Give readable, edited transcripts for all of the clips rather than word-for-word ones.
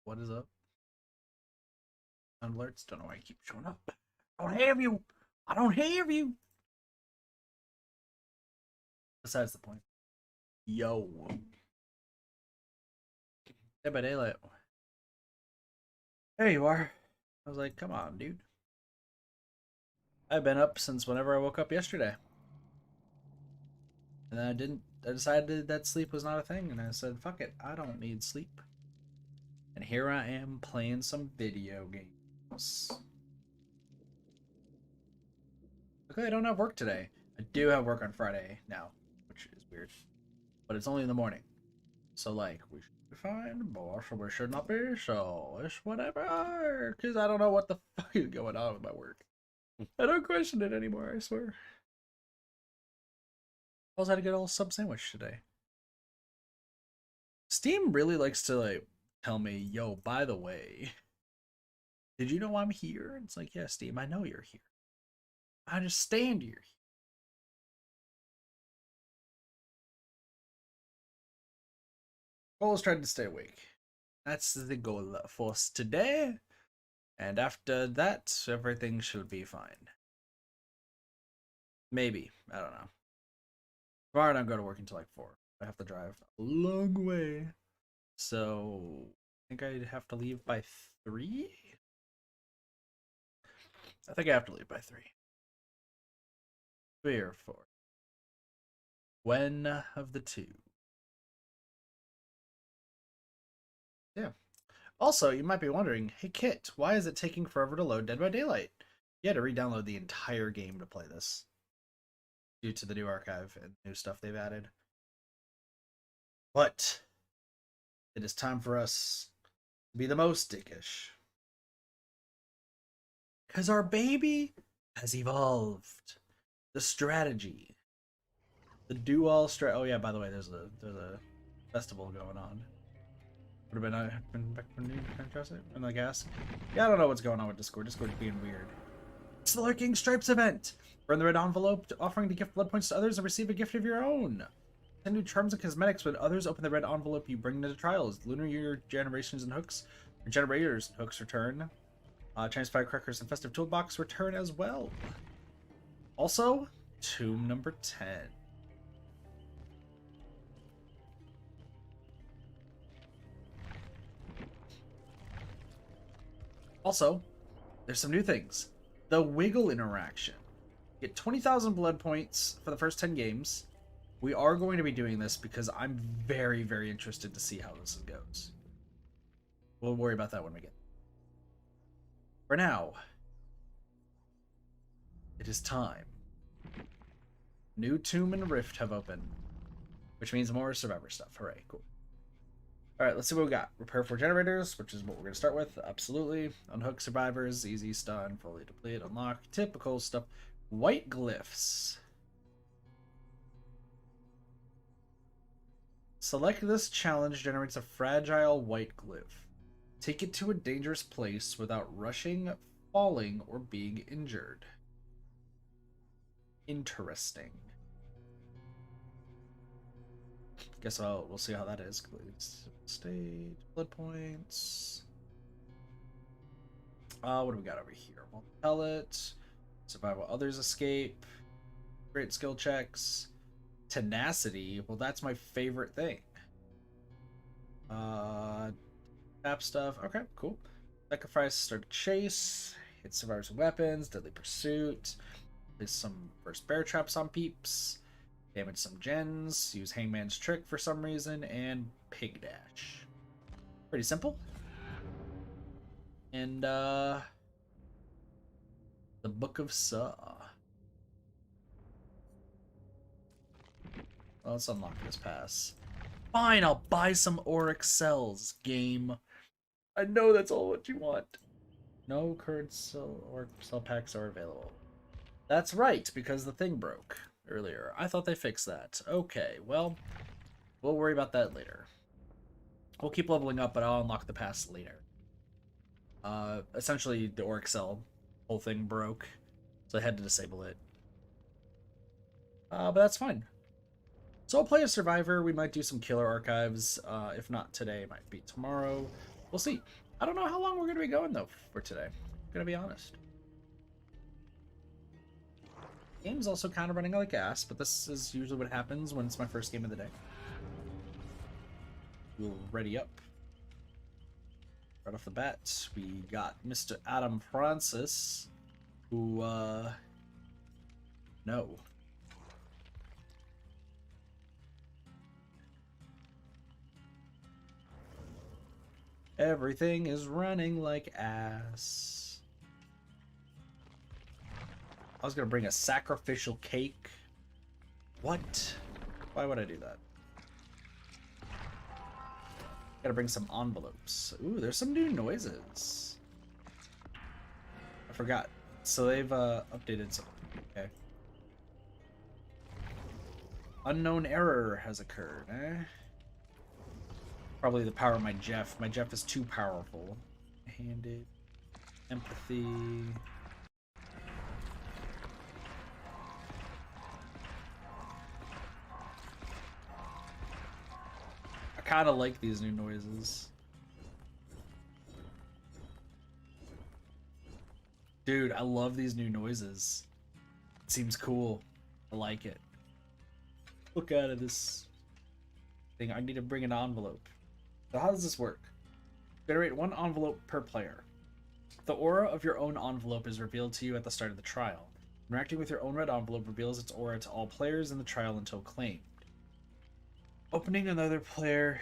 What is up? Sound alerts. Don't know why I keep showing up. I don't have you. I don't have you. Besides the point. Yo. Dead by Daylight. There you are. I was like, come on, dude. I've been up since whenever I woke up yesterday. And then I decided that sleep was not a thing. And I said, fuck it. I don't need sleep. And here I am playing some video games. Okay, I don't have work today. I do have work on Friday now, which is weird. But it's only in the morning. So, like, we should be fine, but we should not be, so it's whatever. Because I don't know what the fuck is going on with my work. I don't question it anymore, I swear. I was had to get a little sub sandwich today. Steam really likes to, like, tell me, yo, by the way, did you know I'm here? It's like, yeah, Steam, I know you're here. I understand you're here. Always trying to stay awake. That's the goal for us today. And after that, everything should be fine. Maybe. I don't know. Tomorrow I don't go to work until like 4. I have to drive a long way. So, I think I'd have to leave by 3? I think I have to leave by 3. 3 or 4. When of the two? Yeah. Also, you might be wondering, hey Kit, why is it taking forever to load Dead by Daylight? You had to re-download the entire game to play this. Due to the new archive and new stuff they've added. But it is time for us to be the most dickish. Because our baby has evolved. The strategy. The do-all strat. Oh yeah, by the way, there's a festival going on. Would have been back when you trust it? And like ask? Yeah, I don't know what's going on with Discord. Discord's being weird. It's the Lurking Stripes event. Burn the red envelope, offering to gift blood points to others and receive a gift of your own. Send new charms and cosmetics when others open the red envelope you bring into trials. Lunar Year generations and hooks, or generators and hooks return. Chinese firecrackers and festive toolbox return as well. Also, tomb number 10. Also, there's some new things. The Wiggle interaction. Get 20,000 blood points for the first 10 games. We are going to be doing this because I'm very, very interested to see how this goes. We'll worry about that when we get there. For now, it is time. New Tomb and Rift have opened, which means more Survivor stuff. Hooray, cool. Alright, let's see what we got. Repair 4 generators, which is what we're going to start with. Absolutely. Unhook survivors, easy stun, fully deplete, unlock, typical stuff. White glyphs. Select this challenge generates a fragile white glyph. Take it to a dangerous place without rushing, falling, or being injured. Interesting. Guess we'll see how that is. Stage, blood points. What do we got over here? Pellet, survive while others escape, great skill checks, tenacity. Well, that's my favorite thing. Tap stuff. Okay, cool. Sacrifice, start a chase, hit survivors with weapons, deadly pursuit, place some first bear traps on peeps, damage some gens, use Hangman's Trick for some reason, and Pig Dash. Pretty simple. And, the Book of Saw. Well, let's unlock this pass. Fine, I'll buy some Oryx cells, game. I know that's all what you want. No current cell packs are available. That's right, because the thing broke earlier. I thought they fixed that. Okay, well, we'll worry about that later. We'll keep leveling up, but I'll unlock the pass later. Essentially, the Oryx cell whole thing broke, so I had to disable it. But that's fine. So I'll play a survivor. We might do some killer archives. If not today, it might be tomorrow. We'll see. I don't know how long we're going to be going, though, for today. I'm going to be honest. Game's also kind of running like gas, but this is usually what happens when it's my first game of the day. We'll ready up. Right off the bat, we got Mr. Adam Francis, who, no. Everything is running like ass. I was gonna bring a sacrificial cake. What? Why would I do that? Gotta bring some envelopes. Ooh, there's some new noises. I forgot. So they've updated something. Okay. Unknown error has occurred, eh? Probably the power of my Jeff. My Jeff is too powerful. Handed. Empathy. I kind of like these new noises. Dude, I love these new noises. It seems cool. I like it. Look out of this thing. I need to bring an envelope. So how does this work? Generate one envelope per player. The aura of your own envelope is revealed to you at the start of the trial. Interacting with your own red envelope reveals its aura to all players in the trial until claimed. Opening another player's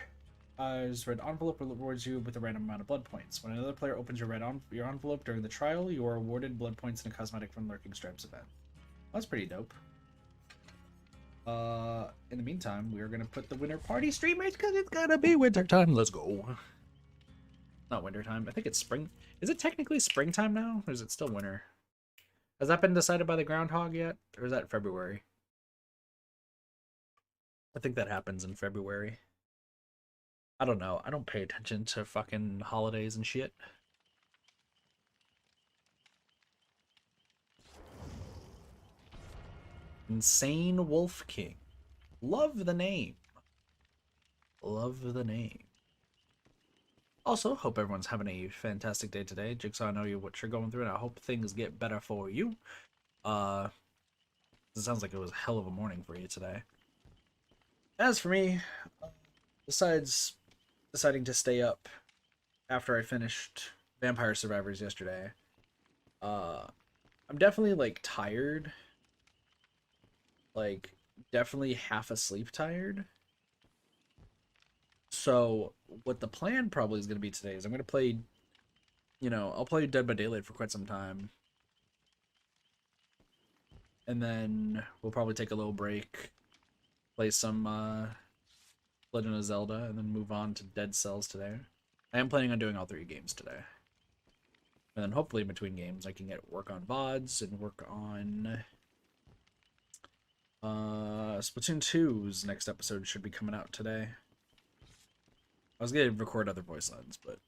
red envelope rewards you with a random amount of blood points. When another player opens your your envelope during the trial, you are awarded blood points in a cosmetic from Lurking Stripes event. That's pretty dope. In the meantime, we are gonna put the winter party streamers because it's gonna be winter time. Let's go. Not winter time. I think it's spring. Is it technically springtime now, or is it still winter? Has that been decided by the groundhog yet, or is that February? I think that happens in February. I don't know. I don't pay attention to fucking holidays and shit. Insane Wolf King. Love the name. Love the name. Also, hope everyone's having a fantastic day today. Jigsaw, I know what you're going through, and I hope things get better for you. It sounds like it was a hell of a morning for you today. As for me, besides deciding to stay up after I finished Vampire Survivors yesterday, I'm definitely, like, tired. Like, definitely half asleep tired. So, what the plan probably is going to be today is I'm going to play, I'll play Dead by Daylight for quite some time. And then we'll probably take a little break, play some Legend of Zelda, and then move on to Dead Cells today. I am planning on doing all 3 games today. And then hopefully in between games I can work on VODs and work on Splatoon 2's next episode should be coming out today. I was gonna record other voice lines, but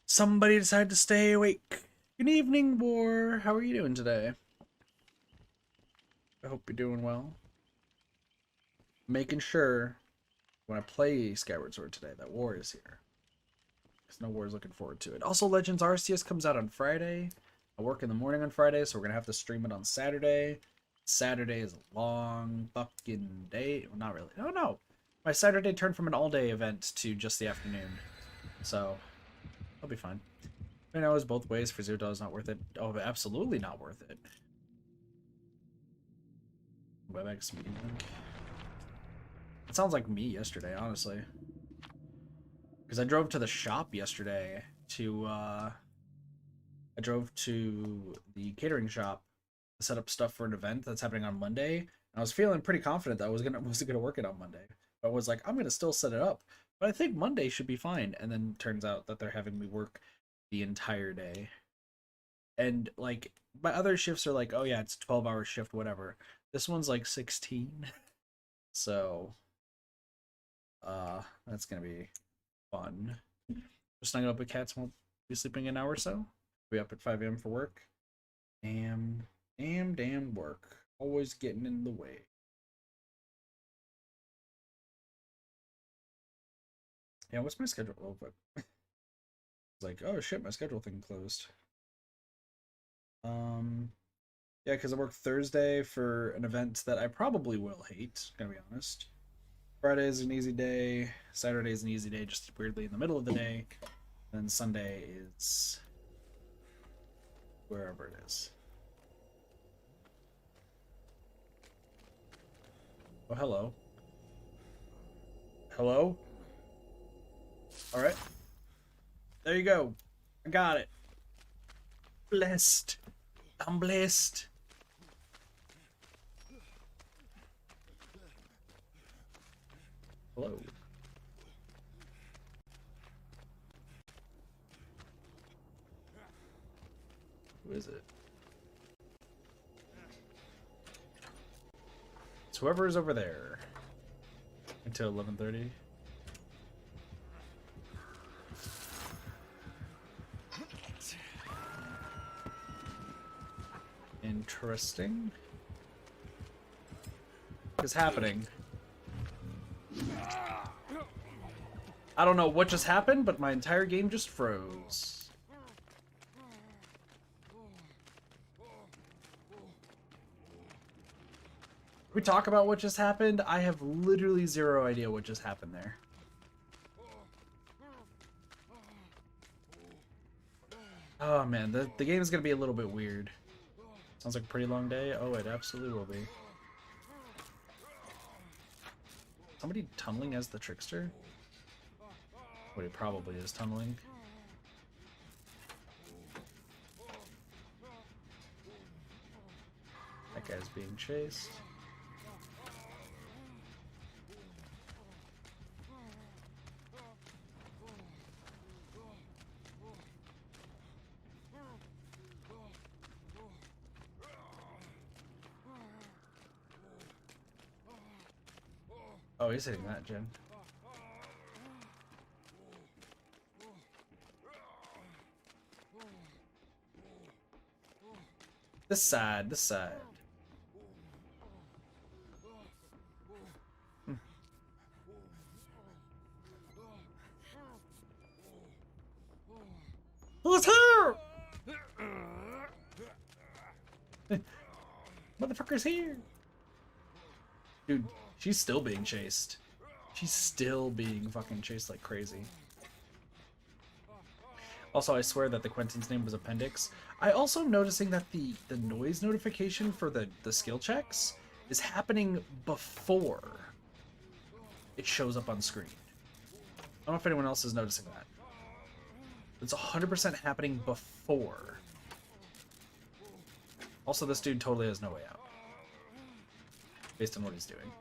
somebody decided to stay awake. Good evening, War. How are you doing today? I hope you're doing well. Making sure when I play Skyward Sword today that War is here. Because no War is looking forward to it. Also, Legends Arceus comes out on Friday. I work in the morning on Friday, so we're gonna have to stream it on Saturday. Saturday is a long fucking day. Well, not really. Oh no. My Saturday turned from an all-day event to just the afternoon. So, I'll be fine. I know it's both ways. For $0 not worth it. Oh, absolutely not worth it. WebEx meeting link. It sounds like me yesterday, honestly. Because I drove to the shop yesterday to, I drove to the catering shop to set up stuff for an event that's happening on Monday. And I was feeling pretty confident that I wasn't gonna work it on Monday. But I was like, I'm gonna still set it up. But I think Monday should be fine. And then turns out that they're having me work the entire day. And like my other shifts are like, oh yeah, it's a 12-hour shift, whatever. This one's like 16. So that's gonna be fun. Just hanging up with cats, won't be sleeping an hour or so. Be up at 5 a.m. for work. Damn work. Always getting in the way. Yeah, what's my schedule? Oh, but it's like, oh shit, my schedule thing closed. Yeah, because I work Thursday for an event that I probably will hate, gonna be honest. Friday is an easy day. Saturday is an easy day, just weirdly in the middle of the day. Then Sunday is wherever it is. Oh, hello. Hello? Alright. There you go. I got it. Blessed. I'm blessed. Hello. Who is it? It's whoever is over there. Until 11:30. Interesting. What is happening? I don't know what just happened, but my entire game just froze. We talk about what just happened. I have literally zero idea what just happened there. Oh man, the game is gonna be a little bit weird. Sounds like a pretty long day. Oh, it absolutely will be. Somebody tunneling as the trickster? What, he probably is tunneling. That guy's being chased. Oh, he's hitting that, Jen. This side, this side. Who's here? Motherfucker's here. Dude, she's still being chased. She's still being fucking chased like crazy. Also, I swear that the Quentin's name was Appendix. I also noticing that the noise notification for the skill checks is happening before it shows up on screen. I don't know if anyone else is noticing that. It's 100% happening before. Also, this dude totally has no way out. Based on what he's doing.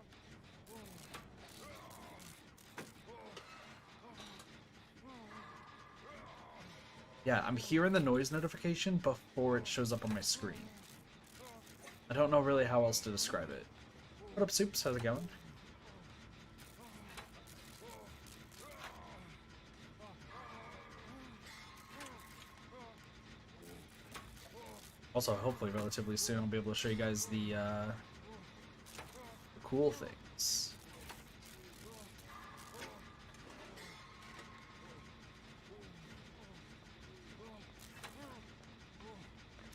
Yeah, I'm hearing the noise notification before it shows up on my screen. I don't know really how else to describe it. What up, Soups? How's it going? Also, hopefully relatively soon I'll be able to show you guys the cool things.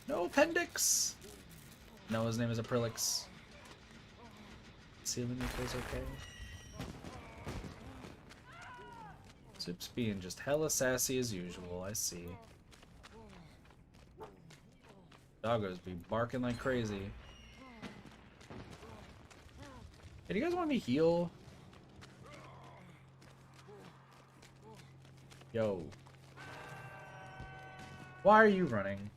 No appendix! No, his name is Aprilix. Ceiling equals okay. Soups being just hella sassy as usual, I see. Doggos be barking like crazy. Hey, do you guys want me to heal? Yo. Why are you running?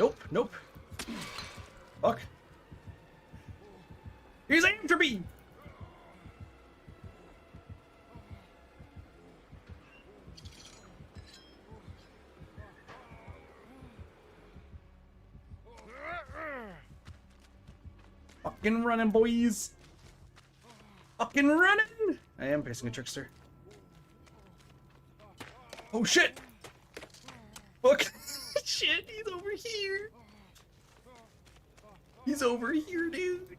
Nope, nope. Fuck. He's after me! Fucking running, boys! Fucking running! I am facing a trickster. Oh shit! Fuck! Shit, he's over here! He's over here, dude!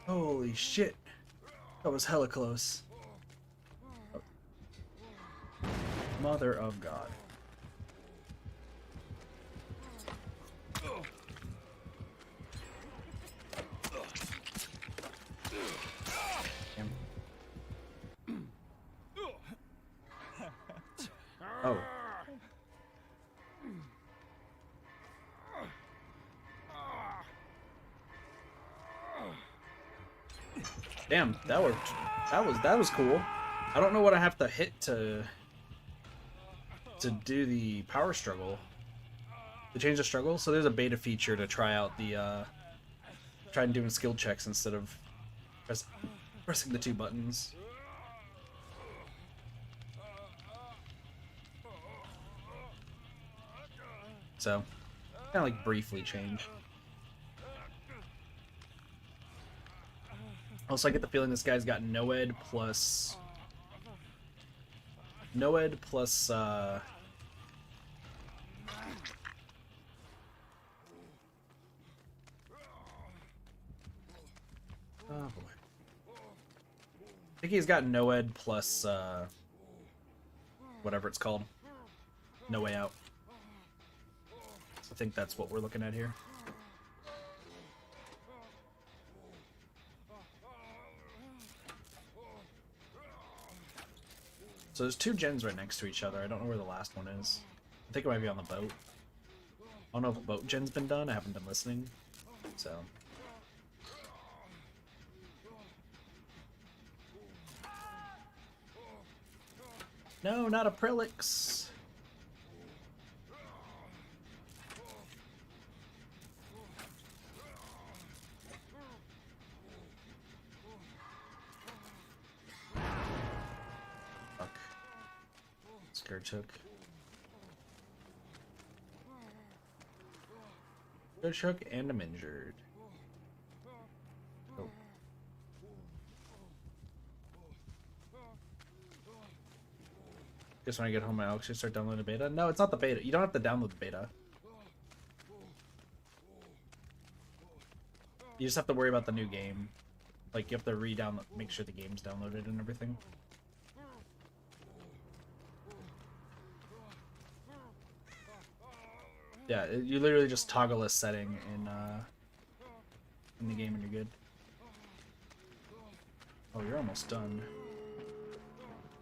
Holy shit. That was hella close. Mother of God. Damn. Oh. Damn, that worked. That was cool. I don't know what I have to hit to do the power struggle. To change the struggle? So there's a beta feature to try out the try and doing skill checks instead of pressing the two buttons. So kind of like briefly change. Also, I get the feeling this guy's got Noed plus oh boy. I think he's got Noed plus whatever it's called. No Way Out. I think that's what we're looking at here. So there's two gens right next to each other. I don't know where the last one is. I think it might be on the boat. I don't know if a boat gen's been done. I haven't been listening. So. No, not a Prelix. Fuck. Scared choke. Scared choke and I'm injured. Oh. Guess when I get home, I'll actually start downloading the beta. No, it's not the beta. You don't have to download the beta. You just have to worry about the new game. Like, you have to re-download, make sure the game's downloaded and everything. Yeah, you literally just toggle a setting in the game and you're good. Oh, you're almost done.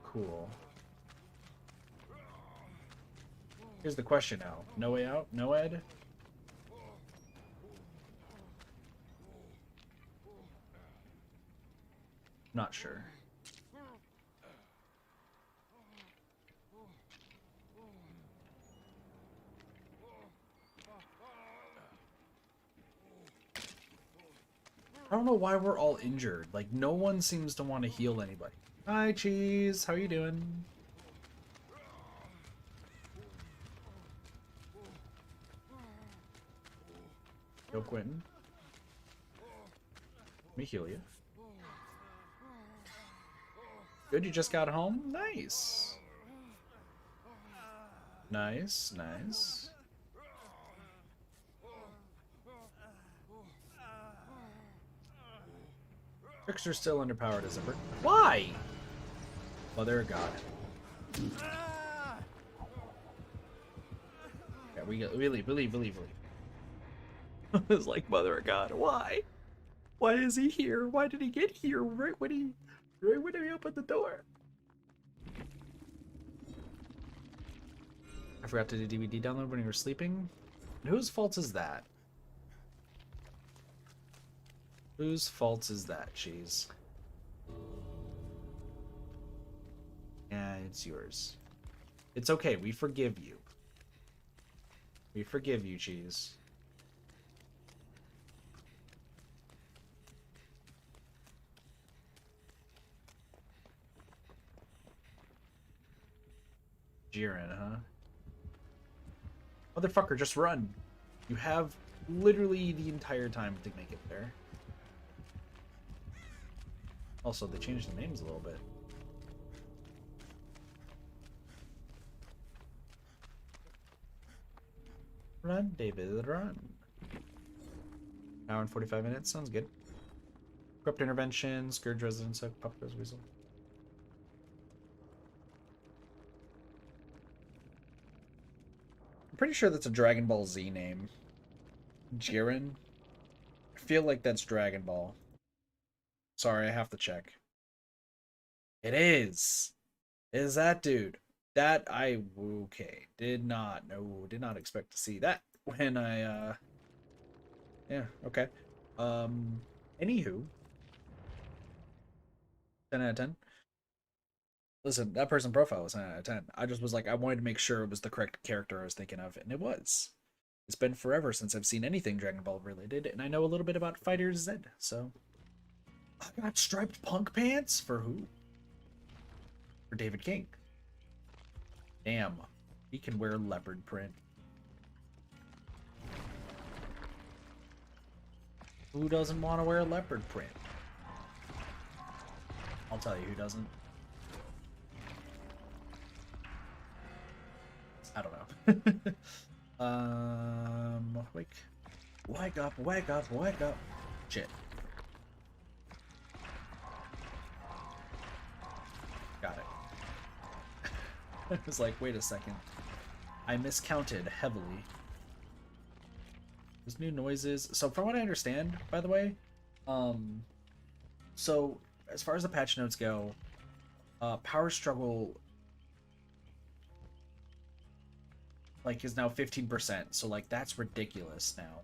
Cool. Here's the question now. No Way Out? No Ed? Not sure. I don't know why we're all injured. Like, no one seems to want to heal anybody. Hi, Cheese. How are you doing? Yo, Quentin. Let me heal you. Good, you just got home? Nice. Nice, nice. Trickster's still underpowered as ever. Why? Mother of God. Yeah, we leave. It's like, Mother of God, why? Why is he here? Why did he get here right when he opened the door? I forgot to do DVD download when you were sleeping. And whose fault is that? Whose fault is that, Cheese? Yeah, it's yours. It's okay. We forgive you. We forgive you, Cheese. Jiren, huh? Motherfucker, just run. You have literally the entire time to make it there. Also, they changed the names a little bit. Run, David, run. Hour and 45 minutes. Sounds good. Corrupt intervention, scourge residence, pop goes weasel. I'm pretty sure that's a Dragon Ball Z name. Jiren. I feel like that's Dragon Ball. Sorry, I have to check. It is. It is that dude. That I okay. Did not expect to see that when I yeah, okay. Anywho. 10 out of 10. Listen, that person profile was 10 out of 10. I just was like, I wanted to make sure it was the correct character I was thinking of, and it was. It's been forever since I've seen anything Dragon Ball related, and I know a little bit about Fighter Z, so. I got striped punk pants? For who? For David King. Damn. He can wear leopard print. Who doesn't want to wear leopard print? I'll tell you who doesn't. I don't know. Wake up, wake up, wake up. Shit. Got it. I was like, wait a second. I miscounted heavily. There's new noises. So from what I understand, by the way, so as far as the patch notes go, Power Struggle like is now 15%, so like that's ridiculous now.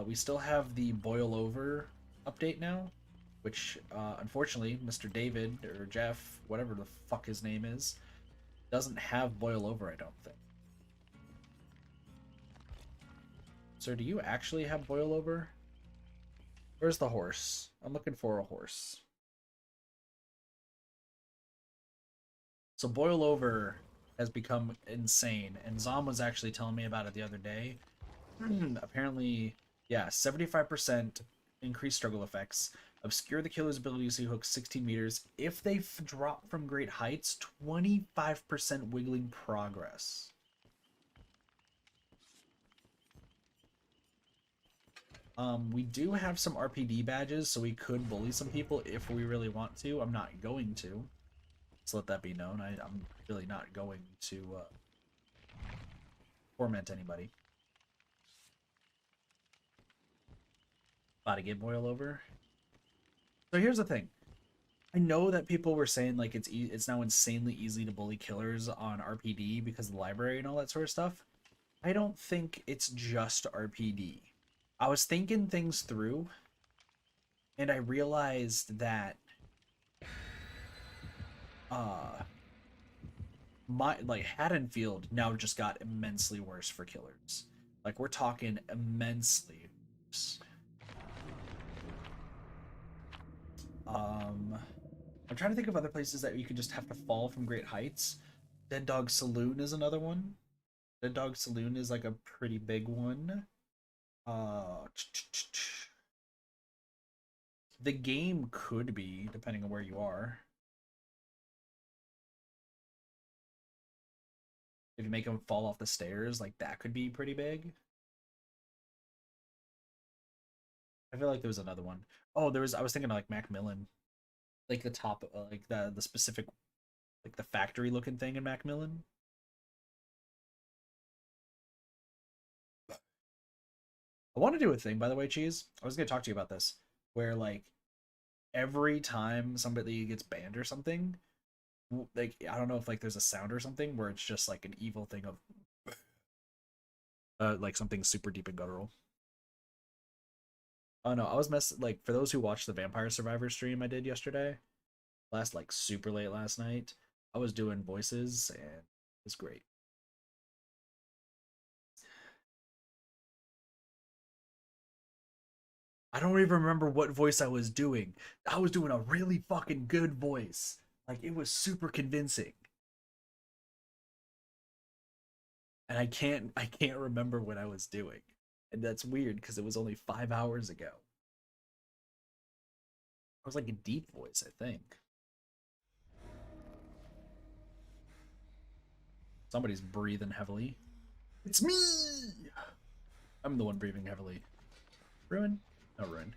We still have the Boil Over update now, which unfortunately Mr. David or Jeff, whatever the fuck his name is, doesn't have Boil Over, I don't think. Sir, do you actually have Boil Over? Where's the horse? I'm looking for a horse. So Boil Over has become insane, and Zom was actually telling me about it the other day. Apparently, yeah, 75% increased struggle effects, obscure the killer's ability to hook 16 meters. If they drop from great heights, 25% wiggling progress. We do have some RPD badges, so we could bully some people if we really want to. I'm not going to. Let's let that be known. I'm really not going to torment anybody. About to get Boil Over. So here's the thing. I know that people were saying like it's now insanely easy to bully killers on RPD because of the library and all that sort of stuff. I don't think it's just RPD. I was thinking things through, and I realized that my like Haddonfield now just got immensely worse for killers. Like we're talking immensely worse. I'm trying to think of other places that you could just have to fall from great heights. Dead Dog Saloon is another one. Dead Dog Saloon is like a pretty big one. The game could be, depending on where you are. If you make them fall off the stairs, like that could be pretty big. I feel like there was another one. Oh, I was thinking of like Macmillan. Like the top, like the specific, like the factory looking thing in Macmillan. I want to do a thing, by the way, Cheese. I was going to talk to you about this, where like every time somebody gets banned or something, like I don't know if like there's a sound or something where it's just like an evil thing of like something super deep and guttural. Oh no, I was like for those who watched the Vampire Survivor stream I did yesterday, like super late last night, I was doing voices and was great. I don't even remember what voice I was doing. I was doing a really fucking good voice. Like, it was super convincing. And I can't remember what I was doing. And that's weird because it was only 5 hours ago. It was like a deep voice, I think. Somebody's breathing heavily. It's me! I'm the one breathing heavily. Ruin? No, Ruin.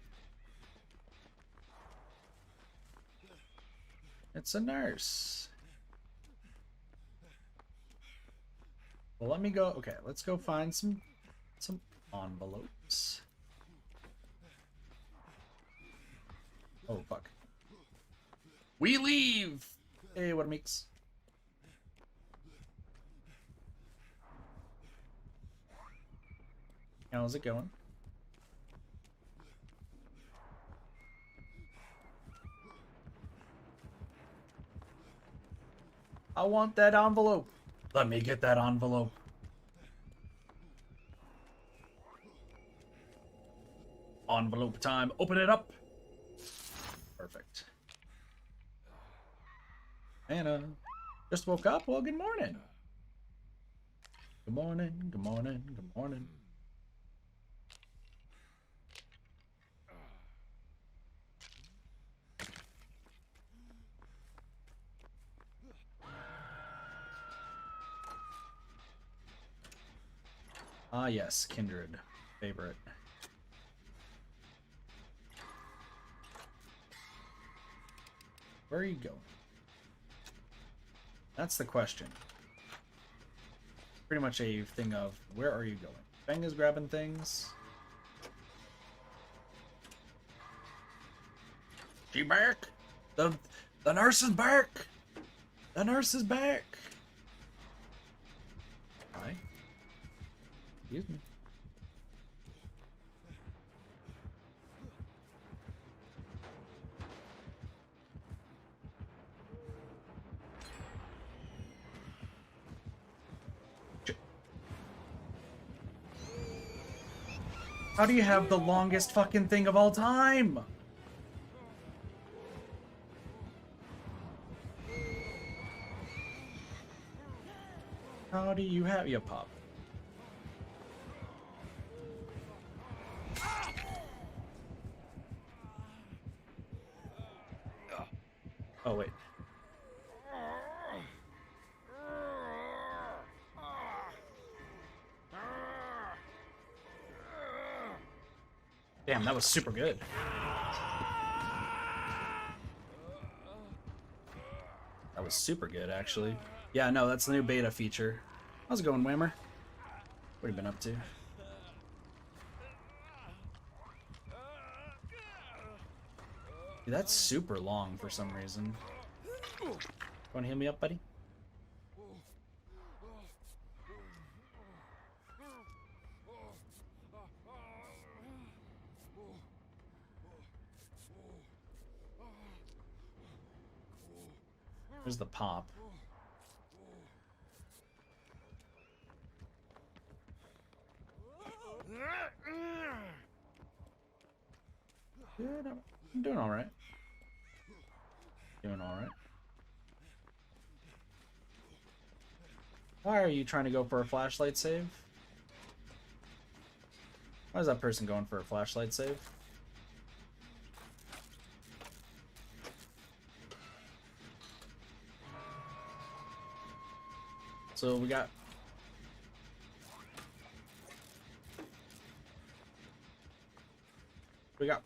It's a nurse. Well, let me go. Okay, let's go find some envelopes. Oh, fuck. We leave! Hey, what a mix. How's it going? I want that envelope. Let me get that envelope. Envelope time. Open it up. Perfect. Anna, just woke up? Well, good morning. Good morning, good morning, good morning. Ah, yes, Kindred. Favorite. Where are you going? That's the question. Pretty much a thing of, where are you going? Feng is grabbing things. She back? The nurse is back! The nurse is back! Hi. Excuse me. How do you have the longest fucking thing of all time? How do you have your pop? Oh, wait. Damn, that was super good. That was super good, actually. Yeah, no, that's the new beta feature. How's it going, Whammer? What have you been up to? Dude, that's super long for some reason. Want to heal me up, buddy? There's the pop. Good, I'm doing all right. Doing all right. Why are you trying to go for a flashlight save? Why is that person going for a flashlight save? So we got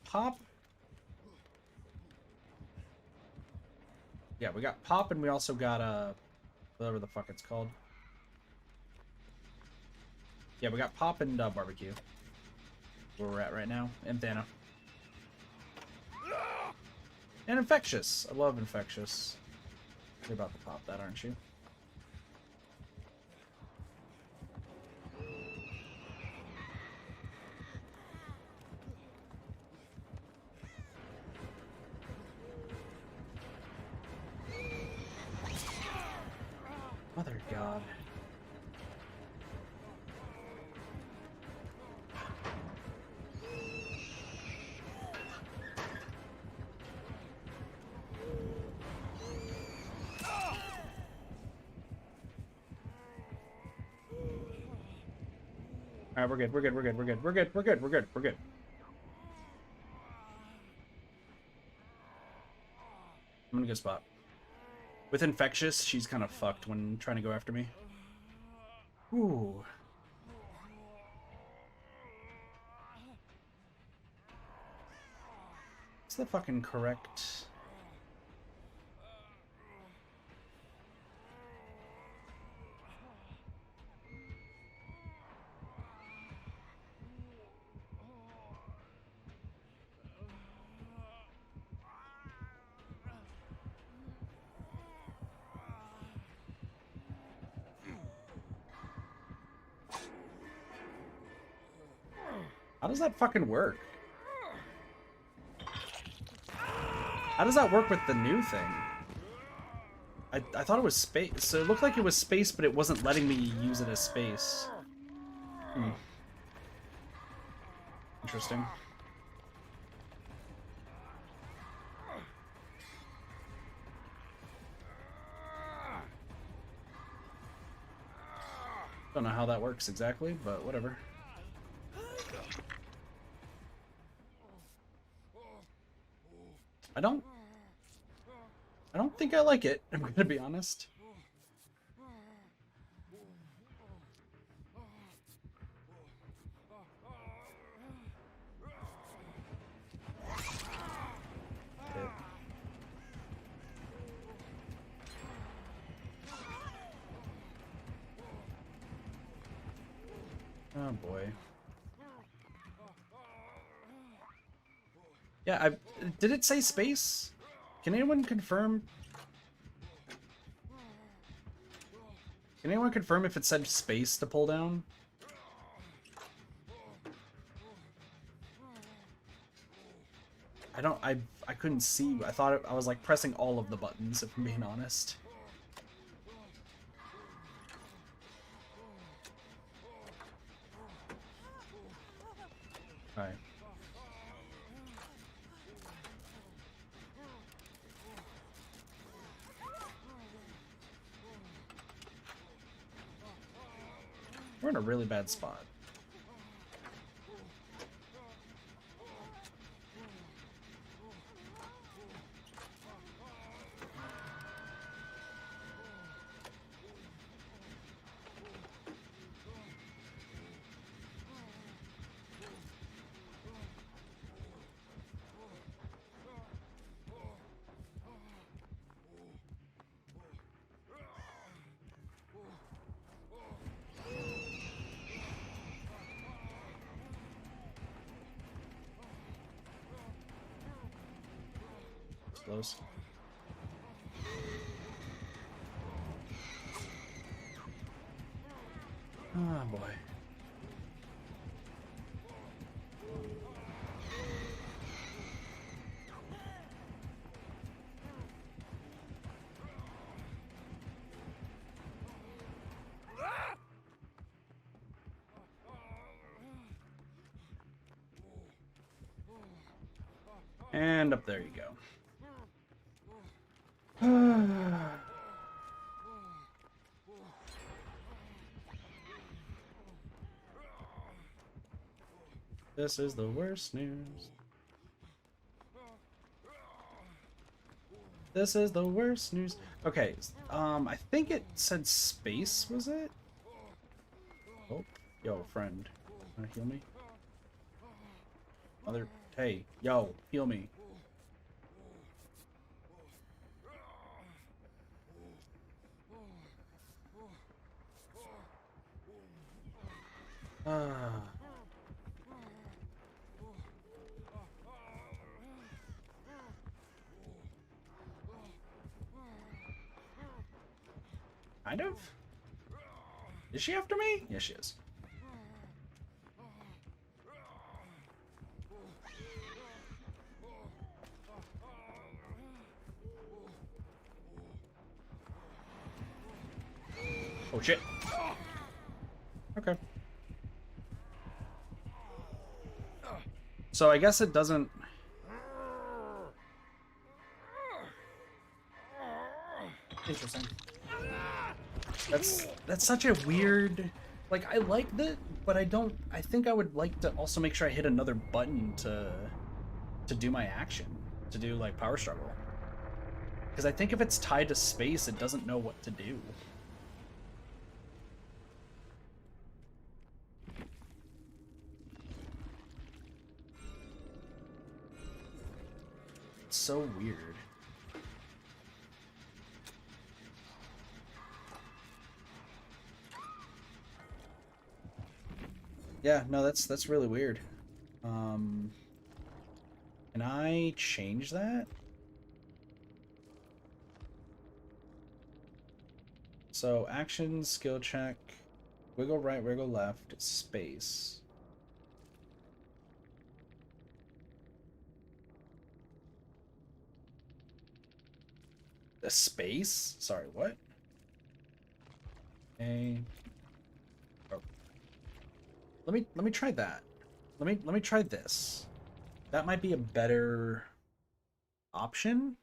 pop. Yeah, we got pop, and we also got whatever the fuck it's called. Yeah, we got pop and barbecue. Where we're at right now, and Thana. And infectious. I love infectious. You're about to pop that, aren't you? Mother God. god. Alright, we're good, we're good, we're good, we're good, we're good, we're good, we're good, we're good. I'm in a good spot. With Infectious, she's kind of fucked when trying to go after me. Ooh. What's the fucking correct... How does that fucking work? How does that work with the new thing? I thought it was space. So it looked like it was space, but it wasn't letting me use it as space. Hmm. Interesting. Don't know how that works exactly, but whatever. I don't think I like it, I'm gonna be honest. Oh boy. Yeah, did it say space? Can anyone confirm? Can anyone confirm if it said space to pull down? I couldn't see. I thought I was like pressing all of the buttons, if I'm being honest. Alright. We're in a really bad spot. Close. Oh boy. And up there you go. This is the worst news. This is the worst news. Okay, I think it said space, was it? Oh, yo, friend. Wanna heal me? Mother, hey, yo, heal me. Kind of? Is she after me? Yeah, she is. Oh shit. Okay. So I guess it doesn't... Interesting. That's such a weird... Like, I like that, but I don't... I think I would like to also make sure I hit another button to do my action. To do, like, power struggle. Because I think if it's tied to space, it doesn't know what to do. It's so weird. Yeah, no, that's really weird. Can I change that? So action, skill check, wiggle right, wiggle left, space. A space? Sorry, what? A. Oh. Let me try that. Let me try this. That might be a better option.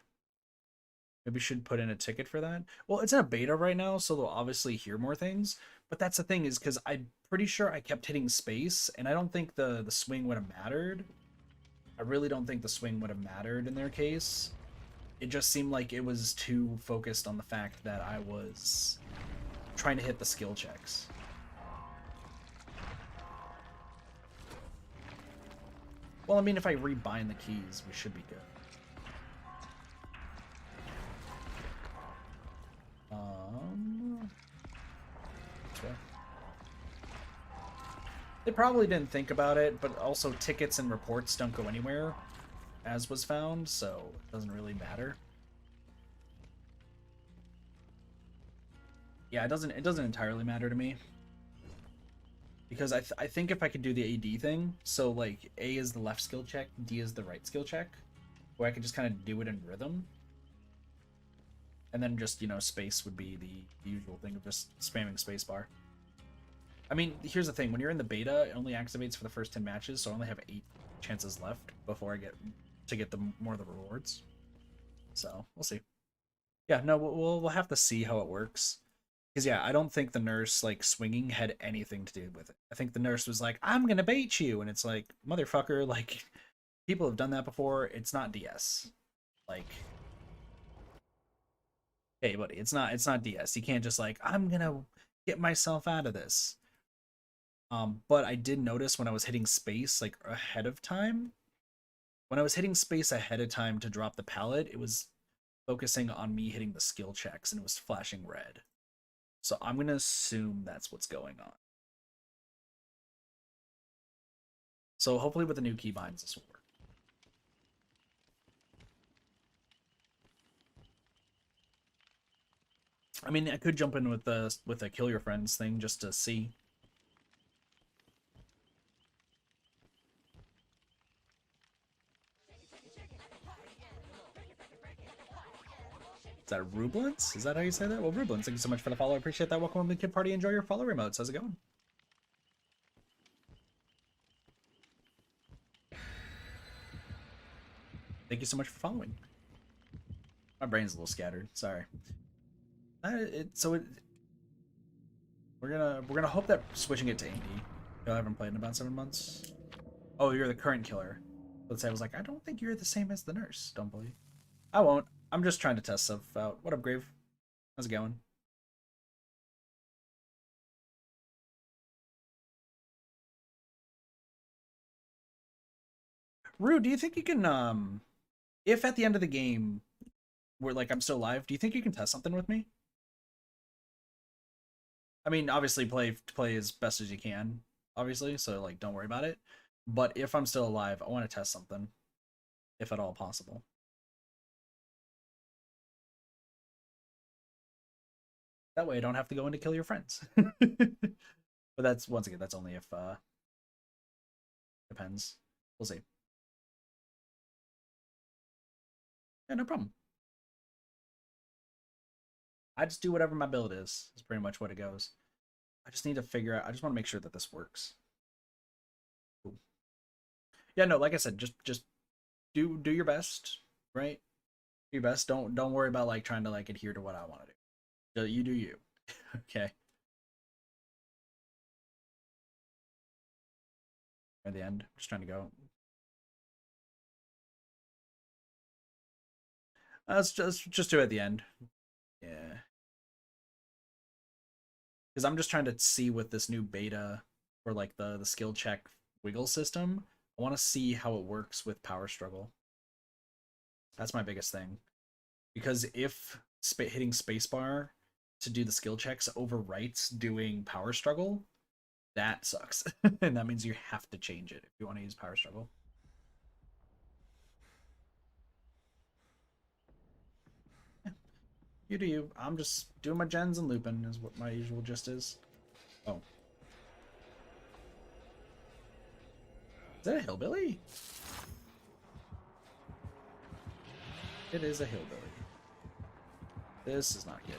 Maybe we should put in a ticket for that. Well, it's in a beta right now, so they'll obviously hear more things. But that's the thing, is because I'm pretty sure I kept hitting space, and I don't think the swing would have mattered. I really don't think the swing would have mattered in their case. It just seemed like it was too focused on the fact that I was trying to hit the skill checks. Well, I mean, if I rebind the keys, we should be good. They probably didn't think about it, but also tickets and reports don't go anywhere, as was found, so it doesn't really matter. Yeah, it doesn't entirely matter to me. Because I think if I could do the AD thing, so like A is the left skill check, D is the right skill check, where I could just kind of do it in rhythm. And then just, you know, space would be the usual thing of just spamming spacebar. I mean, here's the thing. When you're in the beta, it only activates for the first 10 matches, so I only have 8 chances left before I get the more of the rewards. So, we'll see. Yeah, no, we'll have to see how it works. Because, yeah, I don't think the nurse, like, swinging had anything to do with it. I think the nurse was like, I'm gonna bait you! And it's like, motherfucker, like, people have done that before. It's not DS. Like, hey, buddy, it's not DS. You can't just, like, I'm gonna get myself out of this. But I did notice when I was hitting space, like, ahead of time, when I was hitting space ahead of time to drop the pallet, it was focusing on me hitting the skill checks, and it was flashing red. So I'm going to assume that's what's going on. So hopefully with the new keybinds, this will work. I mean, I could jump in with a kill your friends thing just to see. Is that Rublance? Is that how you say that? Well, Rublance, thank you so much for the follow. I appreciate that. Welcome to the kid party. Enjoy your follow remotes. How's it going? Thank you so much for following. My brain's a little scattered. Sorry. We're gonna hope that switching it to AD. I haven't played in about 7 months. Oh, you're the current killer. Let's say I was like, I don't think you're the same as the nurse. Don't believe. I won't. I'm just trying to test stuff out. What up, Grave? How's it going? Rue, do you think you can if at the end of the game we're like I'm still alive, do you think you can test something with me? I mean, obviously play as best as you can, obviously, so like don't worry about it. But if I'm still alive, I want to test something, if at all possible. That way I don't have to go in to kill your friends. But that's once again, that's only if depends. We'll see. Yeah, no problem. I just do whatever my build is. Is pretty much what it goes. I just need to figure out. I just want to make sure that this works. Cool. Yeah, no, like I said, just do your best, right? Do your best. Don't worry about like trying to like adhere to what I want to do. You do you. Okay. At the end, just trying to go. Let's just do it at the end. Yeah. Because I'm just trying to see with this new beta for like the skill check wiggle system. I want to see how it works with power struggle. That's my biggest thing. Because if hitting spacebar to do the skill checks overwrites doing power struggle, that sucks. And that means you have to change it if you want to use power struggle. You do you. I'm just doing my gens and looping is what my usual gist is. Oh. Is that a hillbilly? It is a hillbilly. This is not good.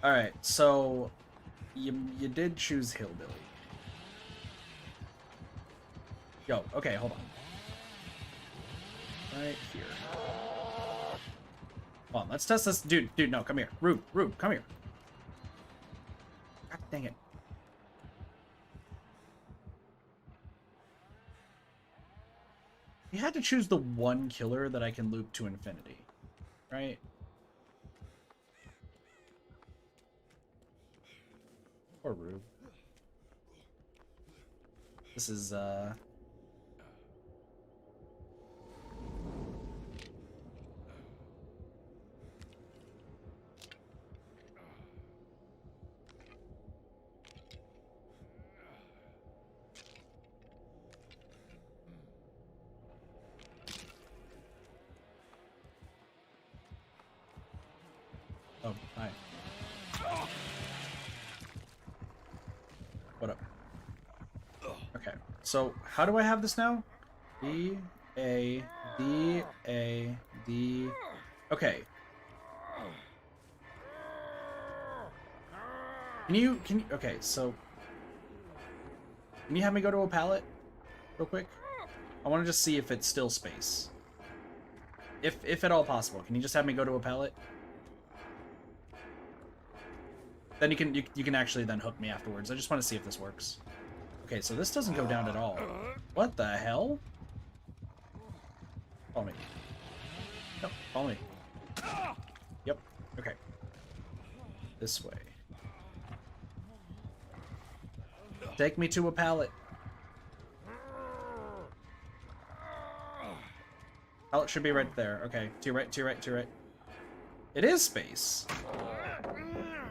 Alright, so you did choose hillbilly. Yo, okay, hold on. Right here. Hold on, let's test this. Dude, no, come here. Rube, come here. God dang it. You had to choose the one killer that I can loop to infinity, right? Poor Rube. This is, oh, hi. What up? Okay, so how do I have this now? D, A, D, A, D. Okay. Okay, so can you have me go to a pallet real quick? I want to just see if it's still space. If at all possible, can you just have me go to a pallet? Then you can actually then hook me afterwards. I just want to see if this works. Okay, so this doesn't go down at all. What the hell? Follow me. No, follow me. Yep. Okay. This way. Take me to a pallet. Pallet should be right there. Okay, to your right, to your right, to your right. It is space.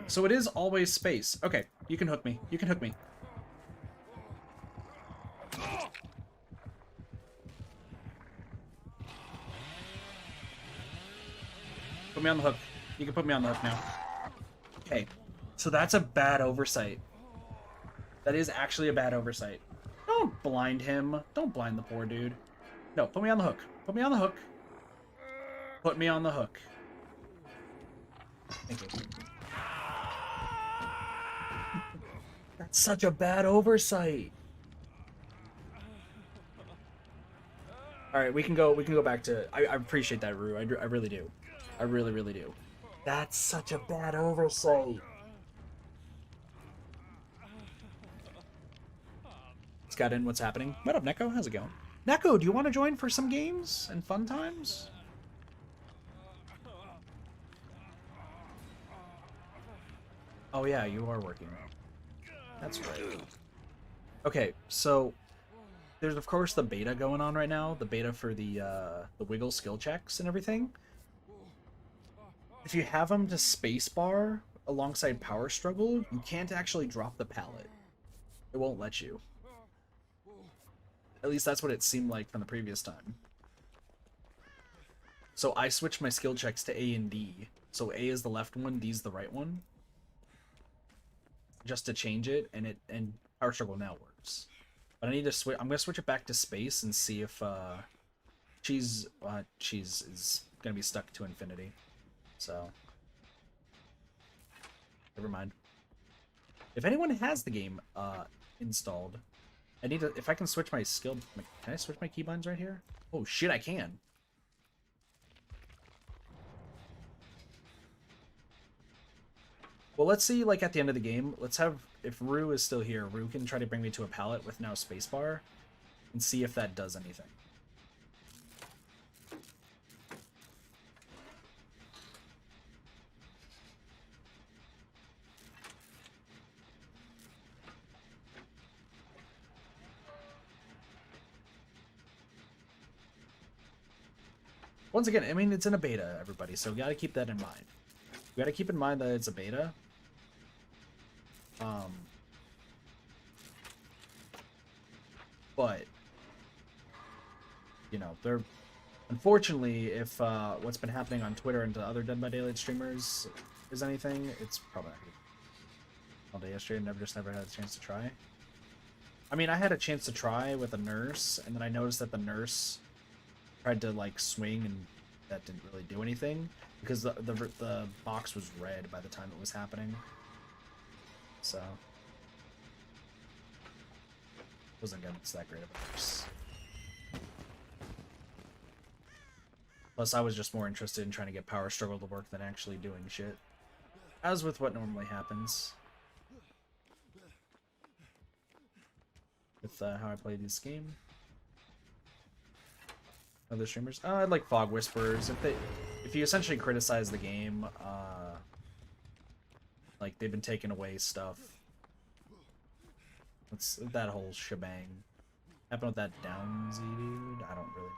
So it is always space. Okay, you can hook me. You can hook me. Put me on the hook. You can put me on the hook now. Okay, so that's a bad oversight. That is actually a bad oversight. Don't blind him. Don't blind the poor dude. No, put me on the hook. Put me on the hook. Put me on the hook. Thank you. That's such a bad oversight. All right, we can go back to. I appreciate that, Rue. I really do. I really do. That's such a bad oversight. Let's get in what's happening. What up, Neko? How's it going? Neko, do you want to join for some games and fun times? Oh yeah, you are working. That's right. Okay, so there's of course the beta going on right now, the beta for the wiggle skill checks and everything. If you have them to spacebar alongside power struggle, you can't actually drop the pallet. It won't let you. At least that's what it seemed like from the previous time. So I switched my skill checks to A and D. So A is the left one, D is the right one. Just to change it, and power struggle now works. But I need to switch. I'm gonna switch it back to space and see if cheese is gonna be stuck to infinity, so never mind. If anyone has the game installed, I need to. If I can switch my skill, can I switch my keybinds right here? Oh shit, I can. Well, let's see, like, at the end of the game, let's have, if Rue is still here, Rue can try to bring me to a pallet with now spacebar, and see if that does anything. Once again, I mean, it's in a beta, everybody, so we gotta keep that in mind. We gotta keep in mind that it's a beta. But you know, they're unfortunately, if what's been happening on Twitter and to other Dead by Daylight streamers is anything, it's probably not good. All day yesterday, never had a chance to try. I mean, I had a chance to try with a nurse, and then I noticed that the nurse tried to like swing, and that didn't really do anything because the box was red by the time it was happening. So wasn't good. It's that great of a nurse. Plus, I was just more interested in trying to get Power Struggle to work than actually doing shit, as with what normally happens with how I play this game. Other streamers, I'd like Fog Whisperers. If you essentially criticize the game, like they've been taking away stuff. It's that whole shebang. Happened with that Downsy dude. I don't really.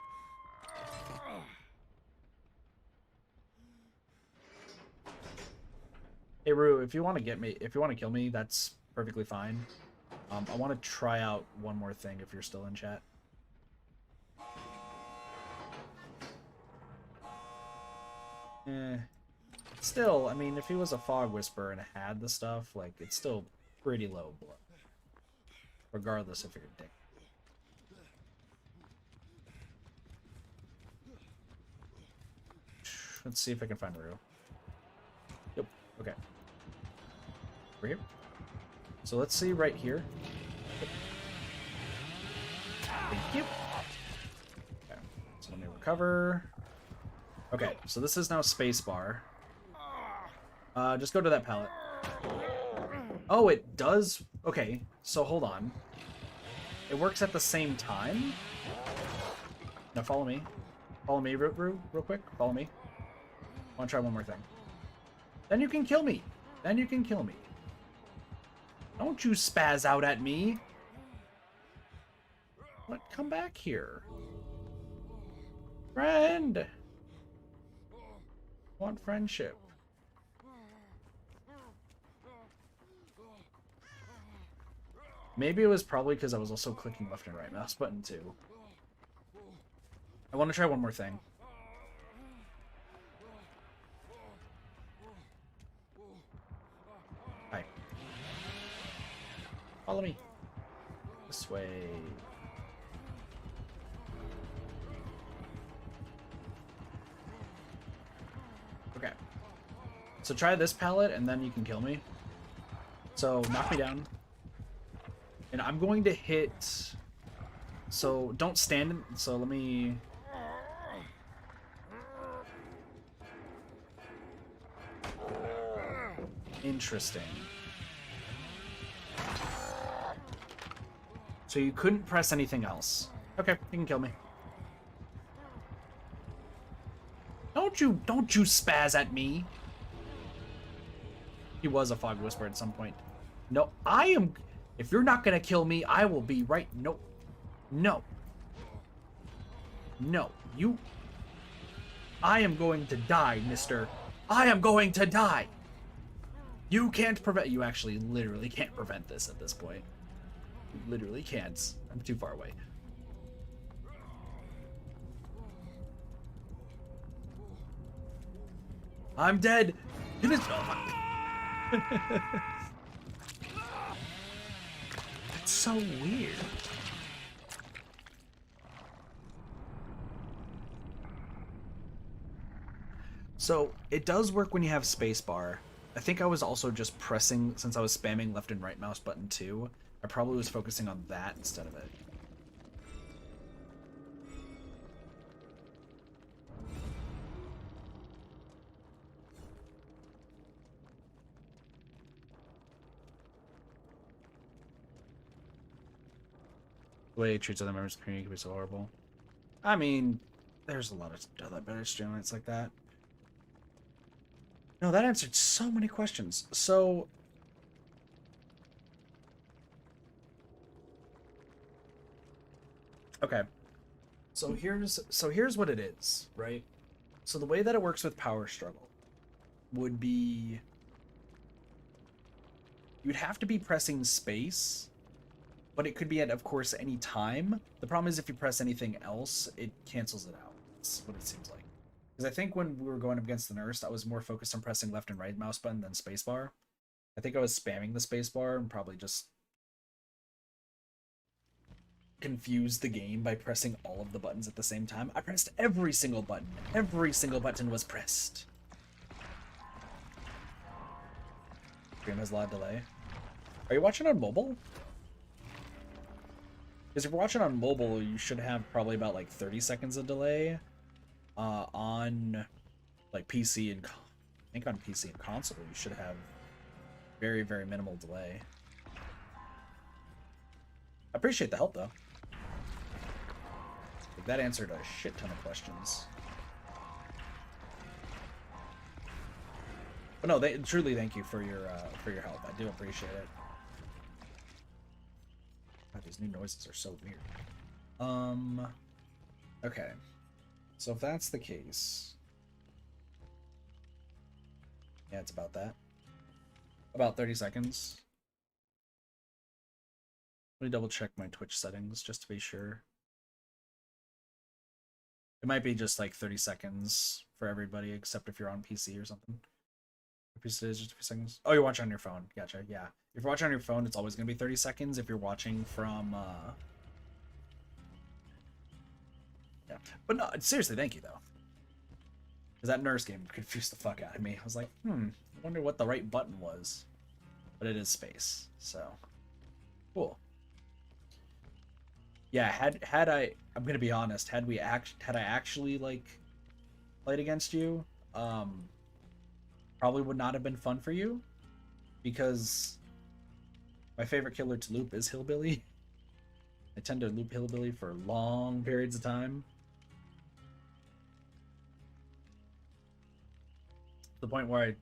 Hey Rue, if you want to kill me, that's perfectly fine. I want to try out one more thing if you're still in chat. Still, I mean, if he was a Fog Whisperer and had the stuff, like, it's still pretty low blood. Regardless if you're a dick. Let's see if I can find Rue. Yep, okay. Over here. So let's see right here. Yep. Thank you. Okay, so let me recover. Okay, so this is now spacebar. Just go to that pallet. Oh, it does? Okay, so hold on. It works at the same time? Now follow me. Follow me, real quick. Follow me. I want to try one more thing. Then you can kill me. Then you can kill me. Don't you spaz out at me. What? Come back here. Friend. Want friendship. Maybe it was probably because I was also clicking left and right mouse button too. I want to try one more thing. Hi. Follow me. This way. Okay. So try this pallet and then you can kill me. So knock me down. And I'm going to hit... So don't stand... So let me... Interesting. So you couldn't press anything else. Okay, you can kill me. Don't you spaz at me. He was a Fog Whisperer at some point. No, I am... If you're not gonna kill me, I will be right... No. No. No. You... I am going to die, mister. I am going to die! You can't prevent... You actually literally can't prevent this at this point. You literally can't. I'm too far away. I'm dead! It is... Oh my... So weird. So it does work when you have spacebar. I think I was also just pressing, since I was spamming left and right mouse button too, I probably was focusing on that instead of it. The way it treats other members of the community can be so horrible. I mean, there's a lot of other better streamlights like that. No, that answered so many questions. So, okay. So here's what it is, right? So the way that it works with Power Struggle would be you'd have to be pressing space, but it could be at, of course, any time. The problem is if you press anything else, it cancels it out. That's what it seems like. Because I think when we were going up against the nurse, I was more focused on pressing left and right mouse button than spacebar. I think I was spamming the spacebar and probably just confused the game by pressing all of the buttons at the same time. I pressed every single button. Every single button was pressed. Stream has a lot of delay. Are you watching on mobile? Because if you're watching on mobile, you should have probably about like 30 seconds of delay. On like PC and I think on PC and console, you should have very, very minimal delay. I appreciate the help though. Like, that answered a shit ton of questions. But no, truly thank you for your help. I do appreciate it. God, these new noises are so weird. Okay. So if that's the case, yeah, it's about that. About 30 seconds. Let me double check my Twitch settings just to be sure. It might be just like 30 seconds for everybody, except if you're on PC or something. PC is just a few seconds. Oh, you're watching on your phone. Gotcha. Yeah. If you're watching on your phone, it's always going to be 30 seconds. If you're watching from... Yeah. But no, seriously, thank you, though. Because that nurse game confused the fuck out of me. I was like, I wonder what the right button was. But it is space, so... Cool. Yeah, had I'm gonna be honest, had I actually like played against you, probably would not have been fun for you, because my favorite killer to loop is Hillbilly. I tend to loop Hillbilly for long periods of time. To the point where I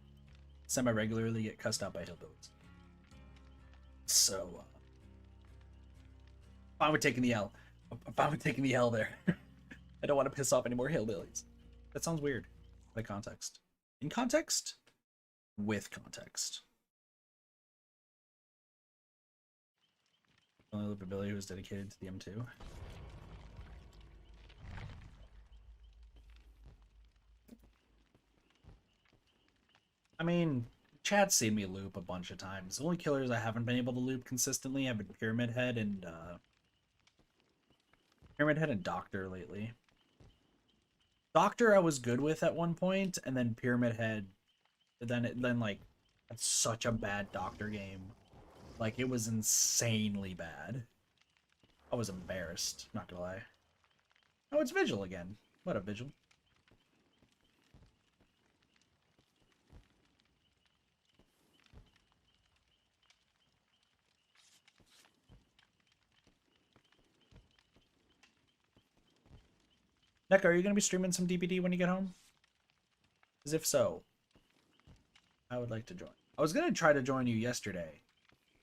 semi-regularly get cussed out by Hillbillies. So, fine with taking the L. I'm fine with taking the L there. I don't want to piss off any more Hillbillies. That sounds weird. By context. In context? With context. Only loopability was dedicated to the M2. I mean, Chad's seen me loop a bunch of times. The only killers I haven't been able to loop consistently have been Pyramid Head and Doctor lately. Doctor I was good with at one point, and then Pyramid Head, then like that's such a bad Doctor game. Like, it was insanely bad. I was embarrassed, not gonna lie. Oh, it's Vigil again. What up, Vigil? Nick, are you gonna be streaming some DBD when you get home? Because if so, I would like to join. I was gonna try to join you yesterday,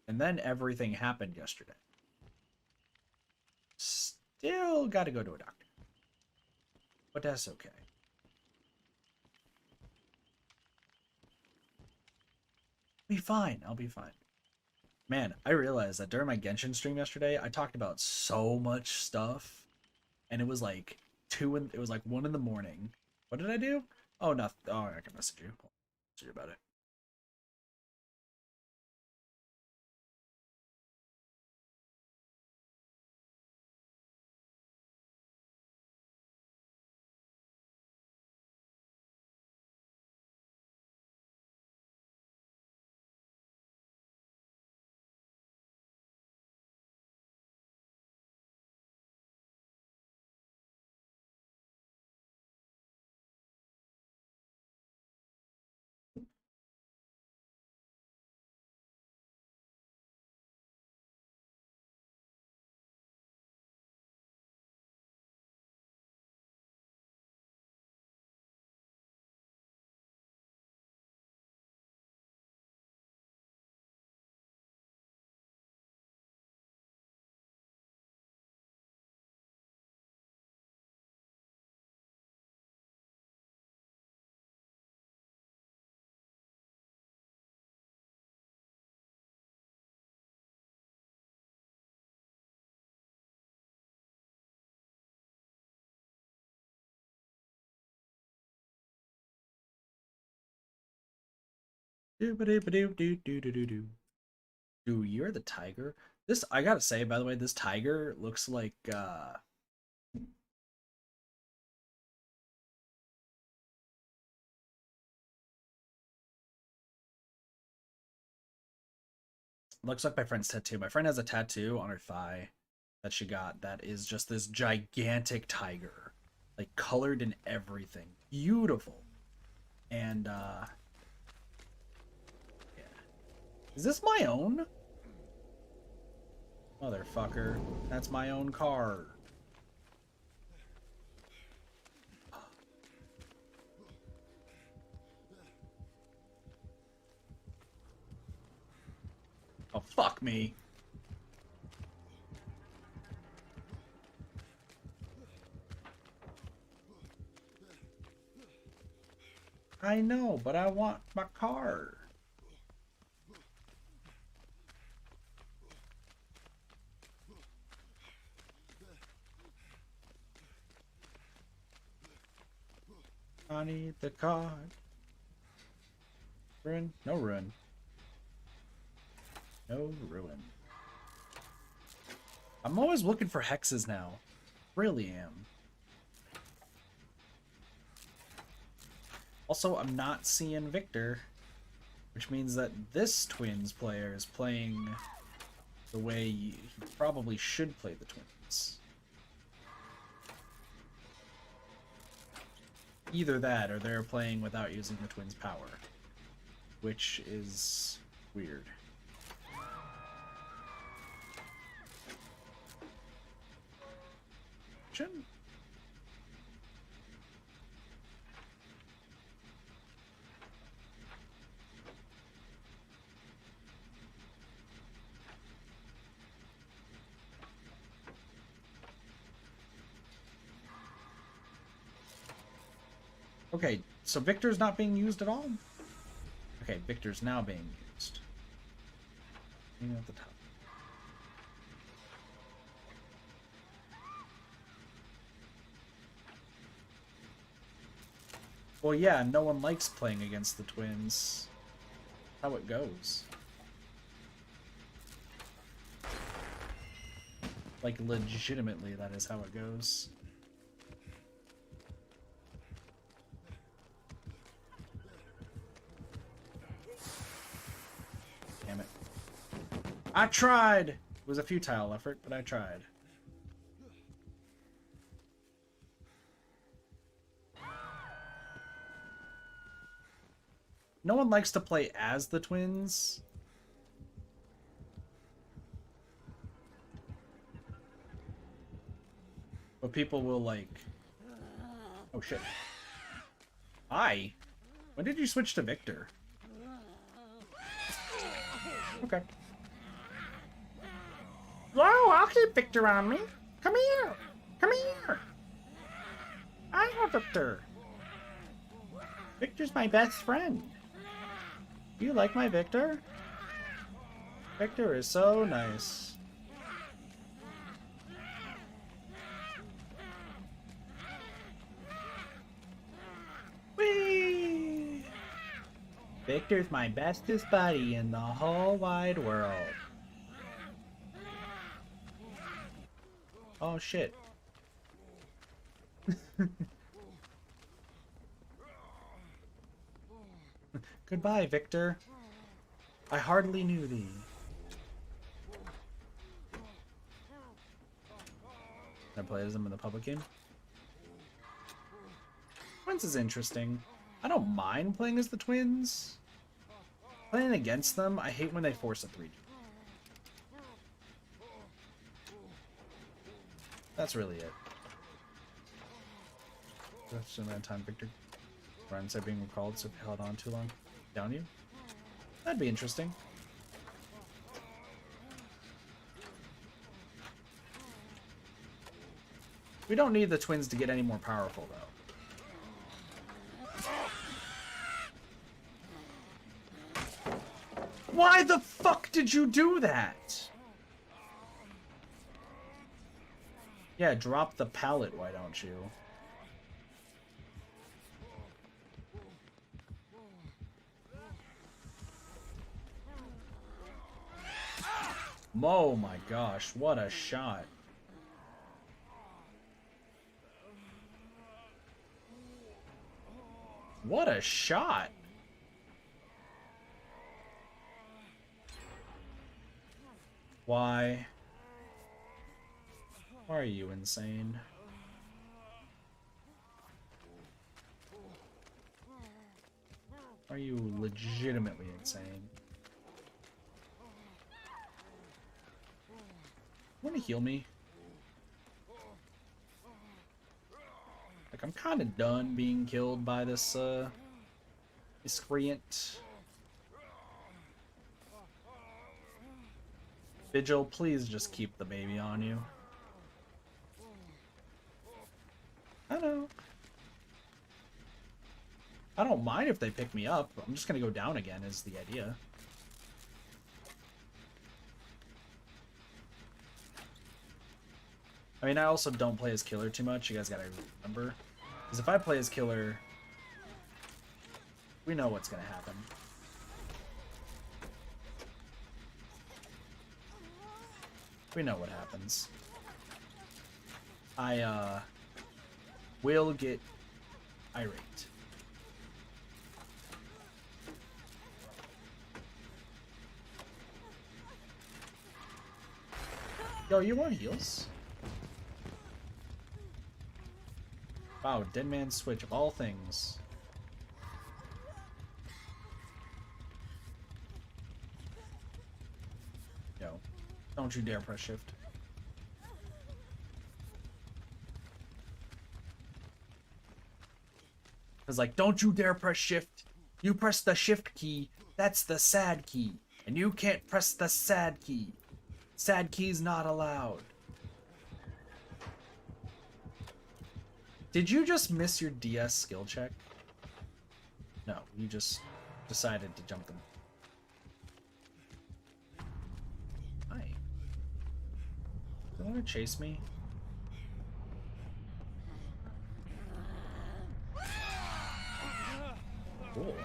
and then everything happened yesterday. Still gotta go to a doctor. But that's okay. Be fine. I'll be fine. Man, I realized that during my Genshin stream yesterday, I talked about so much stuff, and it was like it was like 1 in the morning. What did I do? Oh, nothing. Oh, I can message you. I'll message you about it. Doo-ba-doo-ba-doo-doo-doo-doo-doo. Dude, you're the tiger. This, I gotta say, by the way, this tiger looks like looks like my friend's tattoo. My friend has a tattoo on her thigh that she got that is just this gigantic tiger, like colored in everything. Beautiful. And yeah. Is this my own? Motherfucker. That's my own car. Oh, fuck me. I know, but I want my car. I need the card. Ruin? No ruin. No ruin. I'm always looking for hexes now. Really am. Also, I'm not seeing Victor, which means that this Twins player is playing the way he probably should play the Twins. Either that, or they're playing without using the Twins' power, which is weird. Okay, so Victor's not being used at all? Okay, Victor's now being used. At the top. Well, yeah, no one likes playing against the Twins. That's how it goes. Like, legitimately, that is how it goes. Damn it. I tried! It was a futile effort, but I tried. No one likes to play as the Twins. But people will, like... Oh, shit. Hi. When did you switch to Victor? Okay. Whoa, I'll keep Victor on me. Come here. Come here. I have Victor. Victor's my best friend. Do you like my Victor? Victor is so nice. Whee! Victor's my bestest buddy in the whole wide world. Oh shit. Goodbye, Victor. I hardly knew thee. I played as them in the public game. Twins is interesting. I don't mind playing as the Twins. Playing against them, I hate when they force a 3G. That's really it. That's the amount of time Victor friends are being recalled, so if you held on too long, down you? That'd be interesting. We don't need the Twins to get any more powerful, though. Why the fuck did you do that? Yeah, drop the pallet, why don't you? Oh my gosh, what a shot. What a shot. Why? Why are you insane? Are you legitimately insane? Want to heal me? Like, I'm kind of done being killed by this, miscreant. Vigil, please just keep the baby on you. I know. I don't mind if they pick me up. I'm just gonna go down again is the idea. I mean, I also don't play as killer too much. You guys gotta remember. Because if I play as killer, we know what's gonna happen. We know what happens. I, will get irate. Yo, you want heals? Wow, Dead Man's Switch of all things. Yo, don't you dare press shift. Cause like, don't you dare press shift. You press the shift key, that's the sad key. And you can't press the sad key. Sad key's not allowed. Did you just miss your DS skill check? No, you just decided to jump them. Hi. You want to chase me? Cool.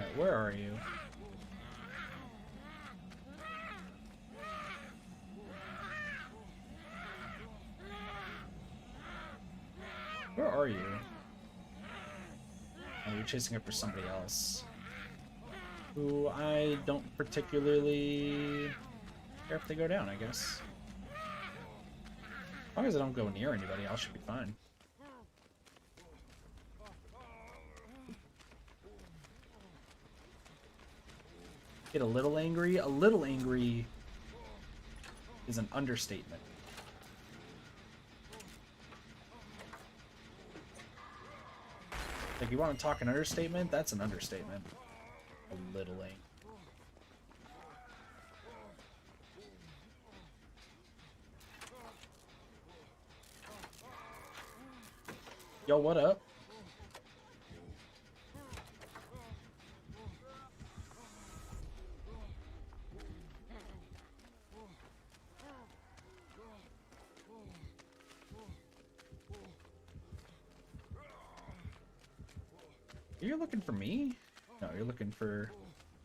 Alright, where are you? Where are you? Oh, you're chasing after somebody else. Who I don't particularly care if they go down, I guess. As long as I don't go near anybody, I should be fine. Get a little angry? A little angry is an understatement. Like, you want to talk an understatement? That's an understatement. A little angry. Yo, what up? You're looking for me? No, you're looking for...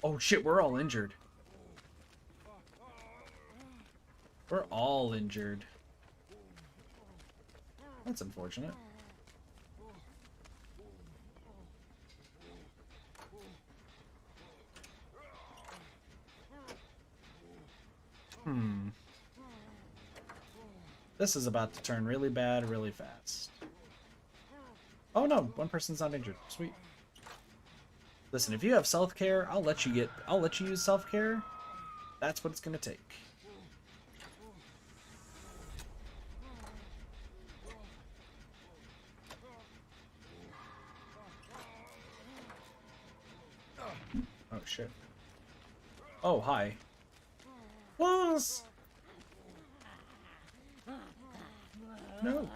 Oh shit, we're all injured. We're all injured. That's unfortunate. This is about to turn really bad really fast. Oh no, one person's not injured. Sweet. Listen, if you have self-care, I'll let you use self-care. That's what it's gonna take. Oh shit. Oh, hi. Plus! No.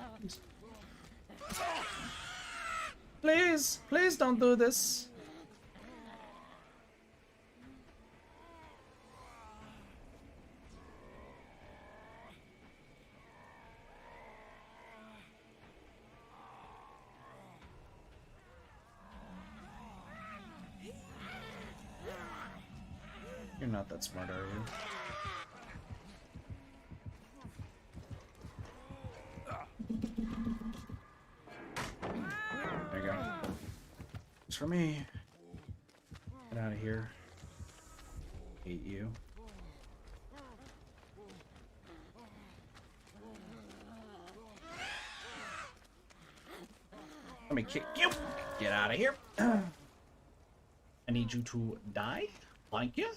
Please, please don't do this. You're not that smart, are you? There you go. It's for me. Get out of here. Hate you. Let me kick you. Get out of here. I need you to die. Thank you.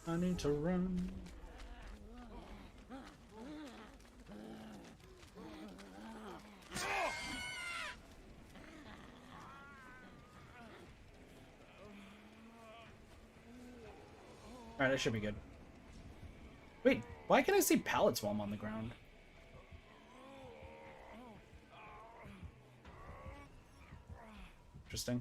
I need to run. Alright, that should be good. Wait, why can I see pallets while I'm on the ground? Interesting.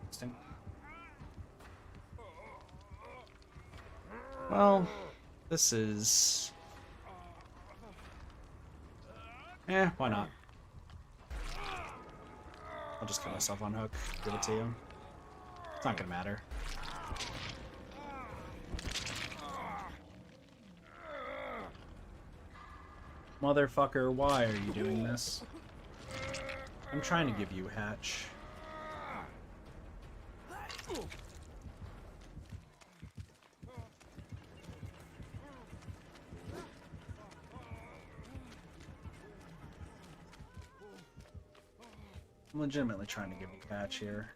Interesting. Well, this is... why not? I'll just cut myself on hook, give it to you. It's not gonna matter. Motherfucker, why are you doing this? I'm trying to give you hatch. I'm legitimately trying to give you hatch here.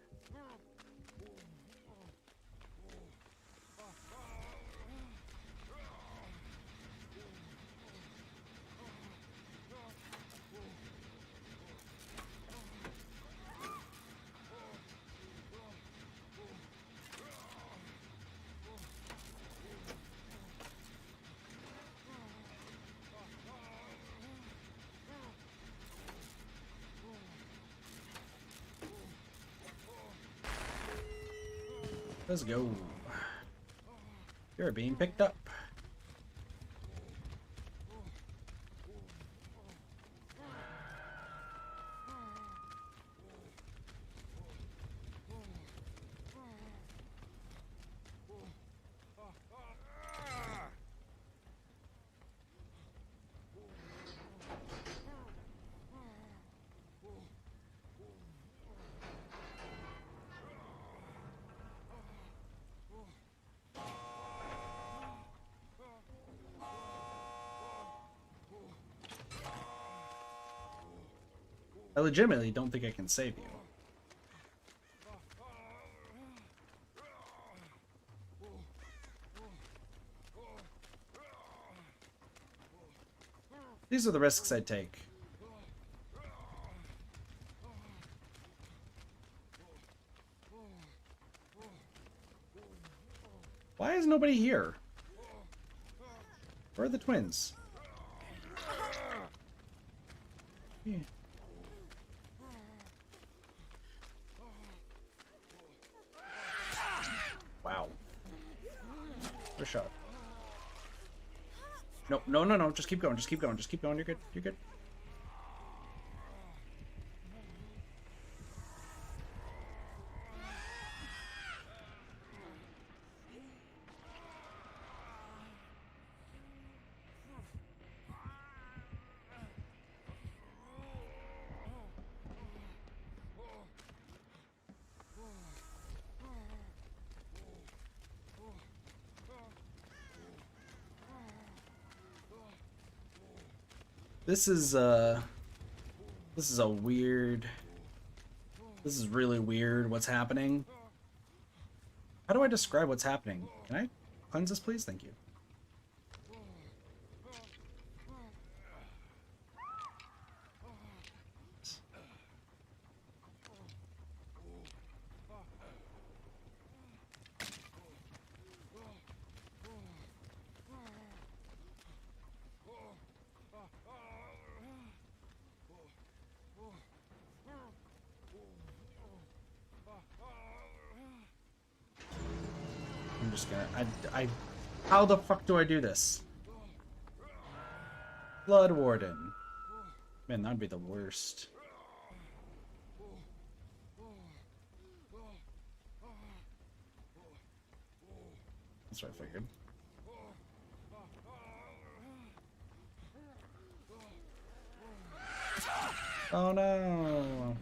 Let's go. You're being picked up. I legitimately don't think I can save you. These are the risks I take. Why is nobody here? Where are the twins? Yeah. Wow. What a shot. No, no, no, no. Just keep going. Just keep going. Just keep going. You're good. You're good. This is This is a weird... This is really weird what's happening. How do I describe what's happening? Can I cleanse this, please? Thank you. I'm just gonna... How the fuck do I do this? Blood Warden. Man, that'd be the worst. That's what I figured. Oh no!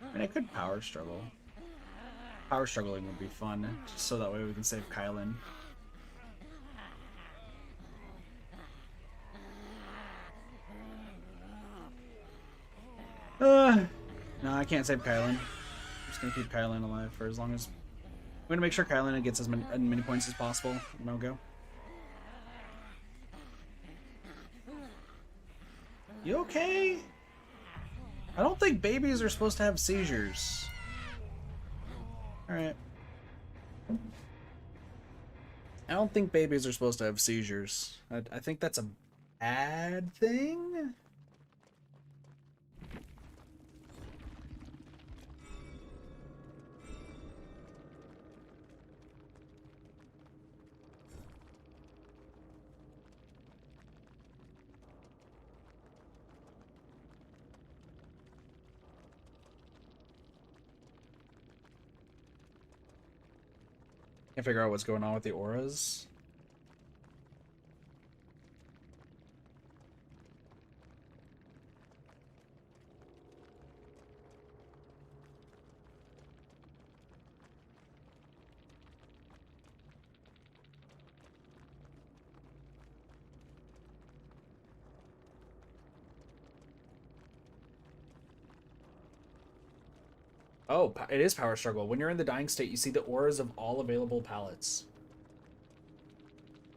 I mean, I could power struggle. Power struggling would be fun, just so that way we can save Kylan. No, I can't save Kylan. I'm just gonna keep Kylan alive for as long as... I'm gonna make sure Kylan gets as many points as possible. And I'll go. You okay? I don't think babies are supposed to have seizures. Alright. I don't think babies are supposed to have seizures. I think that's a bad thing? Can't figure out what's going on with the auras. Oh, it is power struggle. When you're in the dying state, you see the auras of all available pallets.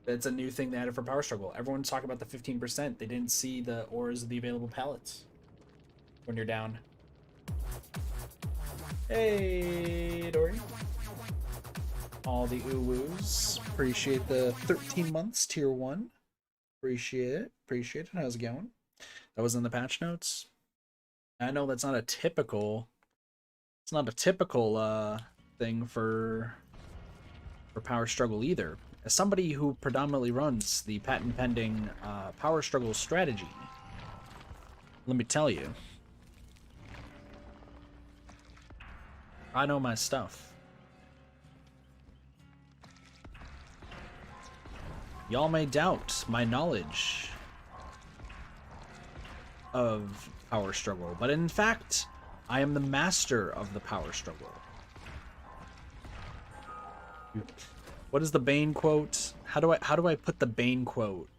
That's a new thing they added for power struggle. Everyone's talking about the 15%. They didn't see the auras of the available pallets when you're down. Hey, Dory. All the ooh-woos. Appreciate the 13 months, tier 1. Appreciate it. Appreciate it. How's it going? That was in the patch notes. I know that's not a typical... It's not a typical thing for power struggle either. As somebody who predominantly runs the patent pending power struggle strategy, let me tell you, I know my stuff. Y'all may doubt my knowledge of power struggle, but in fact, I am the master of the power struggle. What is the Bane quote? How do I put the Bane quote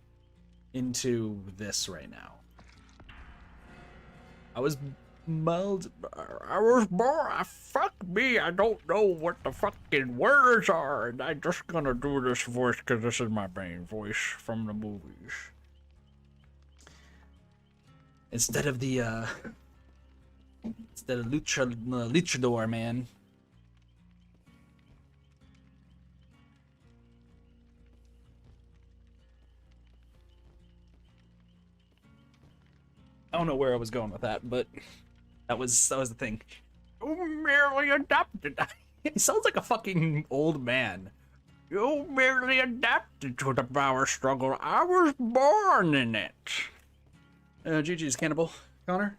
into this right now? I was born. Fuck me. I don't know what the fucking words are, and I'm just gonna do this voice because this is my Bane voice from the movies. Instead of the luchador, man. I don't know where I was going with that, but that was the thing. You merely adapted. He sounds like a fucking old man. You merely adapted to the power struggle. I was born in it. GG's Cannibal. Connor?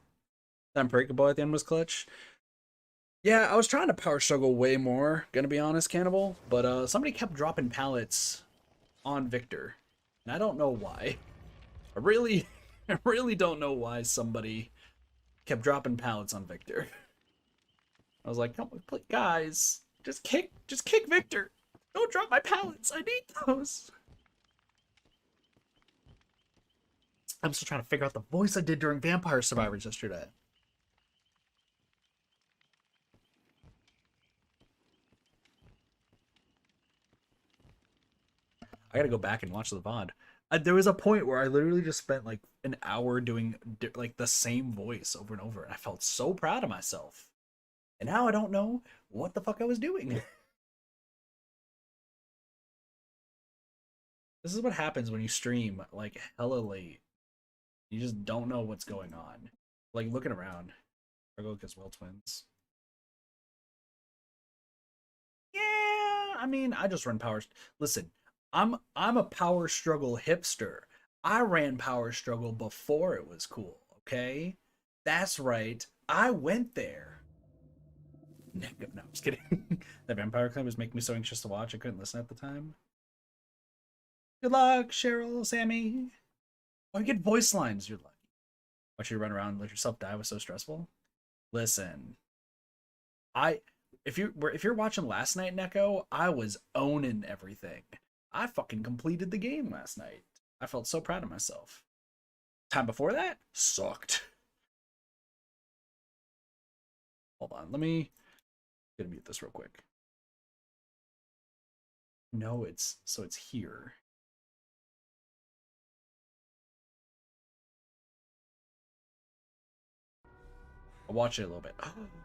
That Unbreakable at the end was clutch. Yeah, I was trying to power struggle way more, gonna be honest, Cannibal, but somebody kept dropping pallets on Victor. And I don't know why. I really, I really don't know why somebody kept dropping pallets on Victor. I was like, come on, guys, just kick Victor. Don't drop my pallets. I need those. I'm still trying to figure out the voice I did during Vampire Survivors yesterday. I gotta go back and watch the VOD. There was a point where I literally just spent like an hour doing like the same voice over and over, and I felt so proud of myself. And now I don't know what the fuck I was doing. This is what happens when you stream like hella late. You just don't know what's going on. Like looking around. Struggle against Will Twins. Yeah, I mean, I just run power. Listen, I'm a power struggle hipster. I ran power struggle before it was cool, okay? That's right. I went there. No, I'm just kidding. That Vampire Club was making me so anxious to watch I couldn't listen at the time. Good luck, Cheryl, Sammy. Oh, you get voice lines. You're lucky. Watch you run around and let yourself die was so stressful. Listen, if you're watching last night, Neko, I was owning everything. I fucking completed the game last night. I felt so proud of myself. Time before that sucked. Hold on, let me gonna mute this real quick. No, it's here. I'll watch it a little bit.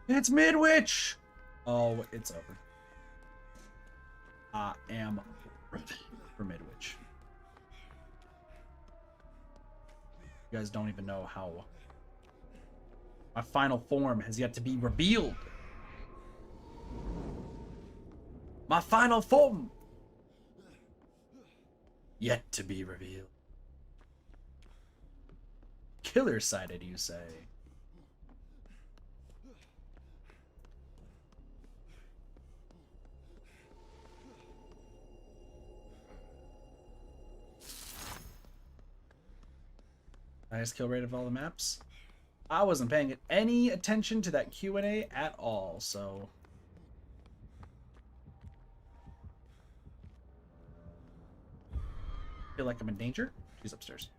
It's Midwich! Oh, it's over. I am ready for Midwich. You guys don't even know how my final form has yet to be revealed. My final form yet to be revealed. Killer sided, you say? Highest kill rate of all the maps? I wasn't paying any attention to that Q&A at all, so... Feel like I'm in danger? She's upstairs.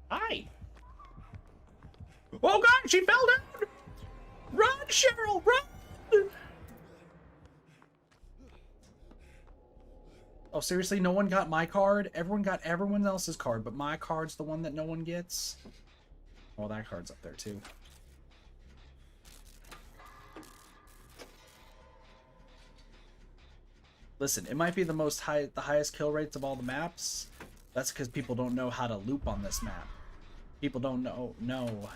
Hi! Oh god, she fell down! Run, Cheryl, run! Oh, seriously? No one got my card? Everyone got everyone else's card, but my card's the one that no one gets? Well, that card's up there, too. Listen, it might be the highest kill rates of all the maps. That's because people don't know how to loop on this map. People don't know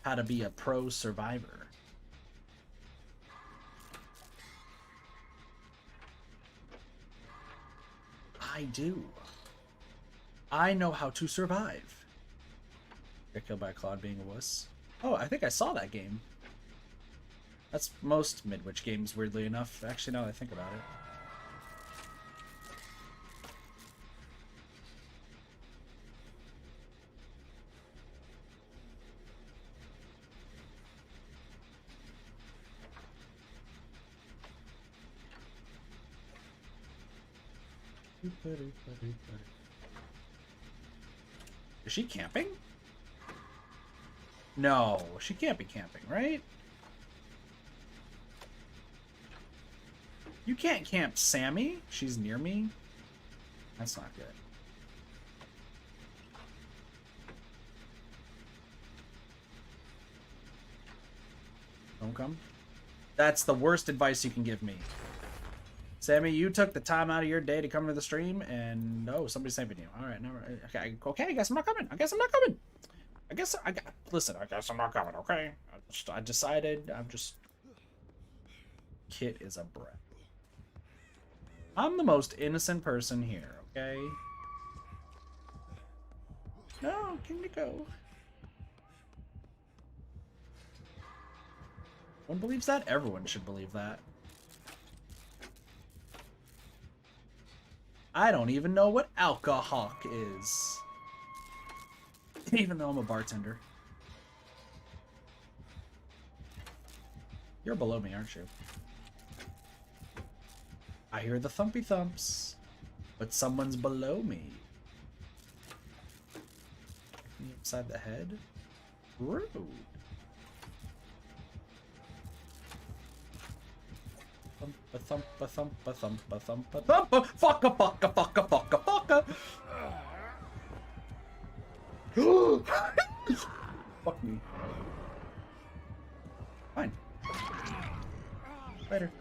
how to be a pro survivor. I do. I know how to survive. Get killed by Claude being a wuss. Oh, I think I saw that game. That's most Midwich games, weirdly enough. Actually, now that I think about it. Is she camping? No, she can't be camping, right? You can't camp Sammy. She's near me. That's not good. Don't come. That's the worst advice you can give me. Sammy, you took the time out of your day to come to the stream, and oh, somebody's saving you. All right, never. Okay, I guess I'm not coming. Listen, I guess I'm not coming. Okay, I decided. I'm just. Kit is a brat. I'm the most innocent person here. Okay. No, can you go? One believes that? Everyone should believe that. I don't even know what alcohol is. Even though I'm a bartender. You're below me, aren't you? I hear the thumpy thumps, but someone's below me. Me upside the head? Rude. Thump a thump a thump a thump a thump a fucka fucka fucka fucka fucka. Fuck me. Fine. Later.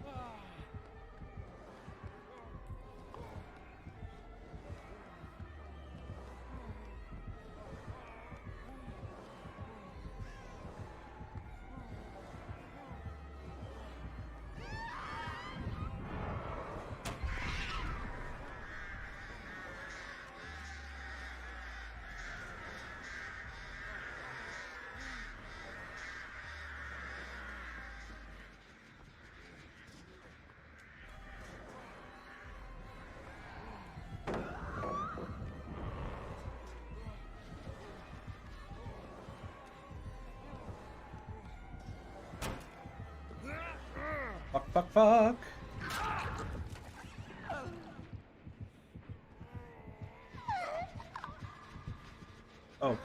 Fuck, fuck, fuck. Oh.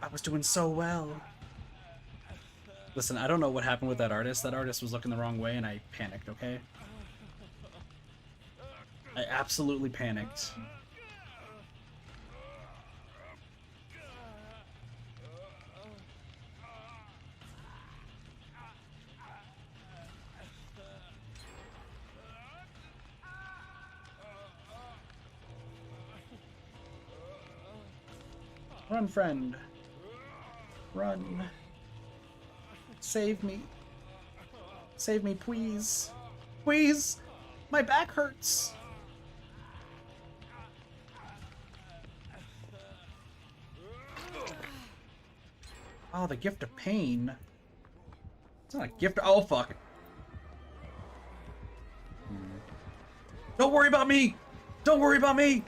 I was doing so well. Listen, I don't know what happened with that artist. That artist was looking the wrong way and I panicked, okay? I absolutely panicked. Run, friend. Run. Save me. Save me, please. Please! My back hurts! Oh, the gift of pain. It's not a gift. Oh, fuck. Don't worry about me! Don't worry about me!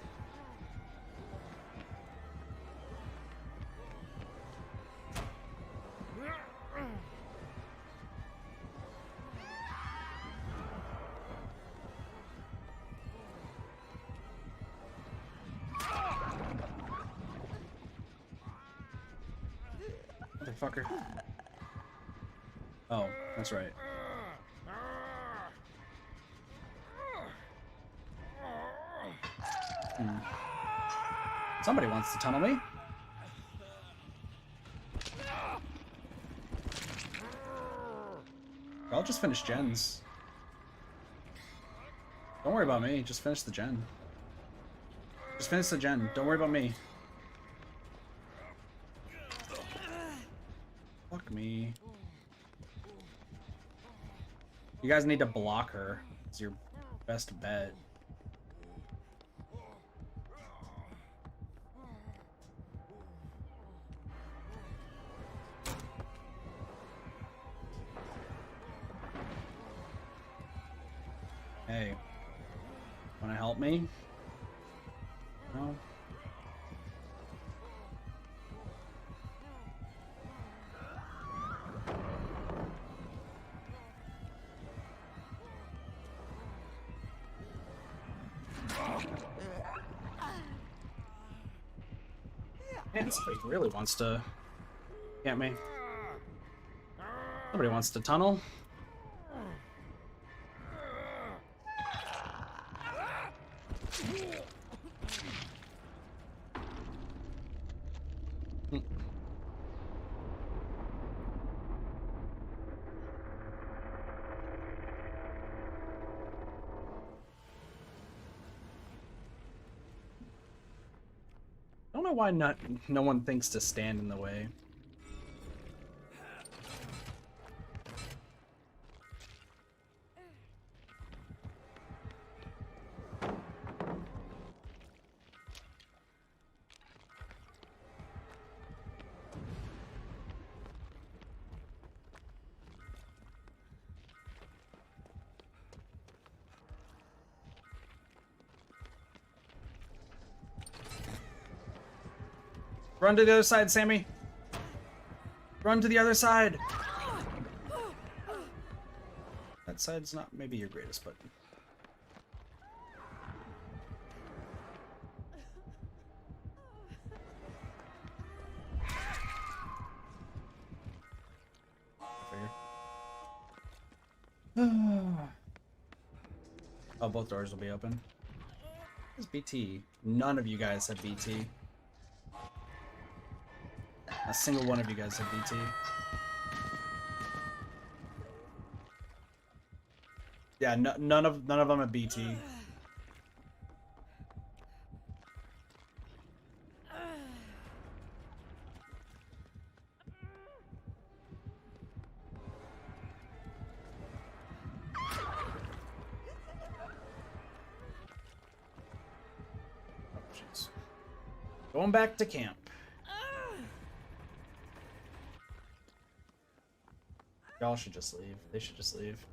Motherfucker. Oh, that's right. Somebody wants to tunnel me. I'll just finish gens. Don't worry about me, just finish the gen. Just finish the gen, don't worry about me. Fuck me. You guys need to block her. It's your best bet. Hey, wanna help me? No? Man, somebody really wants to get me. Somebody wants to tunnel. I don't know why no one thinks to stand in the way. Run to the other side, Sammy. Run to the other side. That side's not maybe your greatest, but... Oh, both doors will be open. Where's BT? None of you guys have BT. A single one of you guys have BT. Yeah, none of them have BT. Going back to camp. Y'all should just leave. They should just leave.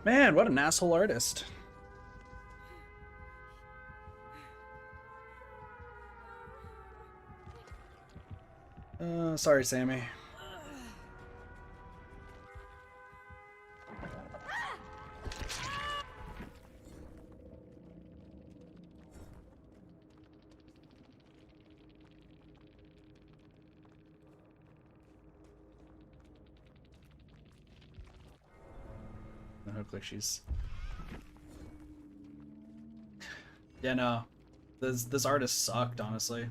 Man, what an asshole artist. Sorry, Sammy. It looks like she's... Yeah, no. This artist sucked, honestly.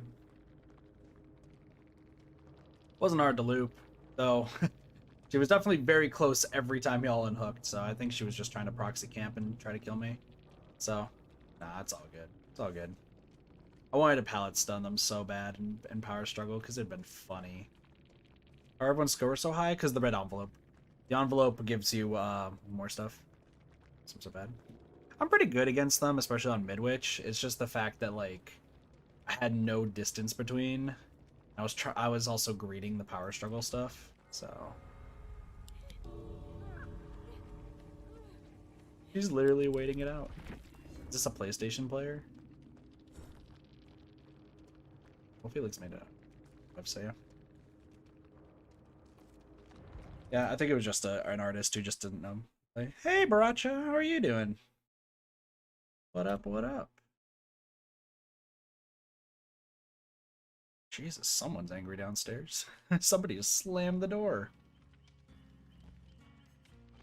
Wasn't hard to loop, though. She was definitely very close every time y'all unhooked, so I think she was just trying to proxy camp and try to kill me. So, nah, it's all good. It's all good. I wanted to pallet stun them so bad in Power Struggle, because it'd been funny. Are everyone's score so high? Because the red envelope. The envelope gives you more stuff. So bad. I'm pretty good against them, especially on Midwich. It's just the fact that, like, I had no distance between. I was also greeting the Power Struggle stuff, so... She's literally waiting it out. Is this a PlayStation player? Well, Felix made it. Website. Yeah, I think it was just an artist who just didn't know. Like, hey, Baracha, how are you doing? What up, what up? Jesus, someone's angry downstairs. Somebody has slammed the door.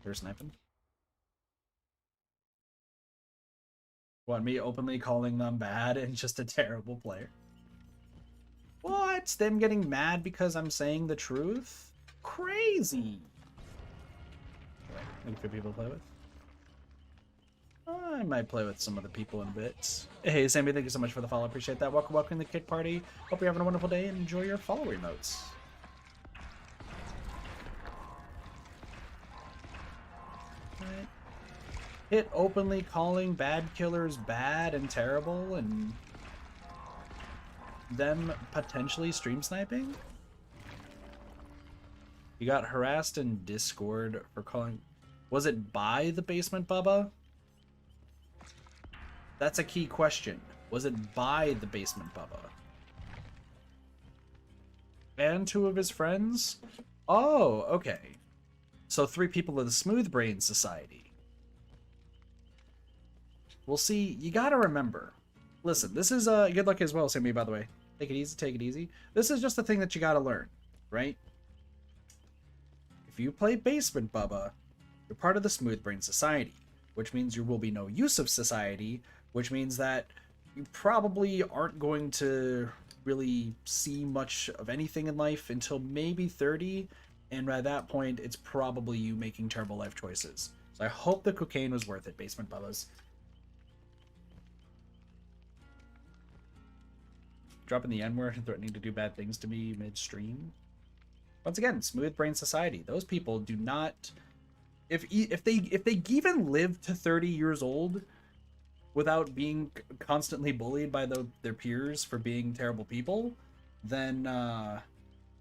They're sniping. What, me openly calling them bad and just a terrible player? What? Them getting mad because I'm saying the truth? Crazy. Looking for people to play with? I might play with some other people in a bit. Hey, Sammy, thank you so much for the follow. Appreciate that. Welcome to the Kit Party. Hope you're having a wonderful day and enjoy your follower emotes. Right. Hit openly calling bad killers bad and terrible and them potentially stream sniping? You got harassed in Discord for calling... Was it by the basement Bubba? That's a key question. Was it by the basement Bubba? And 2 of his friends? Oh, okay. So 3 people of the Smooth Brain Society. We'll see. You gotta remember. Listen, this is good luck as well, Sammy, by the way. Take it easy, take it easy. This is just the thing that you gotta learn, right? If you play Basement Bubba, you're part of the Smooth Brain Society, which means there will be no use of society, which means that you probably aren't going to really see much of anything in life until maybe 30, and by that point, it's probably you making terrible life choices. So I hope the cocaine was worth it, Basement Bubbas. Dropping the N-word and threatening to do bad things to me mid-stream. Once again, Smooth Brain Society. Those people do not... If they even live to 30 years old without being constantly bullied by their peers for being terrible people, then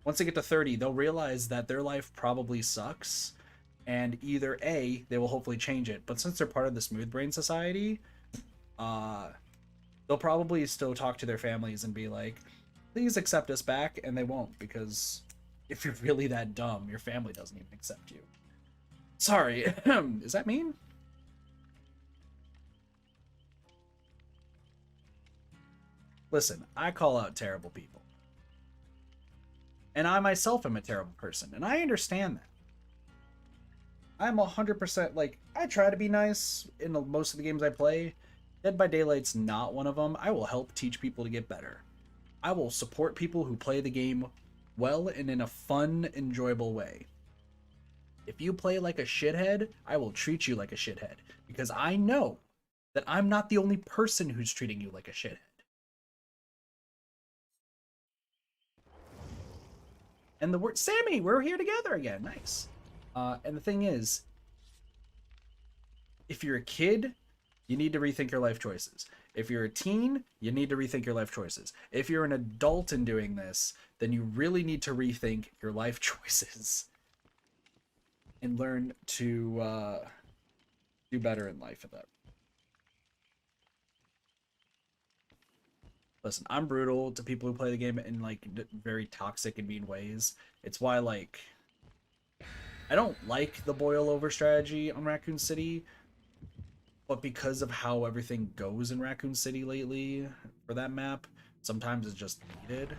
once they get to 30, they'll realize that their life probably sucks, and either A, they will hopefully change it, but since they're part of the Smooth Brain Society, they'll probably still talk to their families and be like, please accept us back, and they won't, because if you're really that dumb, your family doesn't even accept you. Sorry, is that mean? Listen, I call out terrible people. And I myself am a terrible person, and I understand that. I'm 100% like, I try to be nice in most of the games I play. Dead by Daylight's not one of them. I will help teach people to get better. I will support people who play the game well and in a fun, enjoyable way. If you play like a shithead, I will treat you like a shithead, because I know that I'm not the only person who's treating you like a shithead. And the word, Sammy, we're here together again. Nice. And the thing is, if you're a kid, you need to rethink your life choices. If you're a teen, you need to rethink your life choices. If you're an adult in doing this, then you really need to rethink your life choices and learn to do better in life at that. Listen, I'm brutal to people who play the game in like very toxic and mean ways. It's why like I don't like the boil over strategy on Raccoon City, but because of how everything goes in Raccoon City lately for that map, sometimes it's just needed.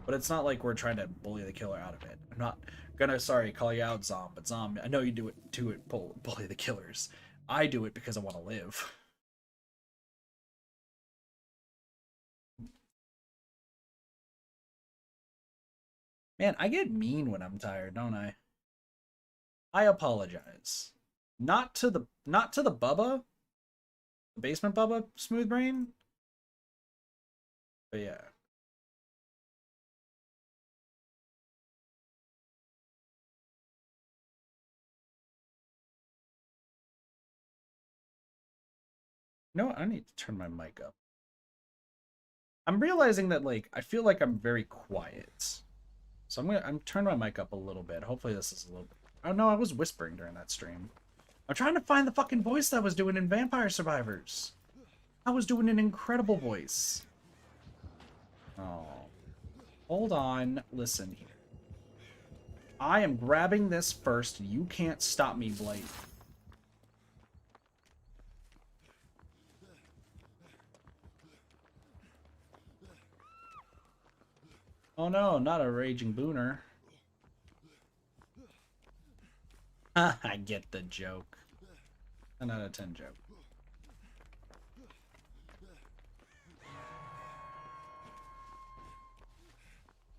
But it's not like we're trying to bully the killer out of it. I'm not gonna, sorry, call you out, Zom, but Zom, I know you do it to bully the killers. I do it because I want to live. Man, I get mean when I'm tired, don't I? I apologize. Not to the Bubba, the basement Bubba, Smooth Brain. But yeah. You know what? I need to turn my mic up. I'm realizing that like I feel like I'm very quiet. So I'm turning my mic up a little bit. Hopefully this is a little bit. Oh no, I was whispering during that stream. I'm trying to find the fucking voice that I was doing in Vampire Survivors. I was doing an incredible voice. Oh. Hold on. Listen here. I am grabbing this first. You can't stop me, Blade. Oh no, not a raging booner. I get the joke. 10 out of 10 joke.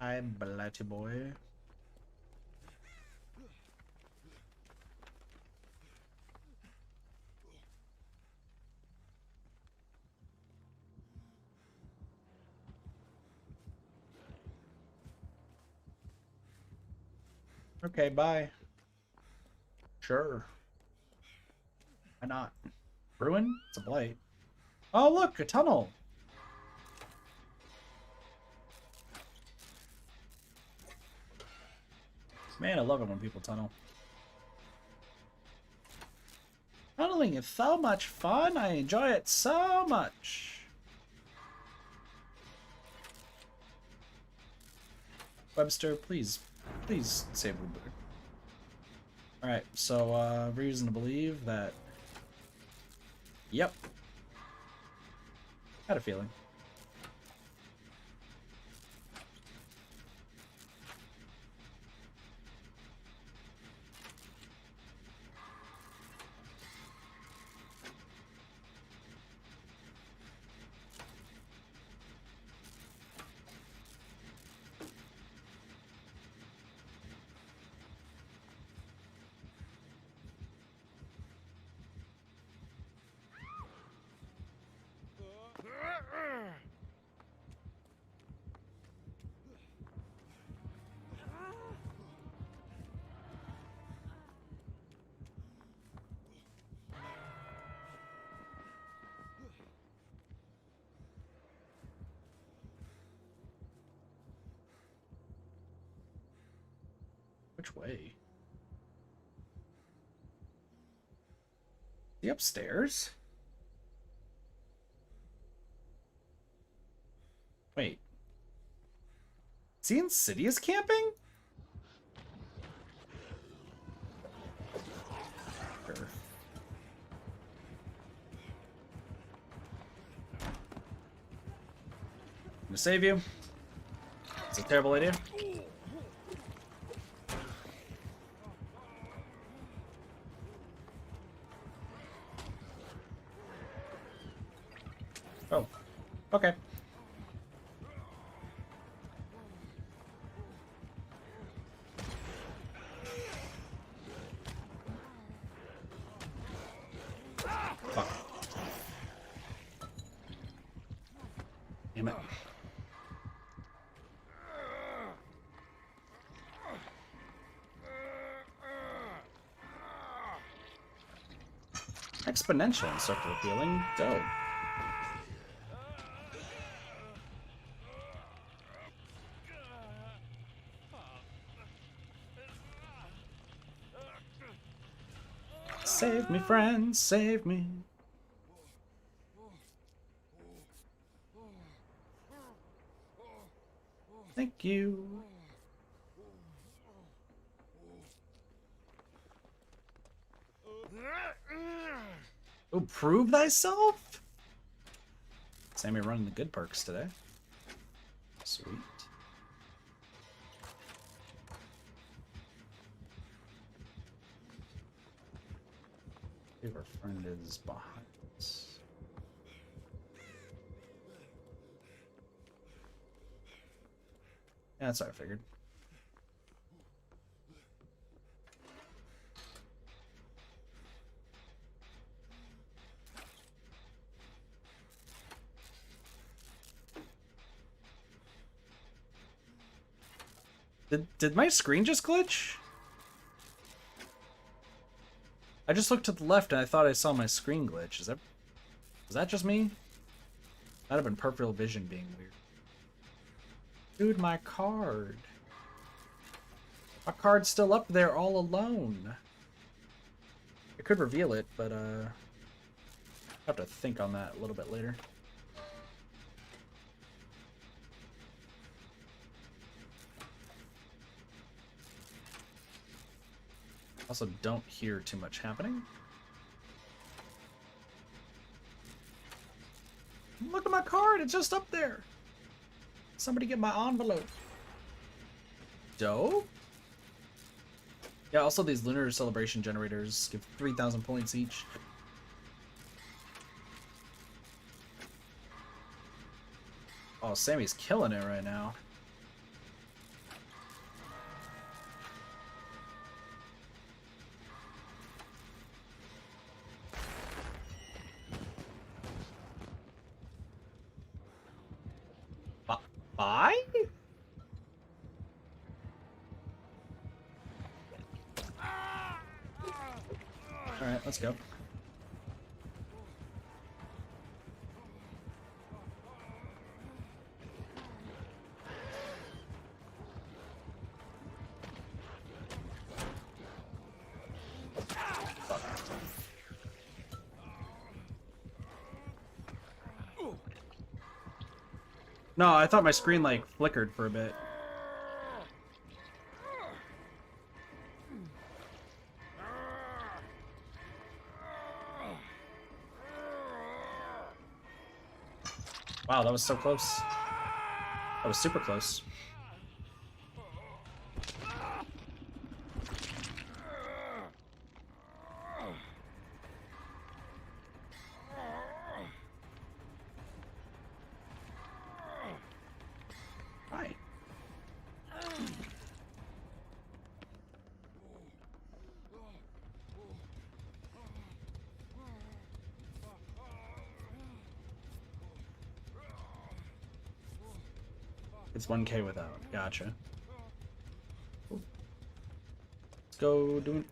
Hi, Blatty boy. Okay, bye. Sure. Why not? Ruin? It's a blight. Oh, look, a tunnel. Man, I love it when people tunnel. Tunneling is so much fun. I enjoy it so much. Webster, please save Uber. Alright, so, reason to believe that... Yep. Had a feeling. Which way? The upstairs? Wait. Is he Insidious camping? Sure. I'm gonna save you. It's a terrible idea. Oh, okay. Fuck. Damn it. Exponential and circular healing. Dope. Save me, friends, save me. Thank you. Oh, prove thyself? Sammy running the good perks today. Sweet. If our friend is behind us. Yeah, that's what I figured. Did my screen just glitch? I just looked to the left and I thought I saw my screen glitch. Was that just me? That'd have been peripheral vision being weird. Dude, my card. My card's still up there all alone. I could reveal it, but I have to think on that a little bit later. Also, don't hear too much happening. Look at my card, it's just up there. Somebody get my envelope. Dope. Yeah, also these lunar celebration generators give 3,000 points each. Oh, Sammy's killing it right now. Bye? Alright, let's go. No, I thought my screen, like, flickered for a bit. Wow, that was so close. That was super close. Hi. It's 1K without. Gotcha. Let's go doing.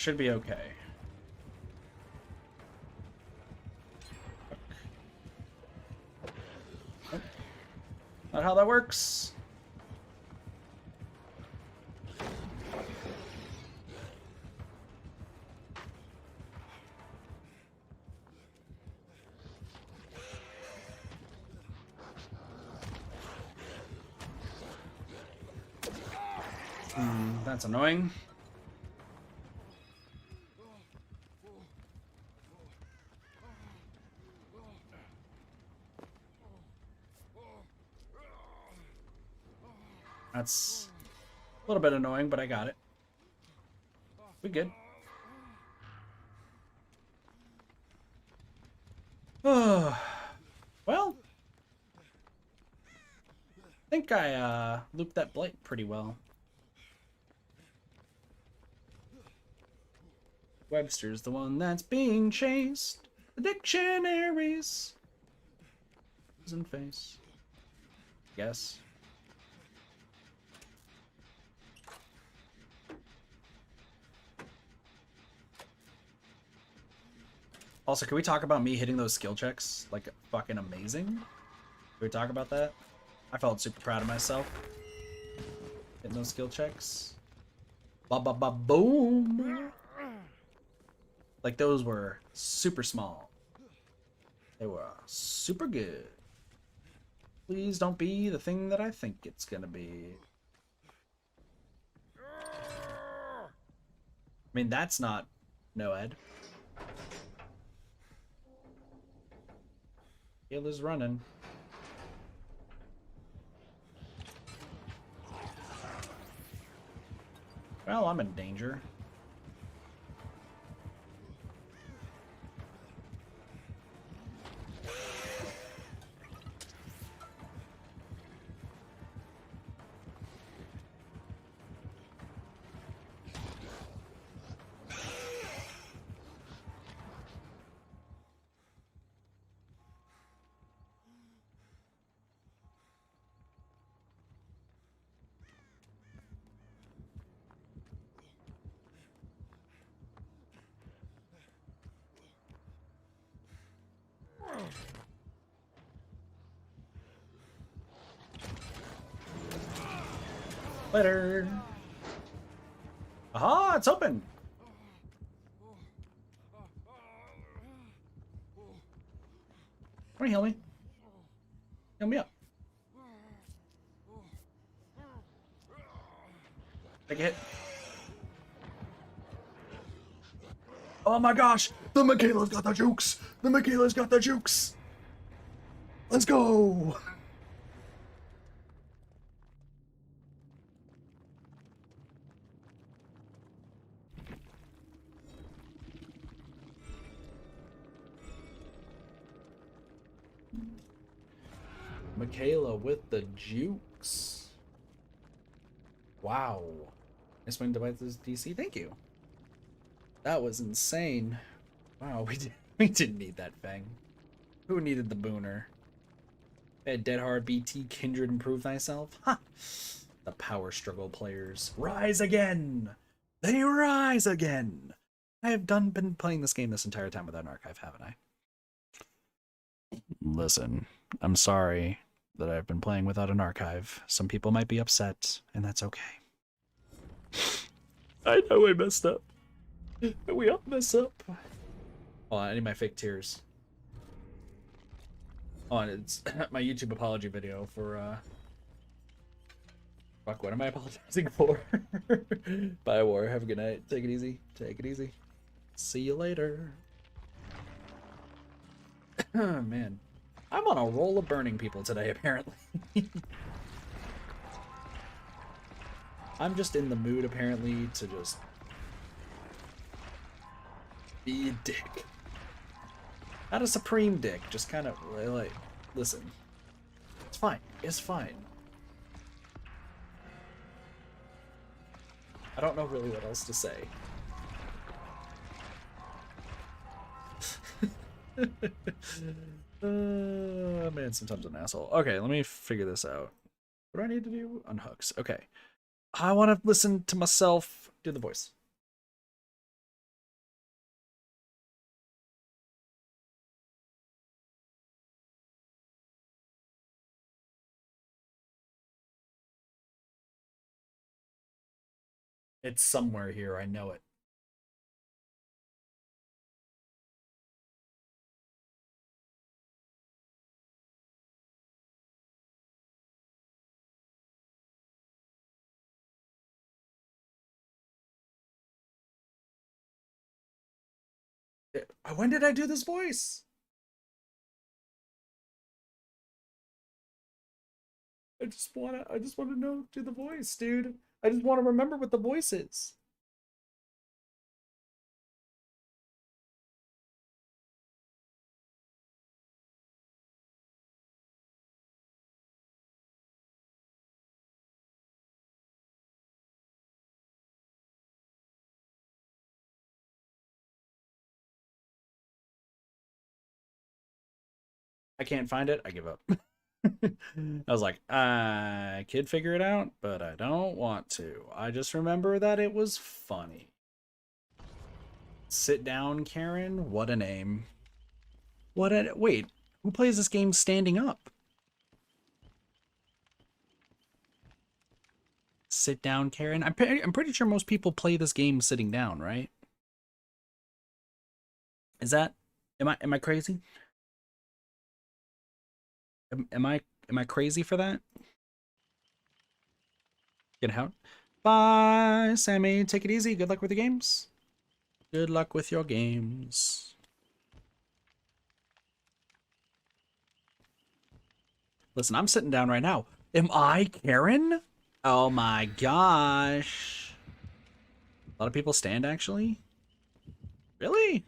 should be okay. Nope. Not how that works. That's annoying. That's a little bit annoying, but I got it. We good. Oh, well, I think I looped that blight pretty well. Webster's the one that's being chased. The dictionaries. Prison face. Yes. Also, can we talk about me hitting those skill checks? Like, fucking amazing? Can we talk about that? I felt super proud of myself. Hitting those skill checks. Ba-ba-ba-boom! Like, those were super small. They were super good. Please don't be the thing that I think it's gonna be. I mean, that's not Noed. Kayla's running. Well, I'm in danger. Later. Aha, it's open. Come here, heal me. Heal me up. Take a hit. Oh my gosh! The Michaela's got the jukes! The Michaela's got the jukes! Let's go! Michaela with the jukes. Wow. Nice wing devices DC. Thank you. That was insane. Wow, we didn't need that Fang. Who needed the booner? Hey, Dead Hard BT Kindred improve thyself? Ha! The power struggle players. Rise again! They rise again! I have been playing this game this entire time without an archive, haven't I? Listen, I'm sorry that I've been playing without an archive. Some people might be upset, and that's okay. I know I messed up. We all mess up. Oh, I need my fake tears. Oh, and it's my YouTube apology video for, fuck, what am I apologizing for? Bye, War. Have a good night. Take it easy. Take it easy. See you later. Oh, man. I'm on a roll of burning people today, apparently. I'm just in the mood, apparently, to just be a dick. Not a supreme dick, just kind of, like, listen. It's fine. It's fine. I don't know really what else to say. Man, sometimes an asshole. Okay, let me figure this out. What do I need to do? Unhooks. Okay. I want to listen to myself do the voice. It's somewhere here, I know it. When did I do this voice? I just wanna know do the voice, dude. I just want to remember what the voice is. I can't find it. I give up. I was like, I could figure it out, but I don't want to. I just remember that it was funny. Sit down, Karen. What a name. What a wait. Who plays this game standing up? Sit down, Karen. I'm pretty sure most people play this game sitting down, right? Is that am I crazy? Am I crazy for that? Get out. Bye, Sammy. Take it easy. Good luck with the games. Good luck with your games. Listen, I'm sitting down right now. Am I Karen? Oh my gosh. A lot of people stand, actually? Really?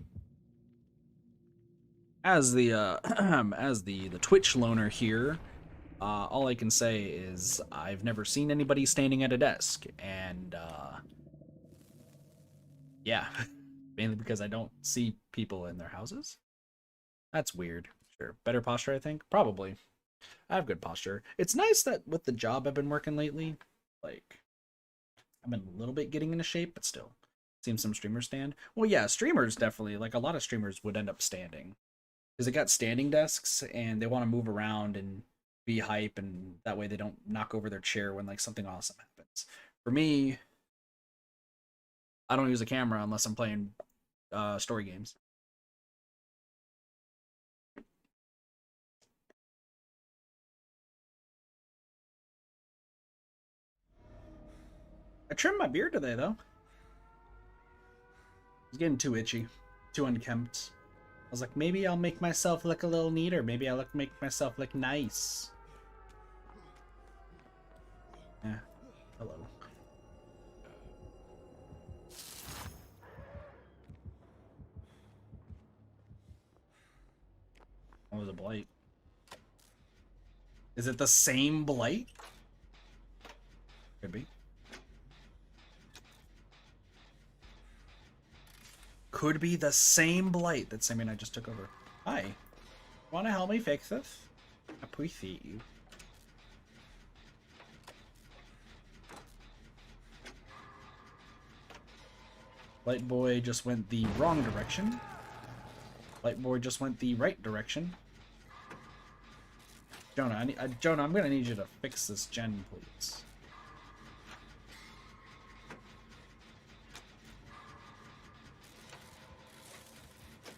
As the as the Twitch loner here, all I can say is I've never seen anybody standing at a desk, and yeah, mainly because I don't see people in their houses. That's weird. Sure, better posture, I think. Probably. I have good posture. It's nice that with the job I've been working lately, like I've been a little bit getting into shape, but still, seen some streamers stand. Well, yeah, streamers definitely. Like a lot of streamers would end up standing because they got standing desks and they want to move around and be hype, and that way they don't knock over their chair when like something awesome happens. For me, I don't use a camera unless I'm playing story games. I trimmed my beard today though. It's getting too itchy, too unkempt. I was like, maybe I'll make myself look a little neater. Maybe I'll make myself look nice. Yeah. Hello. What was a blight? Is it the same blight? Could be. Could be the same blight that Sammy and I just took over. Hi. Wanna help me fix this? I appreciate you. Light boy just went the wrong direction. Light boy just went the right direction. Jonah, Jonah, I'm gonna need you to fix this gen, please.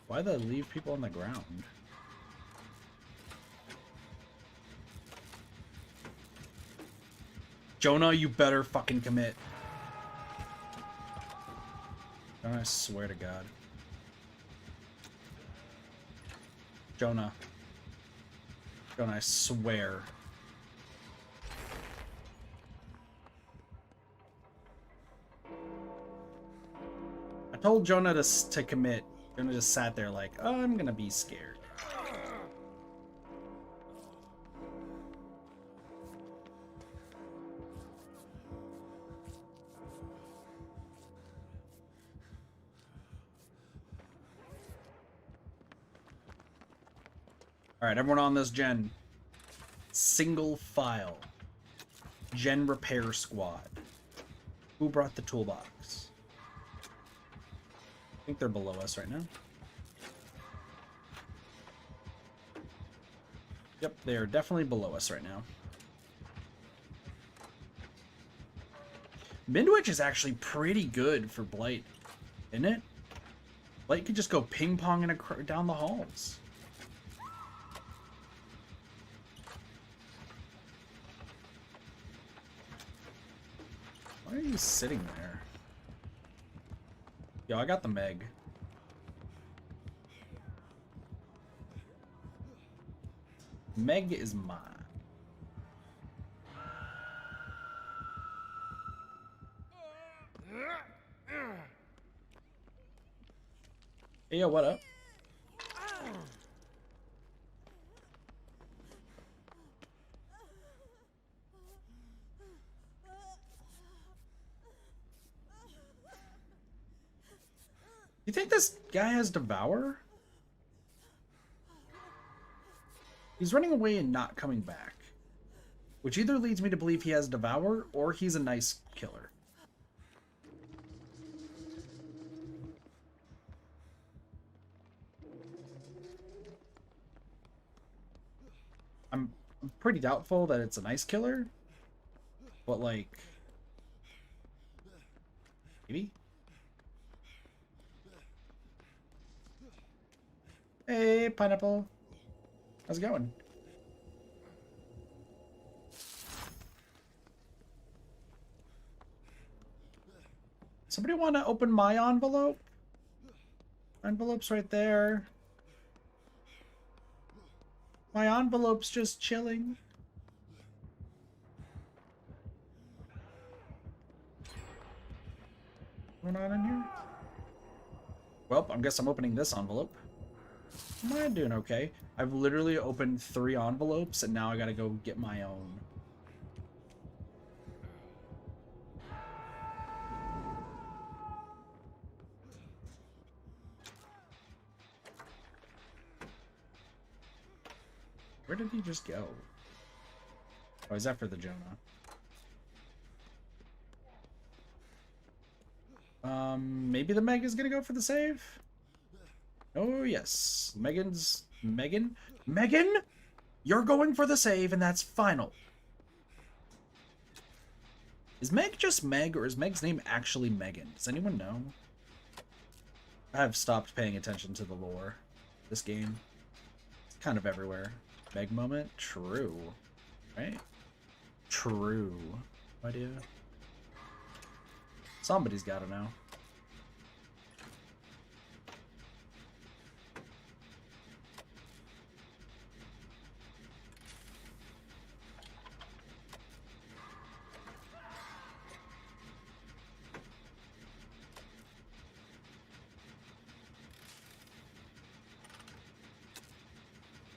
Why they leave people on the ground? Jonah, you better fucking commit. Jonah, I swear to God. Jonah. Jonah, I swear. I told Jonah to commit. Jonah just sat there like, oh, I'm gonna be scared. Alright, everyone on this gen. Single file. Gen repair squad. Who brought the toolbox? I think they're below us right now. Yep, they are definitely below us right now. Midwich is actually pretty good for Blight, isn't it? Blight could just go ping-ponging down the halls. Why are you sitting there? Yo, I got the Meg. Meg is mine. Hey, yo, what up? You think this guy has Devour? He's running away and not coming back. Which either leads me to believe he has Devour, or he's a nice killer. I'm pretty doubtful that it's a nice killer. But, like... maybe? Hey, Pineapple. How's it going? Somebody want to open my envelope? Envelope's right there. My envelope's just chilling. What's going on in here? Well, I guess I'm opening this envelope. Am I doing okay? I've literally opened 3 envelopes and now I gotta go get my own. Where did he just go? Oh, he's after the Jonah. Maybe the Meg is gonna go for the save? Oh, yes. Megan? Megan? You're going for the save, and that's final. Is Meg just Meg, or is Meg's name actually Megan? Does anyone know? I've stopped paying attention to the lore. This game. It's kind of everywhere. Meg moment? True. Right? True. No idea. Somebody's gotta know.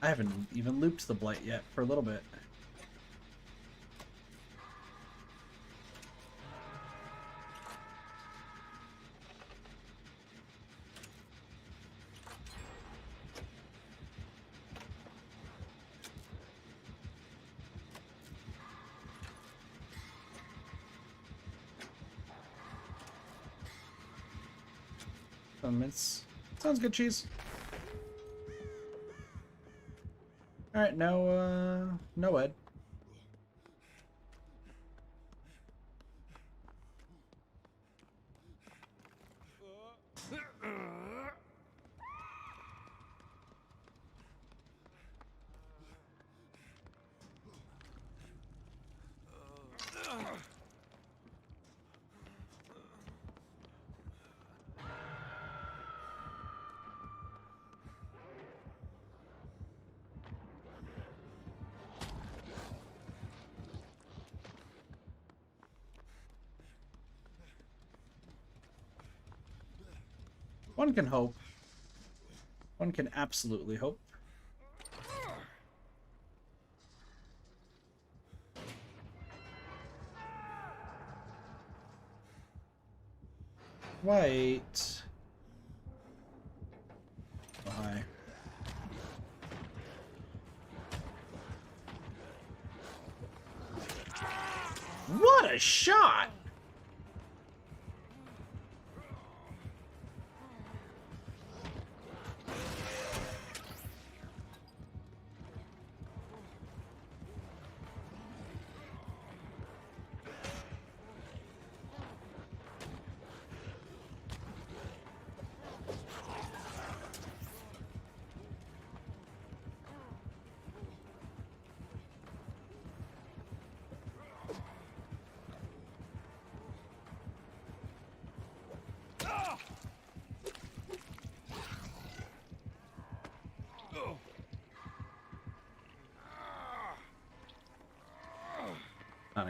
I haven't even looped the Blight yet for a little bit. Sounds good, cheese. Alright, no Ed. One can hope. One can absolutely hope. Wait. Oh, hi. What a shot!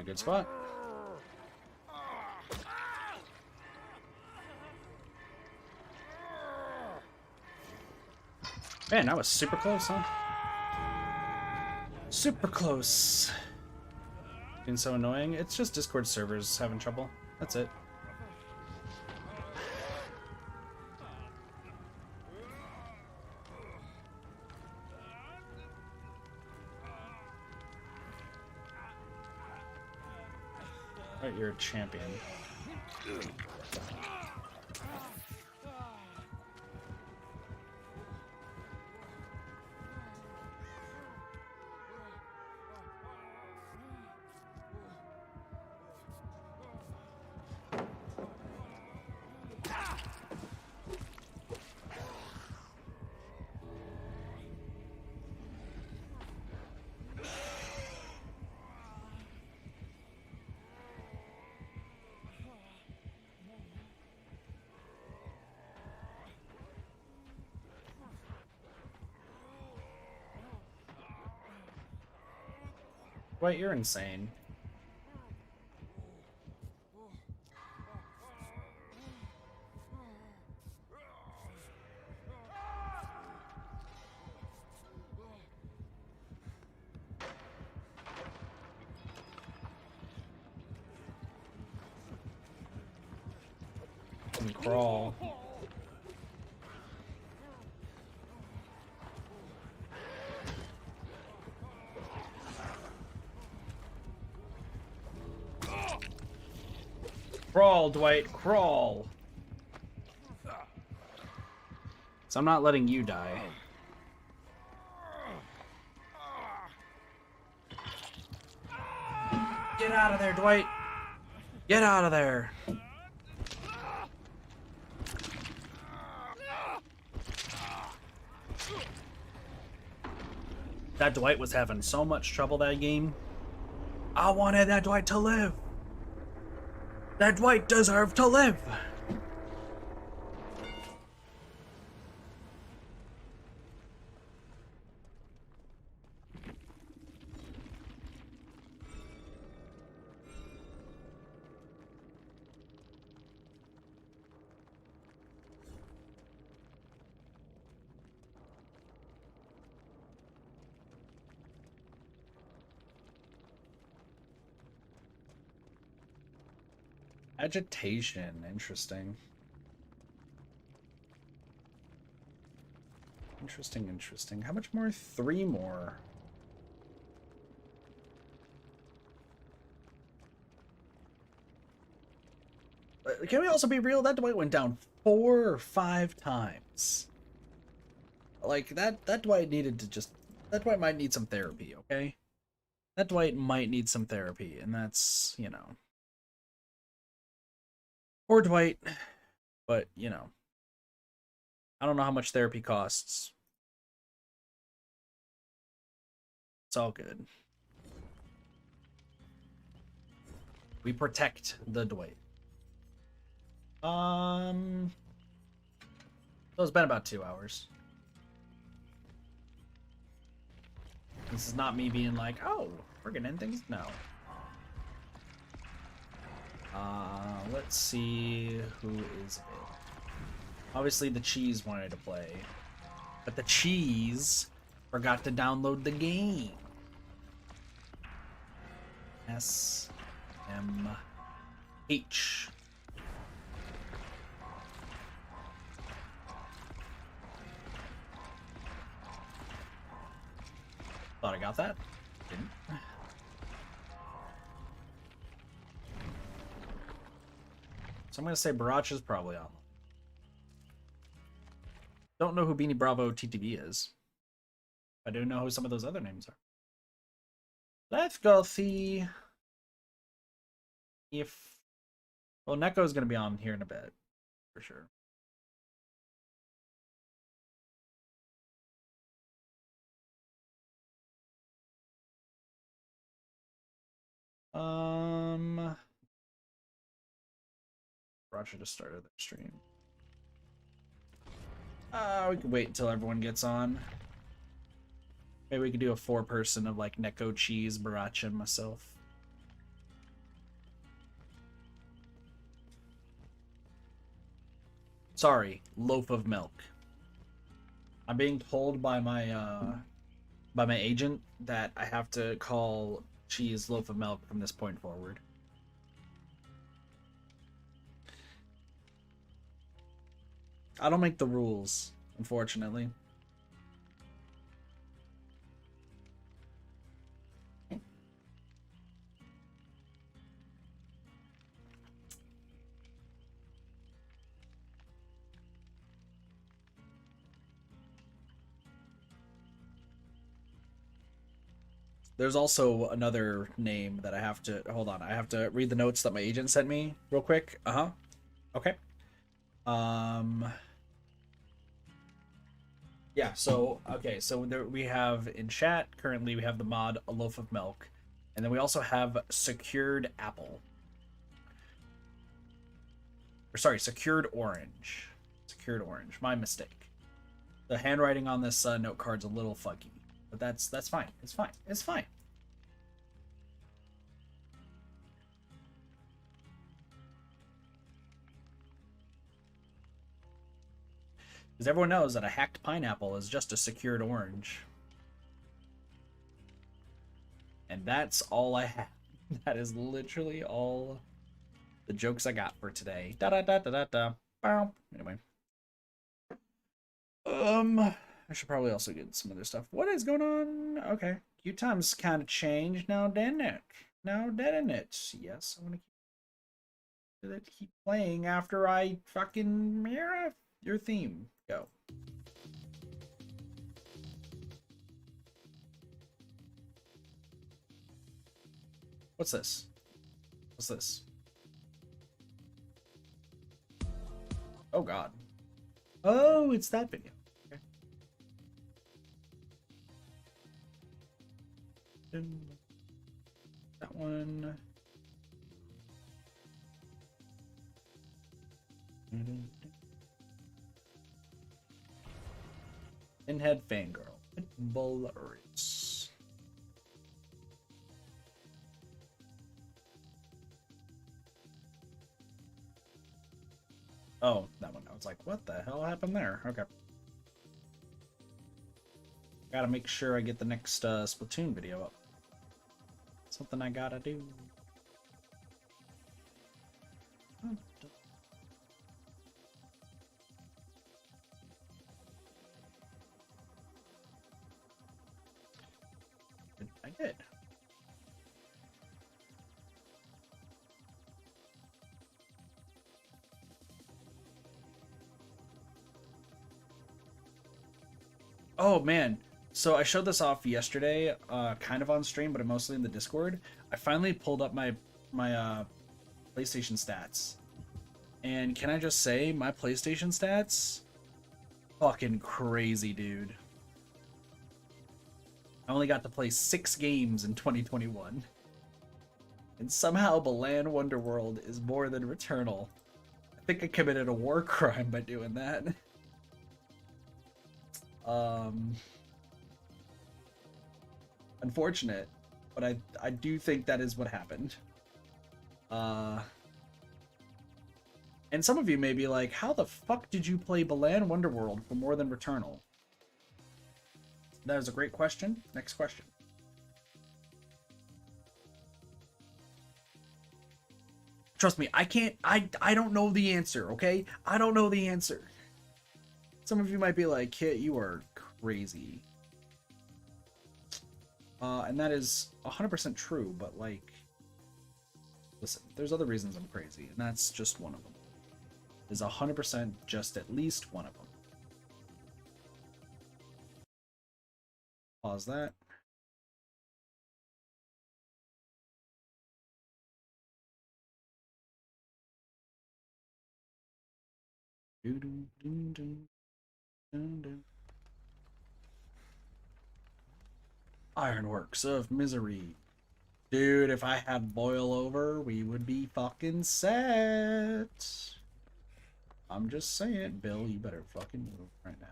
a good spot. Man, that was super close, huh? Super close. Being so annoying. It's just Discord servers having trouble. That's it. Right, you're a champion. Wait, you're insane. And crawl. Crawl, Dwight, crawl. So I'm not letting you die. Get out of there, Dwight. Get out of there. That Dwight was having so much trouble that game. I wanted that Dwight to live. That Dwight deserved to live. Agitation, interesting. Interesting. How much more? 3 more. Can we also be real? That Dwight went down 4 or 5 times. Like, that Dwight needed to just... That Dwight might need some therapy, okay? That Dwight might need some therapy, and that's, you know... Poor Dwight, but, you know, I don't know how much therapy costs. It's all good. We protect the Dwight. So it's been about 2 hours. This is not me being like, oh, we're gonna end things. No. Let's see who is it. Obviously the cheese wanted to play, but the cheese forgot to download the game. SMH. Thought I got that. Didn't. So I'm going to say Barach is probably on. Don't know who Beanie Bravo TTV is. I do know who some of those other names are. Let's go see if... Well, Neko's going to be on here in a bit, for sure. Roger just started their stream. We can wait until everyone gets on. Maybe we could do a 4-person of like Neko, Cheese, Barach, and myself. Sorry, loaf of milk. I'm being told by my agent that I have to call cheese loaf of milk from this point forward. I don't make the rules, unfortunately. There's also another name that I have to hold on. I have to read the notes that my agent sent me real quick. Uh-huh. Okay. Um yeah, so okay, so there we have in chat currently we have the mod a loaf of milk. And then we also have secured apple. Or sorry, secured orange. Secured orange. My mistake. The handwriting on this note card's a little fuggy, but that's fine. It's fine. It's fine. Because everyone knows that a hacked pineapple is just a secured orange. And that's all I have. That is literally all the jokes I got for today. Da da da da da da. Bow. Anyway. I should probably also get some other stuff. What is going on? Okay. Queue time's kind of changed now, didn't it? Now, didn't it? Yes, I want to keep playing after I fucking mirror your theme. Go. What's this? What's this? Oh god. Oh, it's that video. Okay. That one. Pinhead Fangirl. Bullets. Oh, that one. I was like, what the hell happened there? Okay. Gotta make sure I get the next Splatoon video up. Something I gotta do. I did. Oh man, so I showed this off yesterday, kind of on stream, but mostly in the Discord. I finally pulled up my PlayStation stats, and can I just say my PlayStation stats, fucking crazy, dude. I only got to play 6 games in 2021, and somehow Balan Wonderworld is more than Returnal. I think I committed a war crime by doing that. Unfortunate, but I do think that is what happened. And some of you may be like, how the fuck did you play Balan Wonderworld for more than Returnal? That is a great question. Next question. Trust me, I don't know the answer, okay? I don't know the answer. Some of you might be like, Kit, you are crazy. And that is 100% true, but like, listen, there's other reasons I'm crazy, and that's just one of them. Is 100% just at least one of them. Pause that. Ironworks of Misery. Dude, if I had boil over, we would be fucking set. I'm just saying, Bill, you better fucking move right now.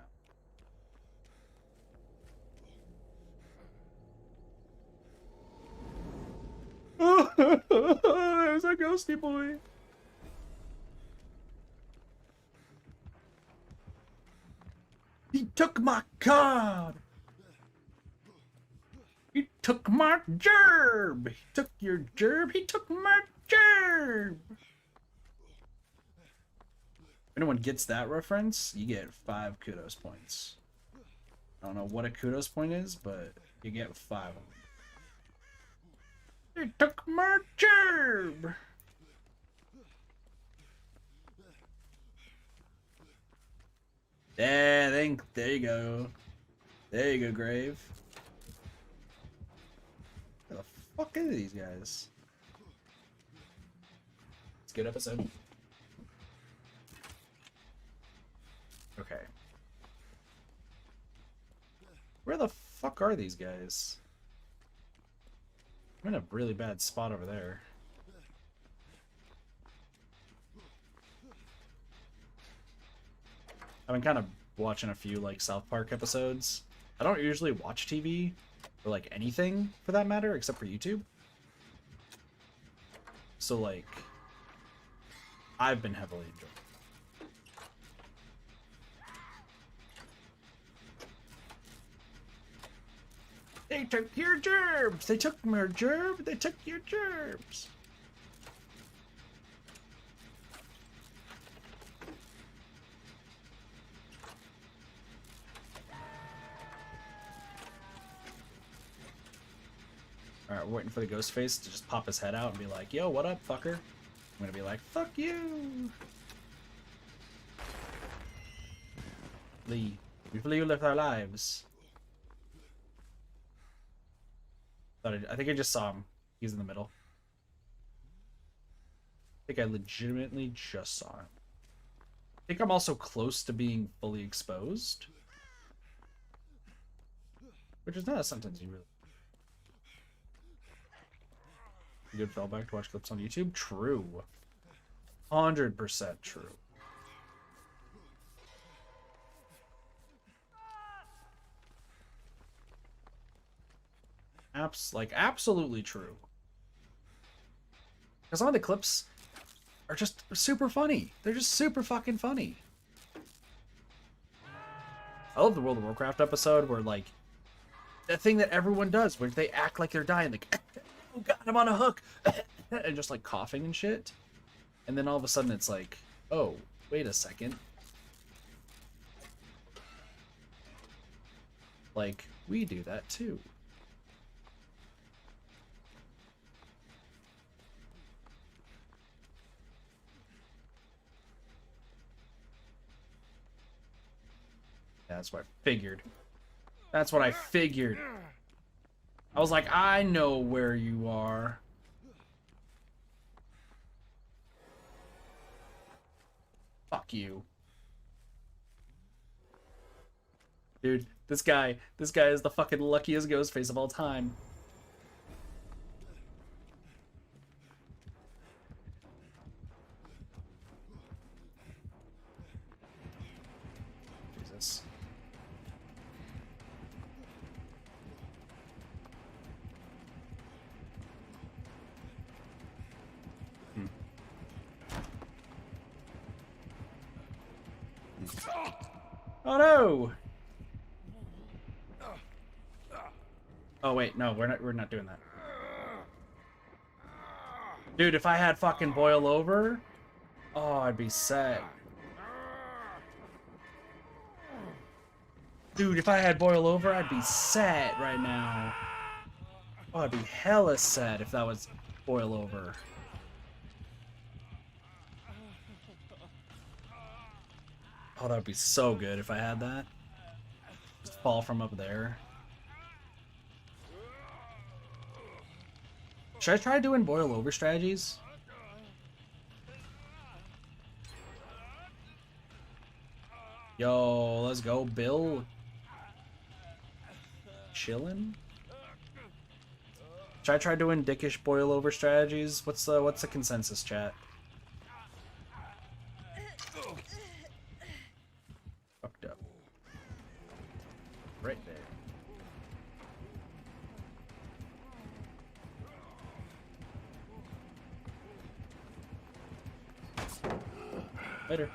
There's a ghosty boy. He took my card! He took my gerb! He took your gerb, he took my gerb! If anyone gets that reference, you get 5 kudos points. I don't know what a kudos point is, but you get 5 of them. He took my gerb! Yeah, there you go. There you go, Grave. Where the fuck are these guys? It's a good episode. Okay. Where the fuck are these guys? I'm in a really bad spot over there. I've been kind of watching a few like South Park episodes. I don't usually watch TV or like anything for that matter except for YouTube. So like I've been heavily enjoying it. They took your gerbs! They took my gerb! They took your gerbs! Alright, we're waiting for the ghost face to just pop his head out and be like, yo, what up, fucker? I'm gonna be like, fuck you! Lee, we've lived our lives. I think I just saw him. He's in the middle. I think I legitimately just saw him. I think I'm also close to being fully exposed. Which is not a sentence you really... Good fallback to watch clips on YouTube? True. 100% true. Absolutely true. Because some of the clips are just super funny. They're just super fucking funny. I love the World of Warcraft episode where, like, that thing that everyone does, where they act like they're dying, like, oh god, I'm on a hook, and just, like, coughing and shit. And then all of a sudden it's like, oh, wait a second. Like, we do that too. That's what I figured. That's what I figured. I was like, I know where you are. Fuck you. Dude, this guy is the fucking luckiest ghost face of all time. Jesus. Oh no! Oh wait, no, we're not doing that. Dude, if I had fucking boil over, oh, I'd be set. Dude, if I had boil over, I'd be set right now. Oh, I'd be hella set if that was boil over. Oh, that would be so good if I had that. Just fall from up there. Should I try doing boil over strategies? Yo, let's go, Bill. Chillin'? Should I try doing dickish boil over strategies? What's the consensus, chat? Fucked up. Right there. Later.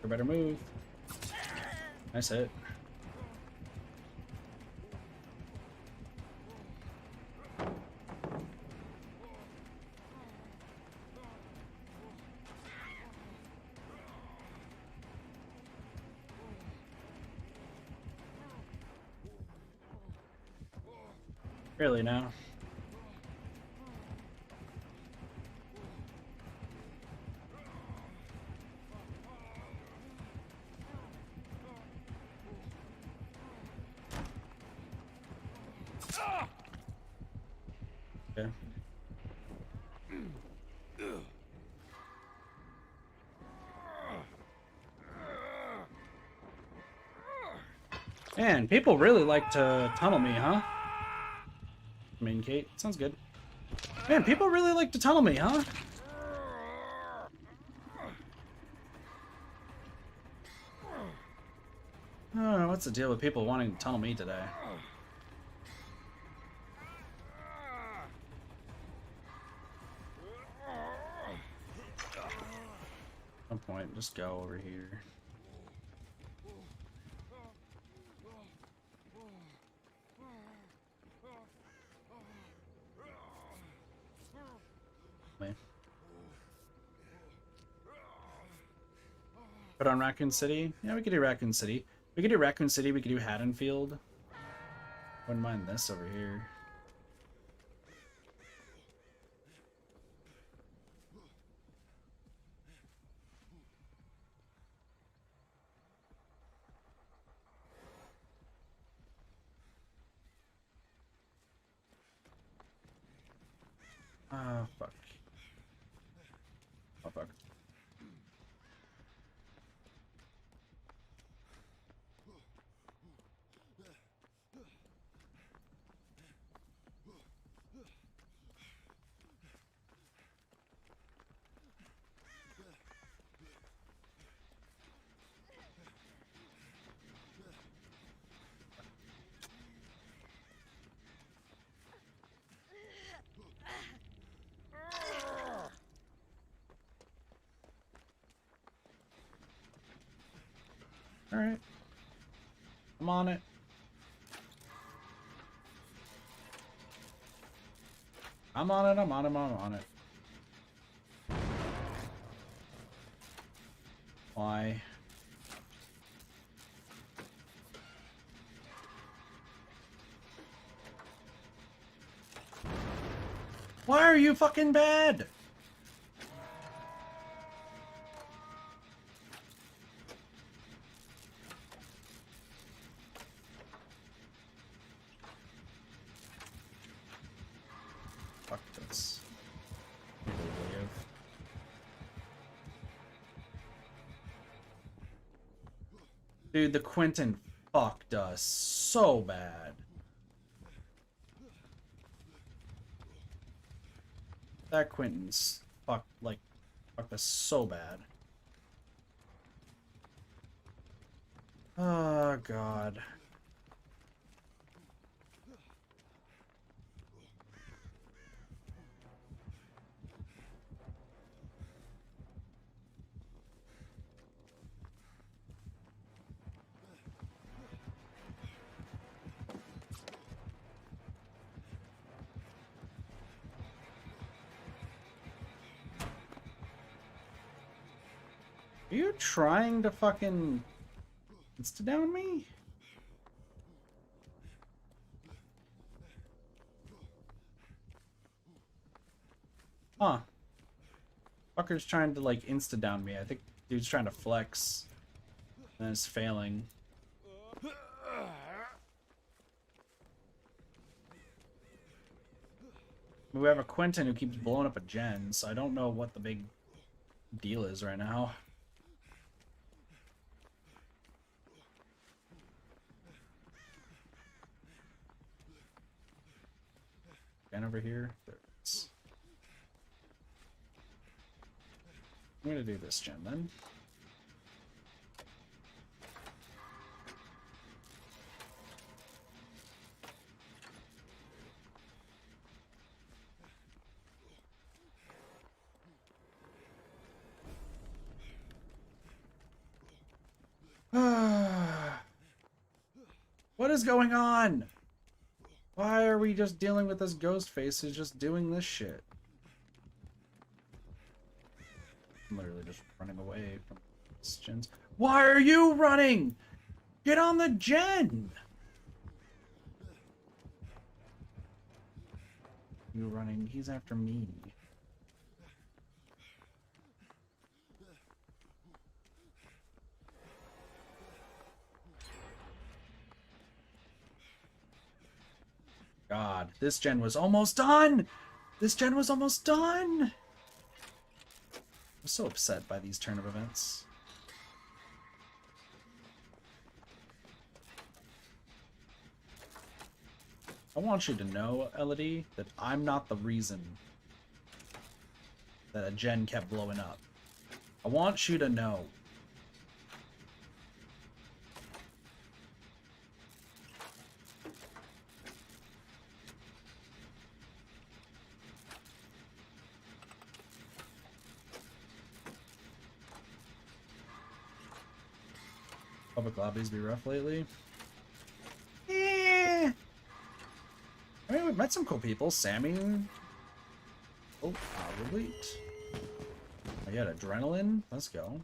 a better move. Nice hit. Really now? Okay. Man, people really like to tunnel me, huh? I mean, Kate, sounds good. Man, people really like to tunnel me, huh? Oh, what's the deal with people wanting to tunnel me today? At some point, just go over here. Put on Raccoon City? Yeah, we could do Raccoon City. We could do Raccoon City, we could do Haddonfield. Wouldn't mind this over here. Ah, fuck. Oh, fuck. Alright. I'm on it. I'm on it, I'm on it, I'm on it. Why? Why are you fucking bad? Fuck this. Dude, the Quentin fucked us so bad. That Quentin's fucked us so bad. Oh god. Are you trying to fucking insta-down me? Huh. Fucker's trying to like insta-down me. I think dude's trying to flex. And it's failing. We have a Quentin who keeps blowing up a gen, so I don't know what the big deal is right now. Gen over here. There it is. I'm gonna do this gen then. What is going on? Why are we just dealing with this ghost face who's just doing this shit? I'm literally just running away from this gens. Why are you running? Get on the gen! You running? He's after me. God, this gen was almost done! This gen was almost done! I'm so upset by these turn of events. I want you to know, Elodie, that I'm not the reason that a gen kept blowing up. I want you to know. Public lobbies be rough lately. Eh. I mean, we've met some cool people. Sammy. Oh, relate. I got adrenaline. Let's go.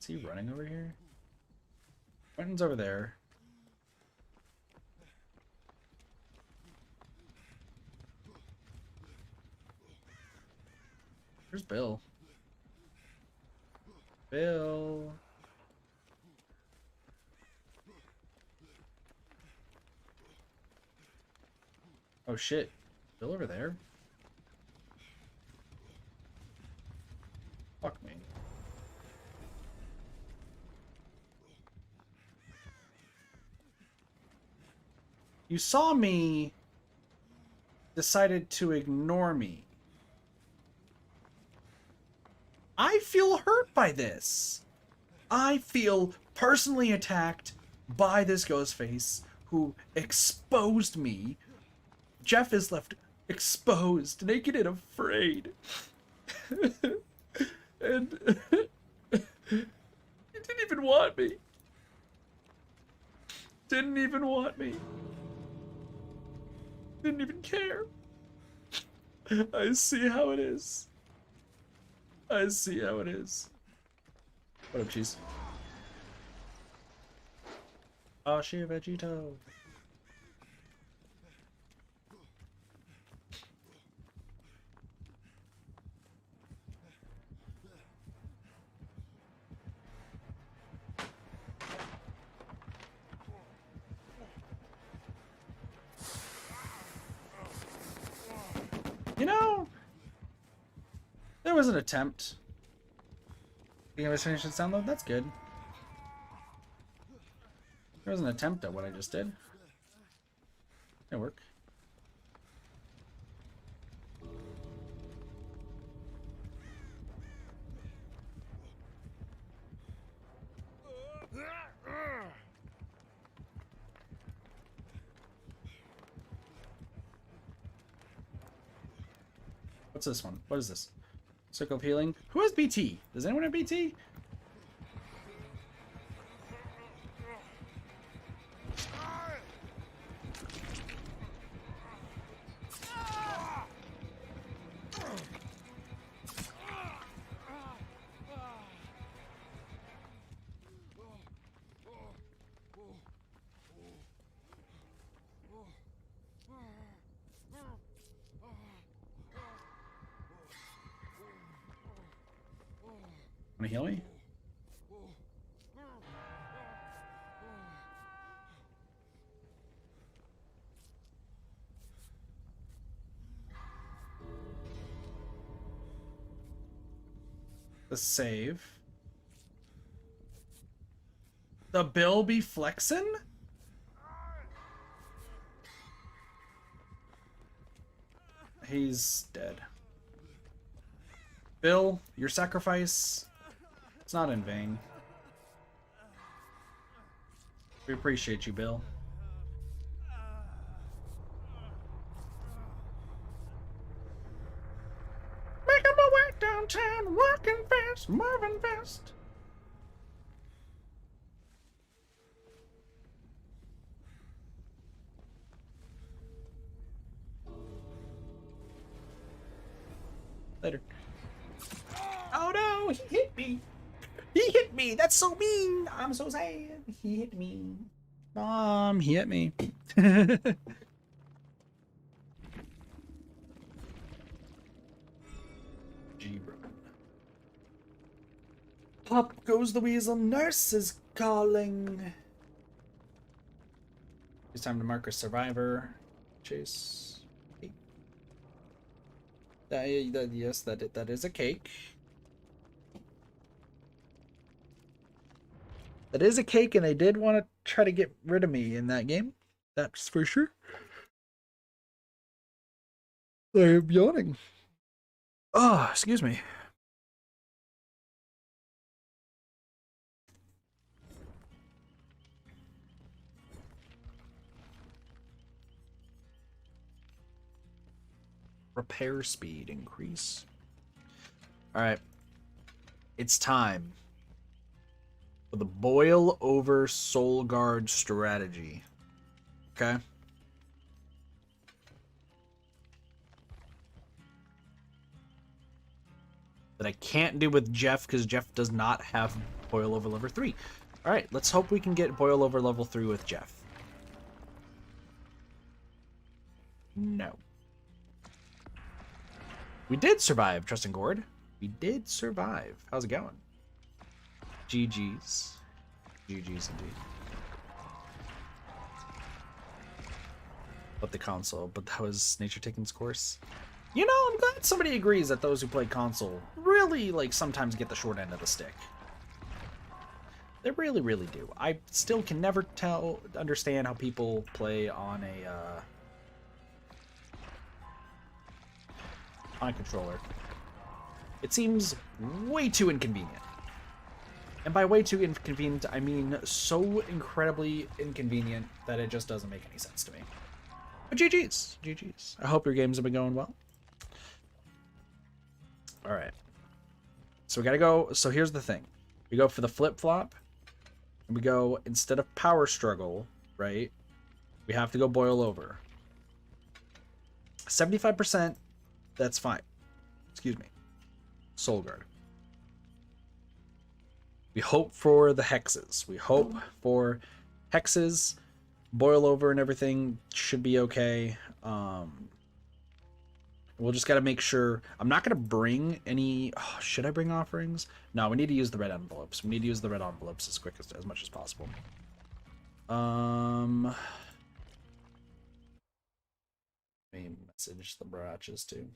Is he running over here? Quentin's over there. Where's Bill? Bill. Oh shit. Bill over there? Fuck me. You saw me, decided to ignore me. I feel hurt by this. I feel personally attacked by this ghost face who exposed me. Jeff is left exposed, naked and afraid. And he didn't even want me. Didn't even want me. Didn't even care. I see how it is. I see how it is. What up, cheese? Oh, she a Vegito. You know, there was an attempt. The English finish its download? That's good. There was an attempt at what I just did. Didn't work. What's this one? What is this? Circle of Healing. Who has BT? Does anyone have BT? Wanna heal me? The save. The Bill be flexin'? He's dead. Bill, your sacrifice, it's not in vain. We appreciate you, Bill. Make him a fast, moving fast. Later. Oh no, he hit me. He hit me. That's so mean. I'm so sad. He hit me. Mom, he hit me. Pop goes the weasel. Nurse is calling. It's time to mark a survivor. Chase. Yes, that is a cake. That is a cake, and they did want to try to get rid of me in that game. That's for sure. I'm yawning. Oh, excuse me. Repair speed increase. Alright. It's time for the boil over soul guard strategy. Okay? That I can't do with Jeff because Jeff does not have boil over level 3. Alright, let's hope we can get boil over level 3 with Jeff. No. We did survive, Trust and Gord. We did survive. How's it going? GG's. GG's indeed. But the console. But that was Nature Taken's course. You know, I'm glad somebody agrees that those who play console really, like, sometimes get the short end of the stick. They really, really do. I still can never understand how people play on a controller. It seems way too inconvenient. And by way too inconvenient, I mean so incredibly inconvenient that it just doesn't make any sense to me. But GG's. GG's. I hope your games have been going well. Alright. So we gotta go. So here's the thing. We go for the flip-flop. And we go, instead of power struggle, right? We have to go boil over. 75%. That's fine. Excuse me. Soul Guard. We hope for the hexes. We hope for hexes. Boil over and everything should be okay. We'll just got to make sure. I'm not going to bring any. Oh, should I bring offerings? No, we need to use the red envelopes. We need to use the red envelopes as much as possible. Let me message the Barachas too.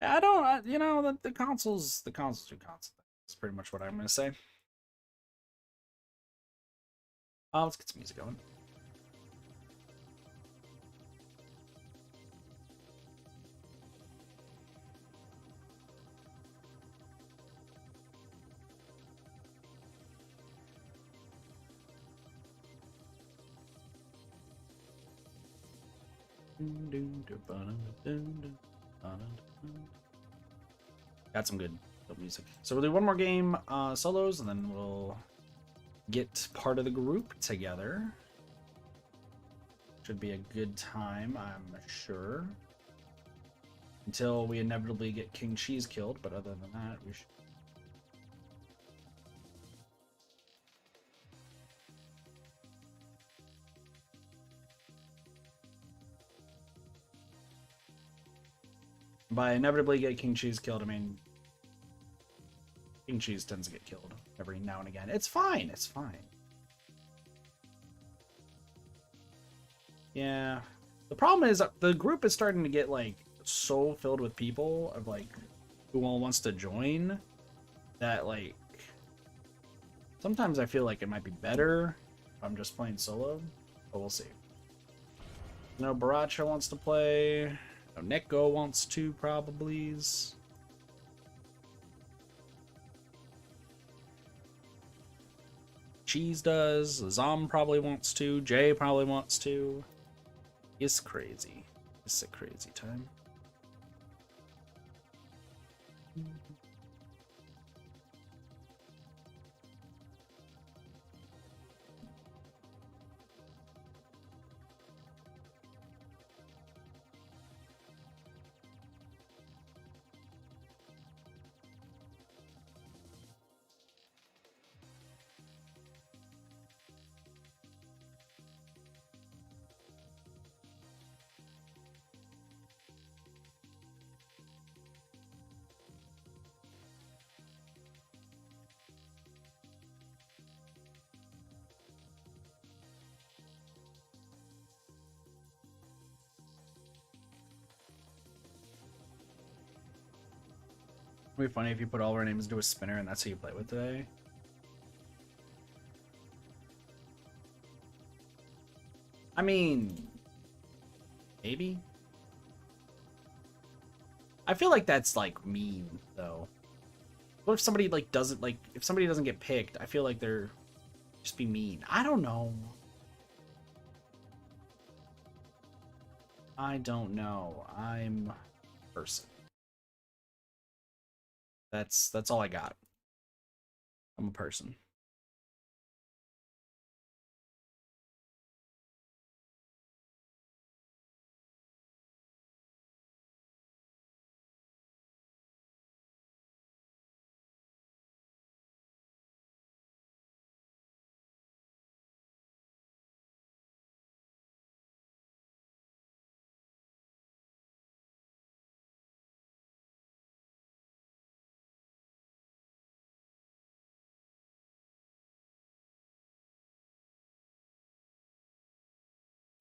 I don't, you know, the consoles do console. That's pretty much what I'm going to say. Let's get some music going. Got some good music. So we'll do one more game, solos, and then we'll get part of the group together. Should be a good time, I'm sure. Until we inevitably get King Cheese killed, but other than that, we should. By inevitably get King Cheese killed, I mean King Cheese tends to get killed every now and again. It's fine, it's fine. Yeah. The problem is the group is starting to get like so filled with people of like who all wants to join that like sometimes I feel like it might be better if I'm just playing solo, but we'll see. No, Baracha wants to play. Neko wants to, probably. Cheese does. Zom probably wants to. Jay probably wants to. It's crazy. It's a crazy time. It'd be funny if you put all of our names into a spinner and that's who you play with today. I mean, maybe. I feel like that's like mean though. What if somebody like doesn't like if somebody doesn't get picked? I feel like they're just be mean. I don't know. I don't know. I'm a person. That's all I got. I'm a person.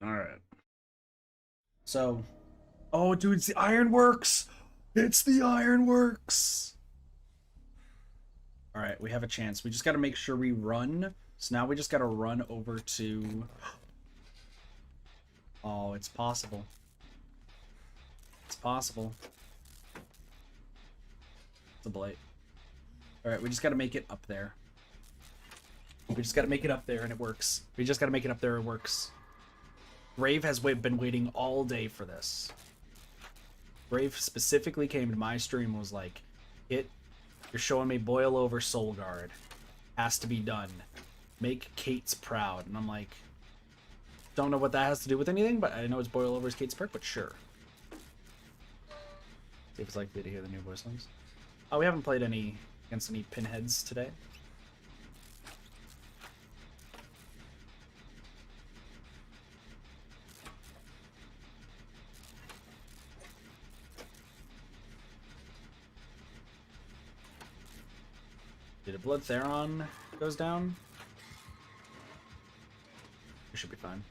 All right. So, oh, dude, it's the Ironworks. It's the Ironworks. All right, we have a chance. We just got to make sure we run. So now we just got to run over to. Oh, it's possible. It's possible. It's a blight. All right, we just got to make it up there. We just got to make it up there, and it works. We just got to make it up there. It works. Brave has been waiting all day for this. Brave specifically came to my stream and was like, you're showing me boil over Soul Guard. Has to be done. Make Kate's proud. And I'm like, don't know what that has to do with anything, but I know it's boil over is Kate's perk, but sure. See if it's likely to hear the new voice lines. Oh, we haven't played any against any pinheads today. Did a Blood Theron goes down? We should be fine.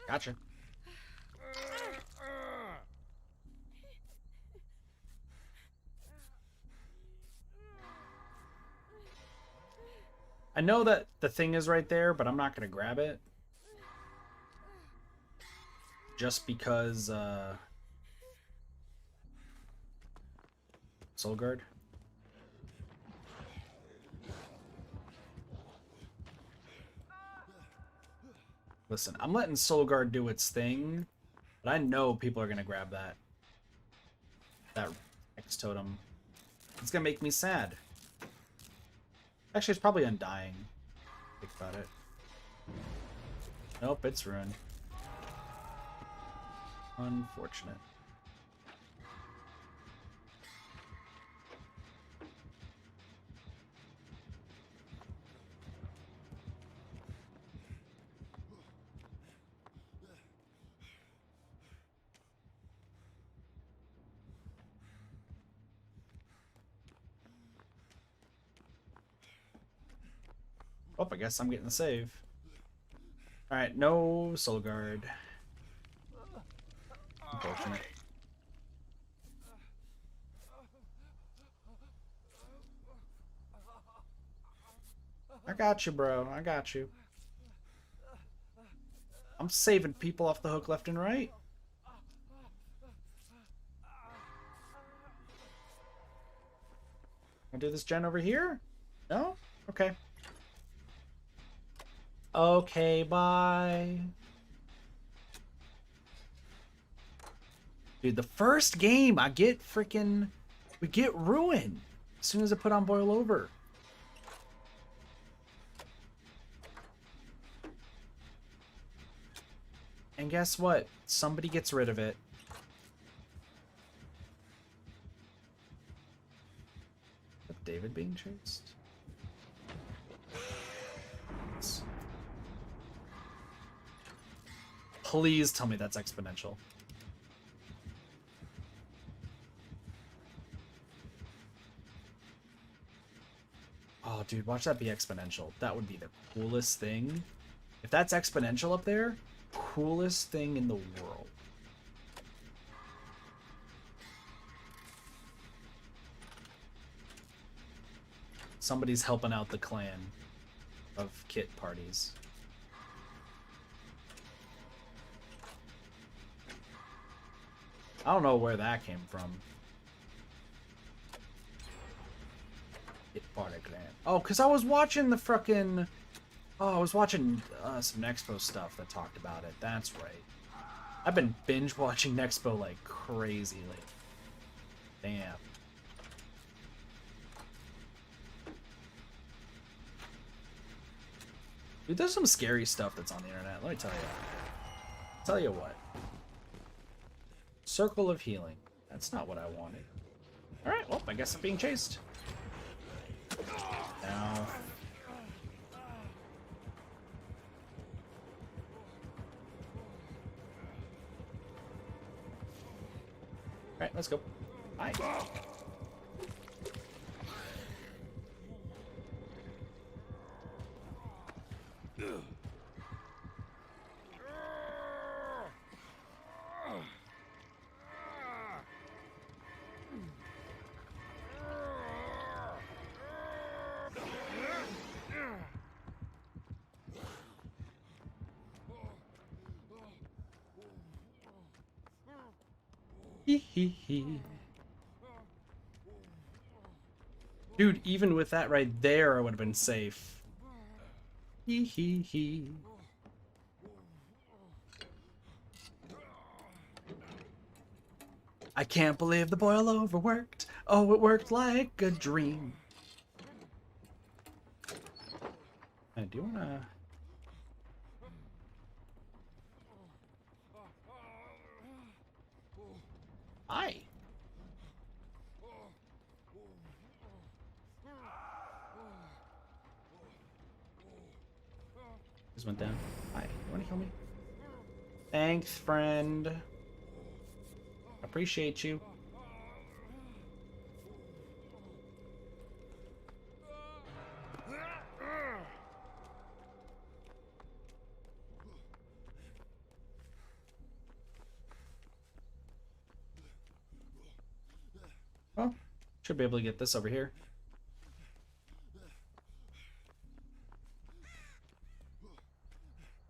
Gotcha. I know that the thing is right there, but I'm not going to grab it. Just because, Soul Guard. Listen, I'm letting Soul Guard do its thing, but I know people are going to grab that. That X totem. It's going to make me sad. Actually, it's probably Undying. Think about it. Nope, it's ruined. Unfortunate. Oh, I guess I'm getting the save. Alright, no soul guard. Unfortunate. I got you, bro. I got you. I'm saving people off the hook left and right. I'll do this gen over here? No? Okay. Okay, bye. Dude, the first game I get freaking... We get ruined as soon as I put on boil over. And guess what? Somebody gets rid of it. Is David being chased? Please tell me that's exponential. Oh, dude, watch that be exponential. That would be the coolest thing. If that's exponential up there, coolest thing in the world. Somebody's helping out the clan of kit parties. I don't know where that came from. Kit party clan. Oh, because I was watching the frickin'... Oh, I was watching some Nexpo stuff that talked about it. That's right. I've been binge watching Nexpo like crazy lately. Damn. Dude, there's some scary stuff that's on the internet. Let me tell you. Tell you what. Circle of Healing. That's not what I wanted. Alright, well, I guess I'm being chased. Now... Alright, let's go. Hi. Dude, even with that right there, I would have been safe. I can't believe the boil over worked. Oh, it worked like a dream. I do wanna... Hi. Just went down. Hi. You wanna kill me? Thanks, friend. Appreciate you. Well, should be able to get this over here.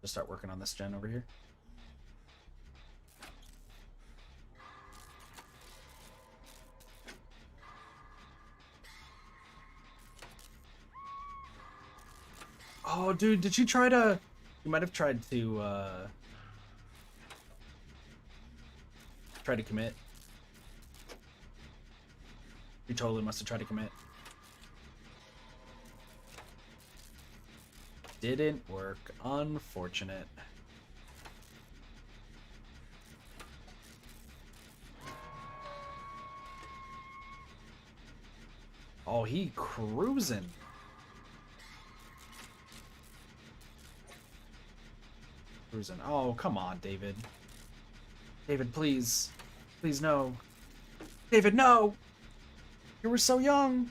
Just start working on this gen over here. Oh, dude, did you try to... You might have tried to, try to commit. You totally must have tried to commit. Didn't work. Unfortunate. Oh, he cruising. Cruising. Oh, come on, David. David, please. Please, no. David, no! You were so young.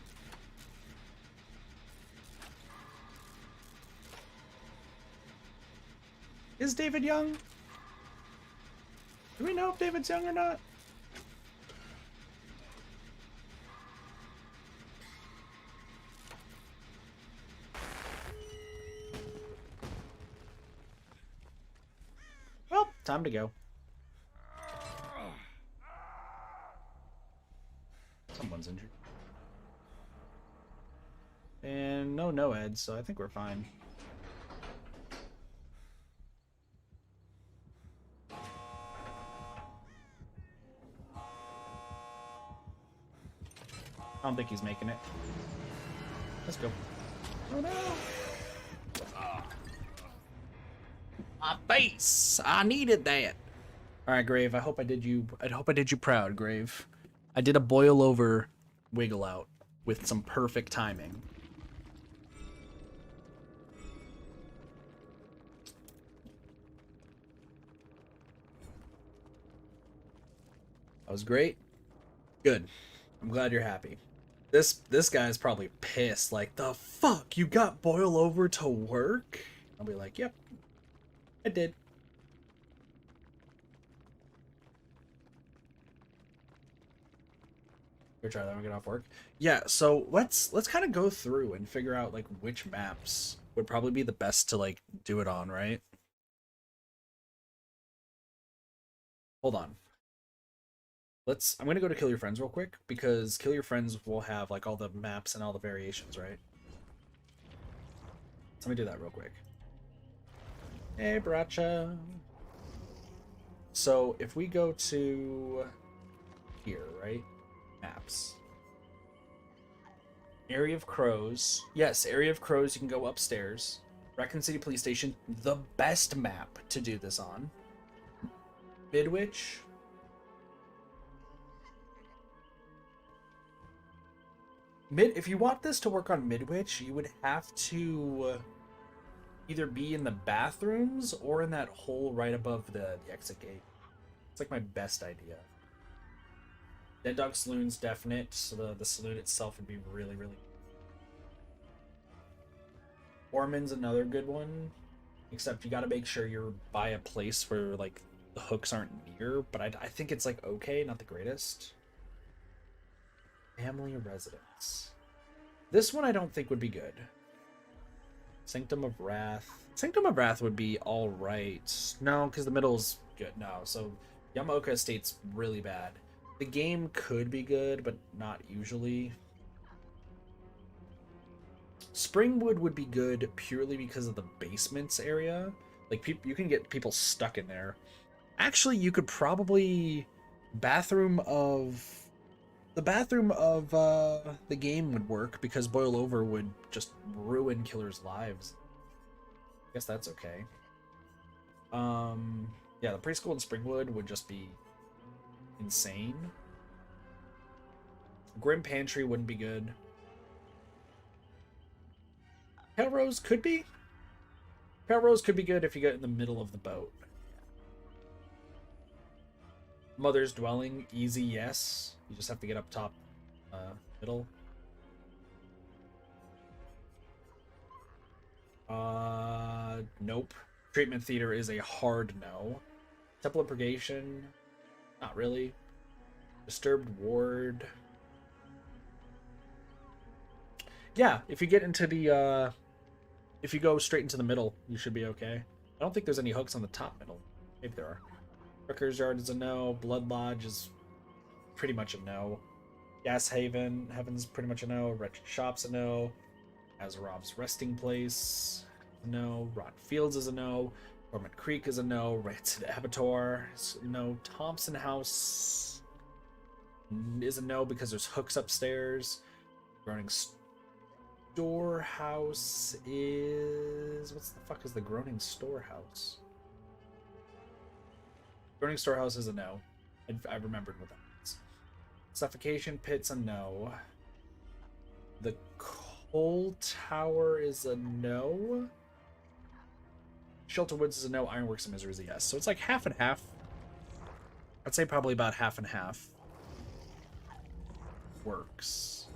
Is David young? Do we know if David's young or not? Well, time to go. Someone's injured. And no Noeds, so I think we're fine. I don't think he's making it. Let's go. Oh no! My face! I needed that. All right, Grave. I hope I did you proud, Grave. I did a boil over wiggle out with some perfect timing. That was great. Good. I'm glad you're happy. This guy's probably pissed. Like, the fuck? You got boil over to work? I'll be like, yep, I did. We'll try that when we get off work. Yeah, so let's kind of go through and figure out like which maps would probably be the best to like do it on, right? Hold on. I'm gonna go to Kill Your Friends real quick because Kill Your Friends will have like all the maps and all the variations, right? So let me do that real quick. Hey, Bracha. So if we go to here, right? Maps. Area of Crows. Yes, Area of Crows, you can go upstairs. Raccoon City Police Station, the best map to do this on. Midwich. If you want this to work on Midwich, you would have to either be in the bathrooms or in that hole right above the exit gate. It's like my best idea. Dead Dog Saloon's definite, so the saloon itself would be really, really... Orman's another good one, except you gotta make sure you're by a place where, like, the hooks aren't near, but I think it's, like, okay, not the greatest. Family Residence. This one I don't think would be good. Sanctum of Wrath. Sanctum of Wrath would be alright. No, because the middle's good. No, so Yamaoka Estate's really bad. The game could be good, but not usually. Springwood would be good purely because of the basements area. Like, you can get people stuck in there. Actually, you could probably... The bathroom of the game would work because Boil Over would just ruin killers' lives. I guess that's okay. Yeah, the preschool in Springwood would just be insane. Grim Pantry wouldn't be good. Pelrose could be. Pelrose could be good if you get in the middle of the boat. Mother's Dwelling, easy, yes. You just have to get up top, middle. Nope. Treatment Theater is a hard no. Temple of Purgation, not really. Disturbed Ward. Yeah, if you get into the, if you go straight into the middle, you should be okay. I don't think there's any hooks on the top middle. Maybe there are. Ricker's Yard is a no. Blood Lodge is pretty much a no. Gas Heaven's pretty much a no. Wretched Shop's a no. Azerov's Resting Place, no. Rotten Fields is a no. Dormant Creek is a no. Rancid Abattoir is a no. Thompson House is a no because there's hooks upstairs. Groaning Storehouse is... What the fuck is the Groaning Storehouse? Groaning Storehouse is a no. I remembered what that is. Suffocation Pit's a no. The Coal Tower is a no. Shelter Woods is a no. Ironworks and Misery is a yes. So it's like half and half. I'd say probably about half and half. Works.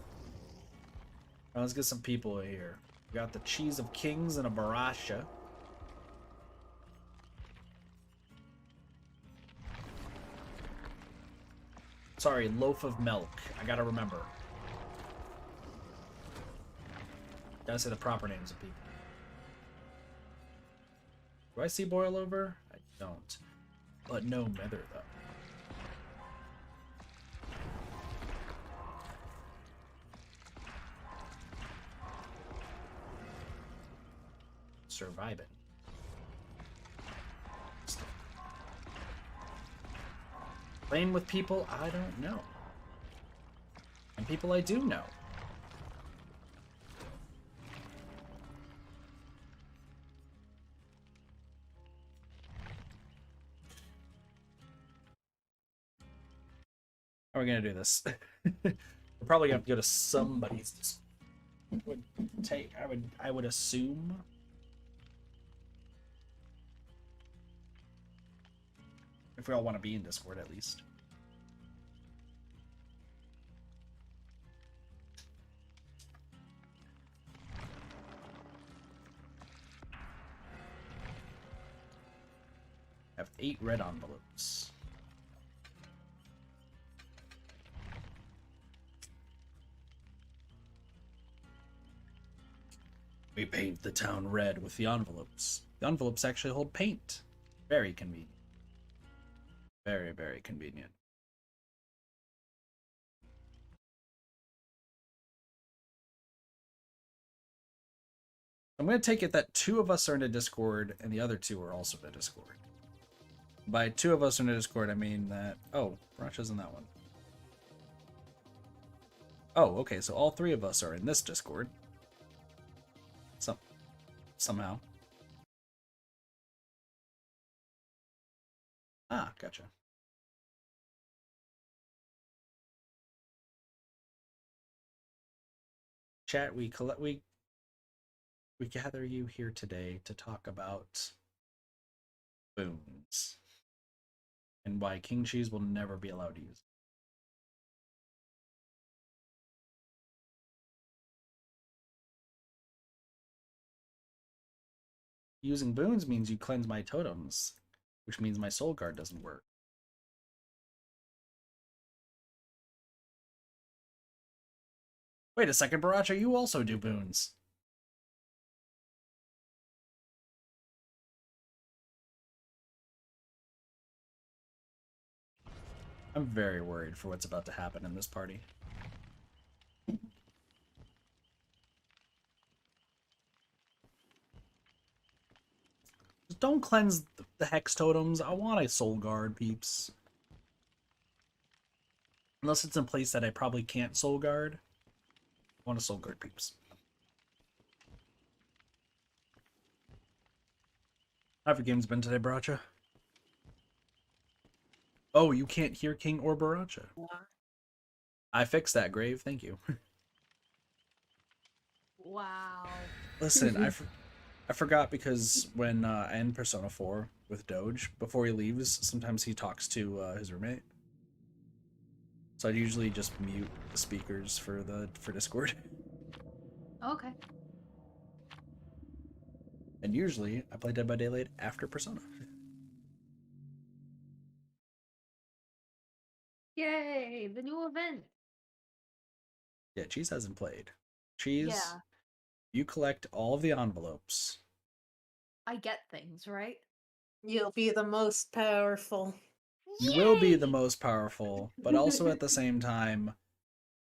Now let's get some people here. We got the Cheese of Kings and a Barasha. Sorry, loaf of milk. I gotta remember. Gotta say the proper names of people. Do I see boil over? I don't. But no mither, though. Surviving. Playing with people I don't know. And people I do know. How are we gonna do this? We're probably gonna have to go to somebody's. I would assume. If we all want to be in Discord, at least. I have 8 red envelopes. We paint the town red with the envelopes. The envelopes actually hold paint. Very convenient. Very, very convenient. I'm going to take it that 2 of us are in a Discord and the other 2 are also in a Discord. By 2 of us in a Discord, I mean that... Oh, Racha's in that one. Oh, okay, so all 3 of us are in this Discord. Somehow. Ah, gotcha. Chat, we gather you here today to talk about boons and why King Cheese will never be allowed to use. Using boons means you cleanse my totems, which means my soul guard doesn't work. Wait a second, Baracha, you also do boons. I'm very worried for what's about to happen in this party. Just don't cleanse the hex totems. I want a soul guard, peeps. Unless it's in a place that I probably can't soul guard. I want a soul guard, peeps. How have your games been today, Baracha? Oh, you can't hear King or Baracha. I fixed that, Grave. Thank you. Wow. Listen, I forgot because when I end Persona 4 with Doge, before he leaves, sometimes he talks to his roommate. So I usually just mute the speakers for Discord. Okay. And usually I play Dead by Daylight after Persona. Yay, the new event. Yeah, Cheese hasn't played. Cheese, Yeah. you collect all of the envelopes. I get things, right? You'll be the most powerful. You will be the most powerful, but also at the same time,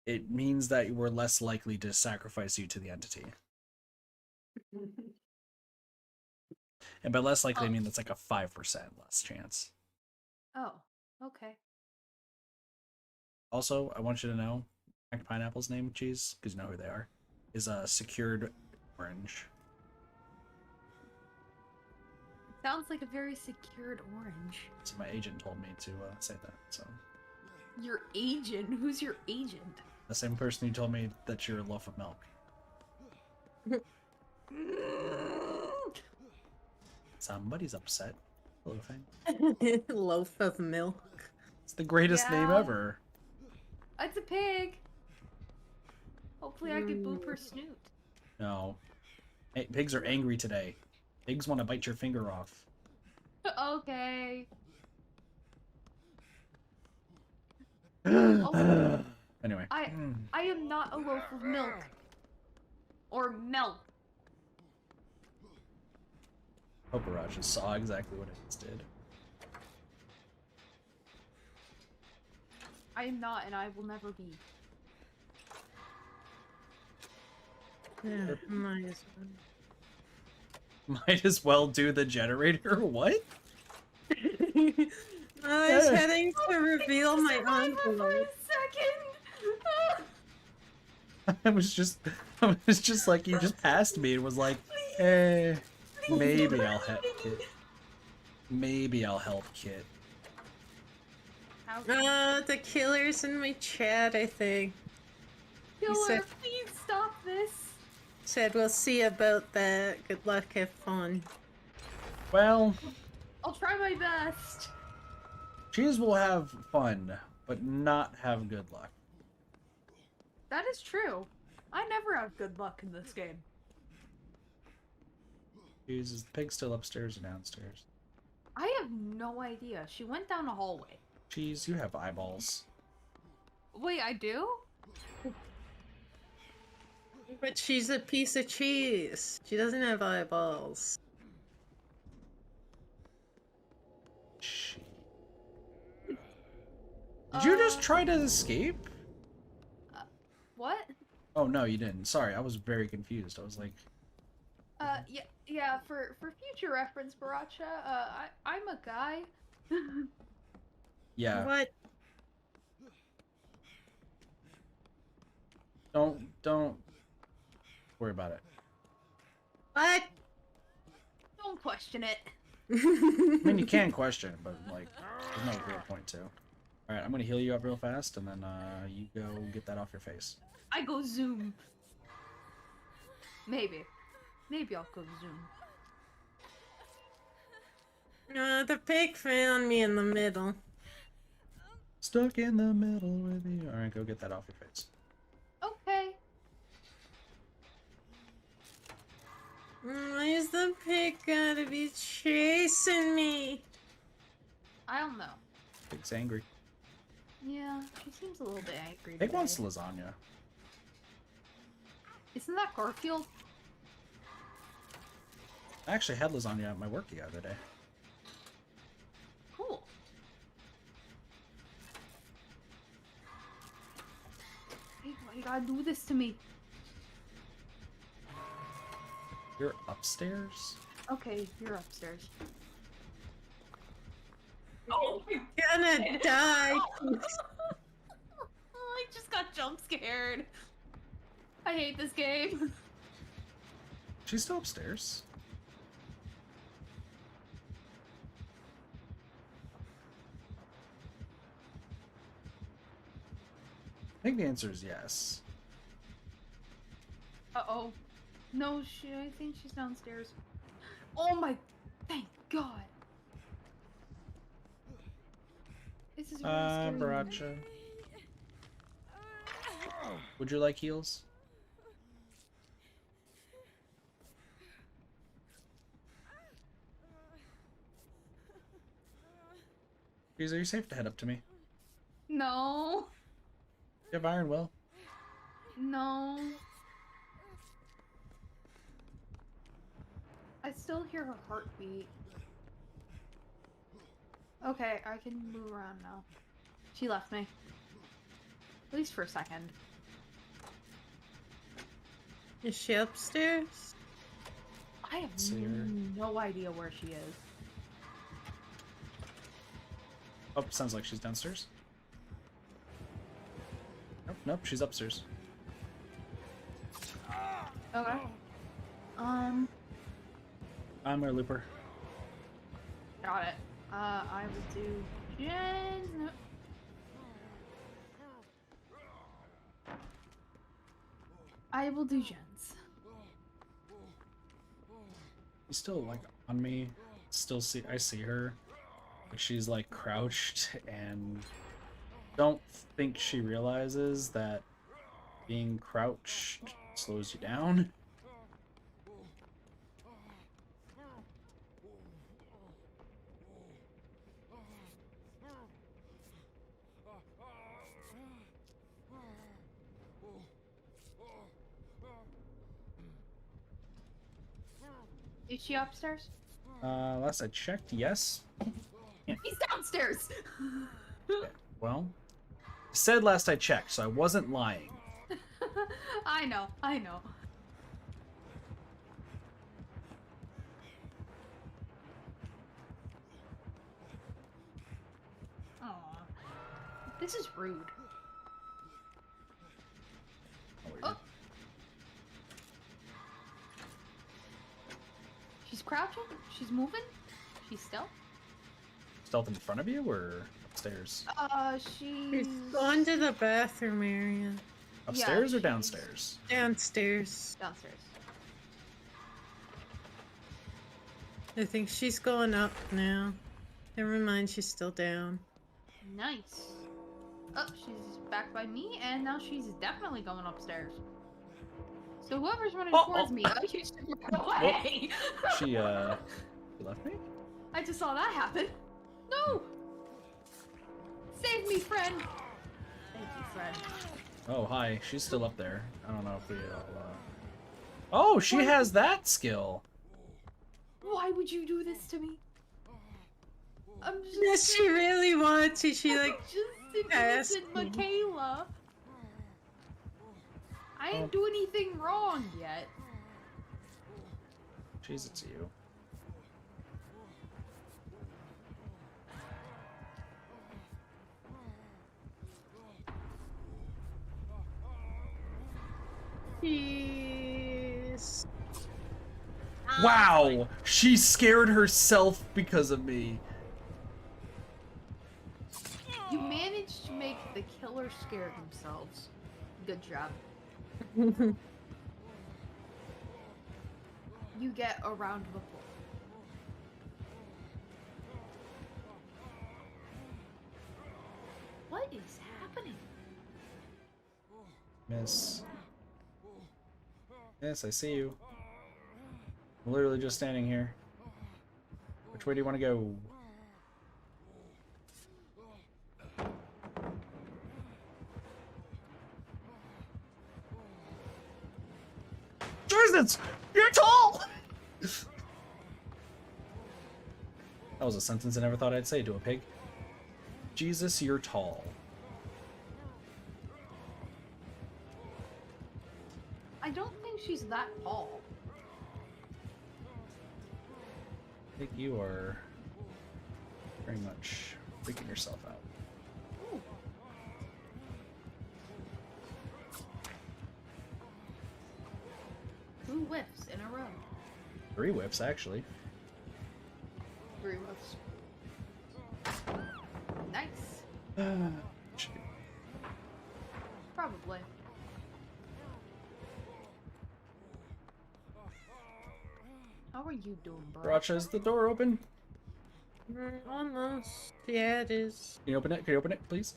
it means that we're less likely to sacrifice you to the entity. And by less likely, I mean that's like a 5% less chance. Oh, okay. Also, I want you to know, Pineapple's name, Cheese, because you know who they are, is a secured orange. Sounds like a very secured orange. So my agent told me to say that, so. Your agent? Who's your agent? The same person who told me that you're a loaf of milk. Somebody's upset. Hello, Fang. Loaf of milk. It's the greatest name ever. It's a pig. Hopefully I can boop her snoot. No. Hey, pigs are angry today. Pigs want to bite your finger off. Okay. Anyway. I am not a loaf of milk. Or milk. Hoparaj just saw exactly what it just did. I am not, and I will never be. Yeah, might as Might as well do the generator. What? well. I was heading to reveal my Survivor for a envelope. second. I was just like, you just passed me and was like, eh, maybe I'll help Kit. Maybe I'll help Kit. How The killer's in my chat, I think. Killer, said- please stop this. Said we'll see about that. Good luck, have fun. Well, I'll try my best. cheese will have fun, but not have good luck. That is true. I never have good luck in this game. Cheese, is the pig still upstairs or downstairs? I have no idea. She went down a hallway. Cheese, you have eyeballs. Wait, I do? But she's a piece of cheese. She doesn't have eyeballs. Cheese. Did you just try to escape? What? Oh no, you didn't. Sorry, I was very confused. I was like, Yeah, for future reference, Baracha, I'm a guy. yeah, What? don't worry about it. What? Don't question it. I mean, you can question, but like, there's no real point to. All right, I'm gonna heal you up real fast, and then you go get that off your face. I go zoom. Maybe I'll go zoom. The pig found me in the middle. Stuck in the middle with you. All right, go get that off your face. Okay. Why is the pig gotta be chasing me? I don't know. Pig's angry. Yeah, she seems a little bit angry. Pig wants today. lasagna. Isn't that Garfield? I actually had lasagna at my work the other day. Cool. Hey, why you gotta do this to me? You're upstairs? Okay, you're upstairs. Oh, you're gonna die. I just got jump scared. I hate this game. She's still upstairs. I think the answer is yes. Uh-oh. No, I think she's downstairs. Oh my, thank God. This is really scary. Baracha. Would you like heals? Please, are you safe to head up to me? No. You have iron will. No. I still hear her heartbeat. Okay, I can move around now. She left me. At least for a second. Is she upstairs? I have See her. no idea where she is. Oh, sounds like she's downstairs. Nope, nope, she's upstairs. Okay. I'm gonna loop her. Got it. I will do Jen's. No. I will do Jen's. She's still like on me. Still I see her. But she's like crouched and don't think she realizes that being crouched slows you down. Is she upstairs? Last I checked, yes. He's downstairs! Okay, well, I said last I checked, so I wasn't lying. I know, I know. Aw. This is rude. Oh, Oh. She's crouching? She's moving? She's stealth? Stealth in front of you or upstairs? She's... She's gone to the bathroom area. Upstairs or she's- downstairs? Downstairs. Downstairs. I think she's going up now. Never mind, she's still down. Nice. Oh, she's back by me, and now she's definitely going upstairs. So whoever's running towards me, you should run away! She left me? I just saw that happen. No! Save me, friend! Thank you, friend. Oh, hi. She's still up there. I don't know if we all, Oh, she has that skill! Why would you do this to me? I'm just... Yes, she really wants to. She like just asked innocent me. Michaela. I didn't do anything wrong yet. Jeez, it's you. Jeez. Wow! She scared herself because of me. You managed to make the killer scare themselves. Good job. You get a round of applause. What is happening? Miss. Yes, I see you. I'm literally just standing here. Which way do you want to go? Jesus! You're tall! That was a sentence I never thought I'd say to a pig. Jesus, you're tall. I don't think she's that tall. I think you are very much freaking yourself out. Ooh. 2 whiffs in a row. 3 whips, actually. 3 whiffs. Nice. Should be- Probably. How are you doing, bro? Bracha, is the door open? Almost. Yeah, it is. Can you open it? Can you open it, please?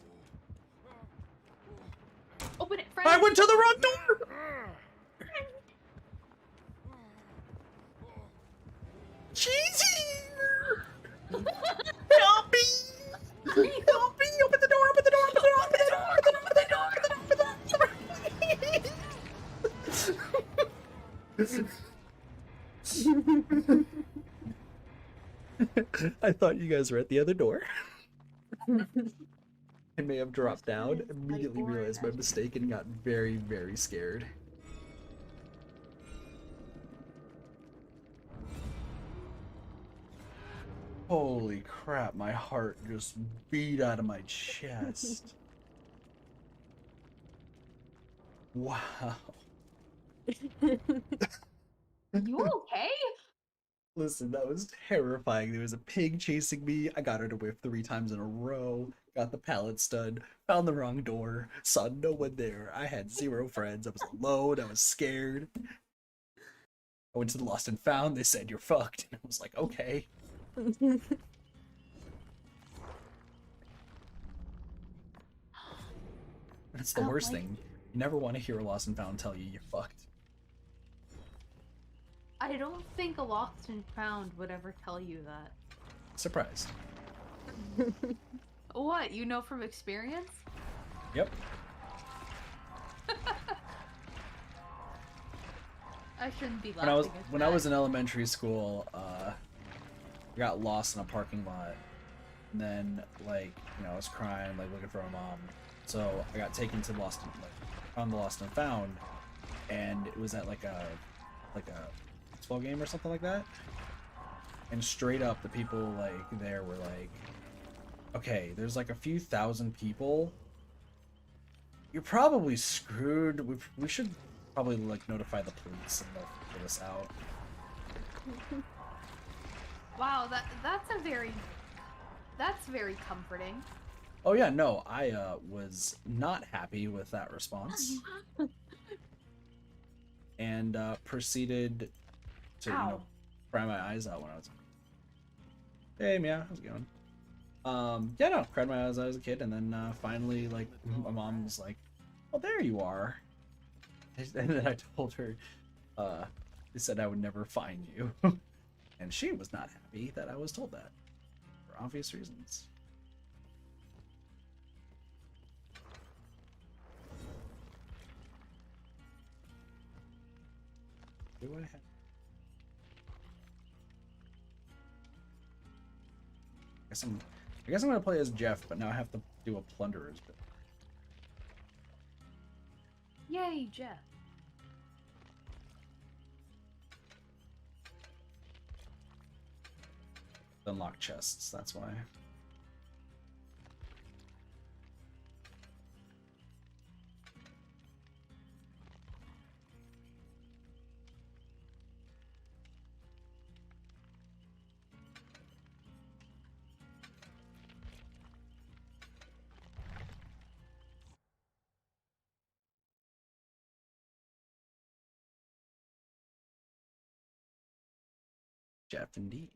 Open it, friend! I went to the wrong door! She's here! Help me! Help me! Open the door! Open the door! Open the door! Open the door! Open the door! Open the door! I thought you guys were at the other door. I may have dropped down, immediately realized my mistake, and got very, very scared. Holy crap, my heart just beat out of my chest. Wow. You okay? Listen, that was terrifying. There was a pig chasing me. I got her to whiff 3 times in a row. Got the pallet stud. Found the wrong door. Saw no one there. I had 0 friends. I was alone. I was scared. I went to the Lost and Found. They said, "You're fucked." And I was like, okay. That's the Oh, worst wait. thing. You never want to hear a Lost and Found tell you you're fucked. I don't think a Lost and Found would ever tell you that. Surprised. What? You know from experience? Yep. I shouldn't be When I was laughing at when that. I was in elementary school, I got lost in a parking lot, and then like I was crying, like looking for my mom. So I got taken to Lost and found the Lost and Found, and it was at like a baseball game or something like that. And straight up, the people like there were like, "Okay, there's like a few thousand people. You're probably screwed. We should probably like notify the police and they'll get us out." Wow, that's very comforting. Oh yeah, no, I was not happy with that response, and proceeded to Ow. cry my eyes out when I was. Hey, Mia, how's it going? Yeah, no, cried my eyes out as a kid, and then finally, like, my mom was like, "Well, there you are," and then I told her, they said I would never find you, and she was not happy that I was told that, for obvious reasons. Do I have? I guess I'm gonna play as Jeff, but now I have to do a plunderer's bit. Yay, Jeff. Unlock chests, that's why. Jeff, indeed.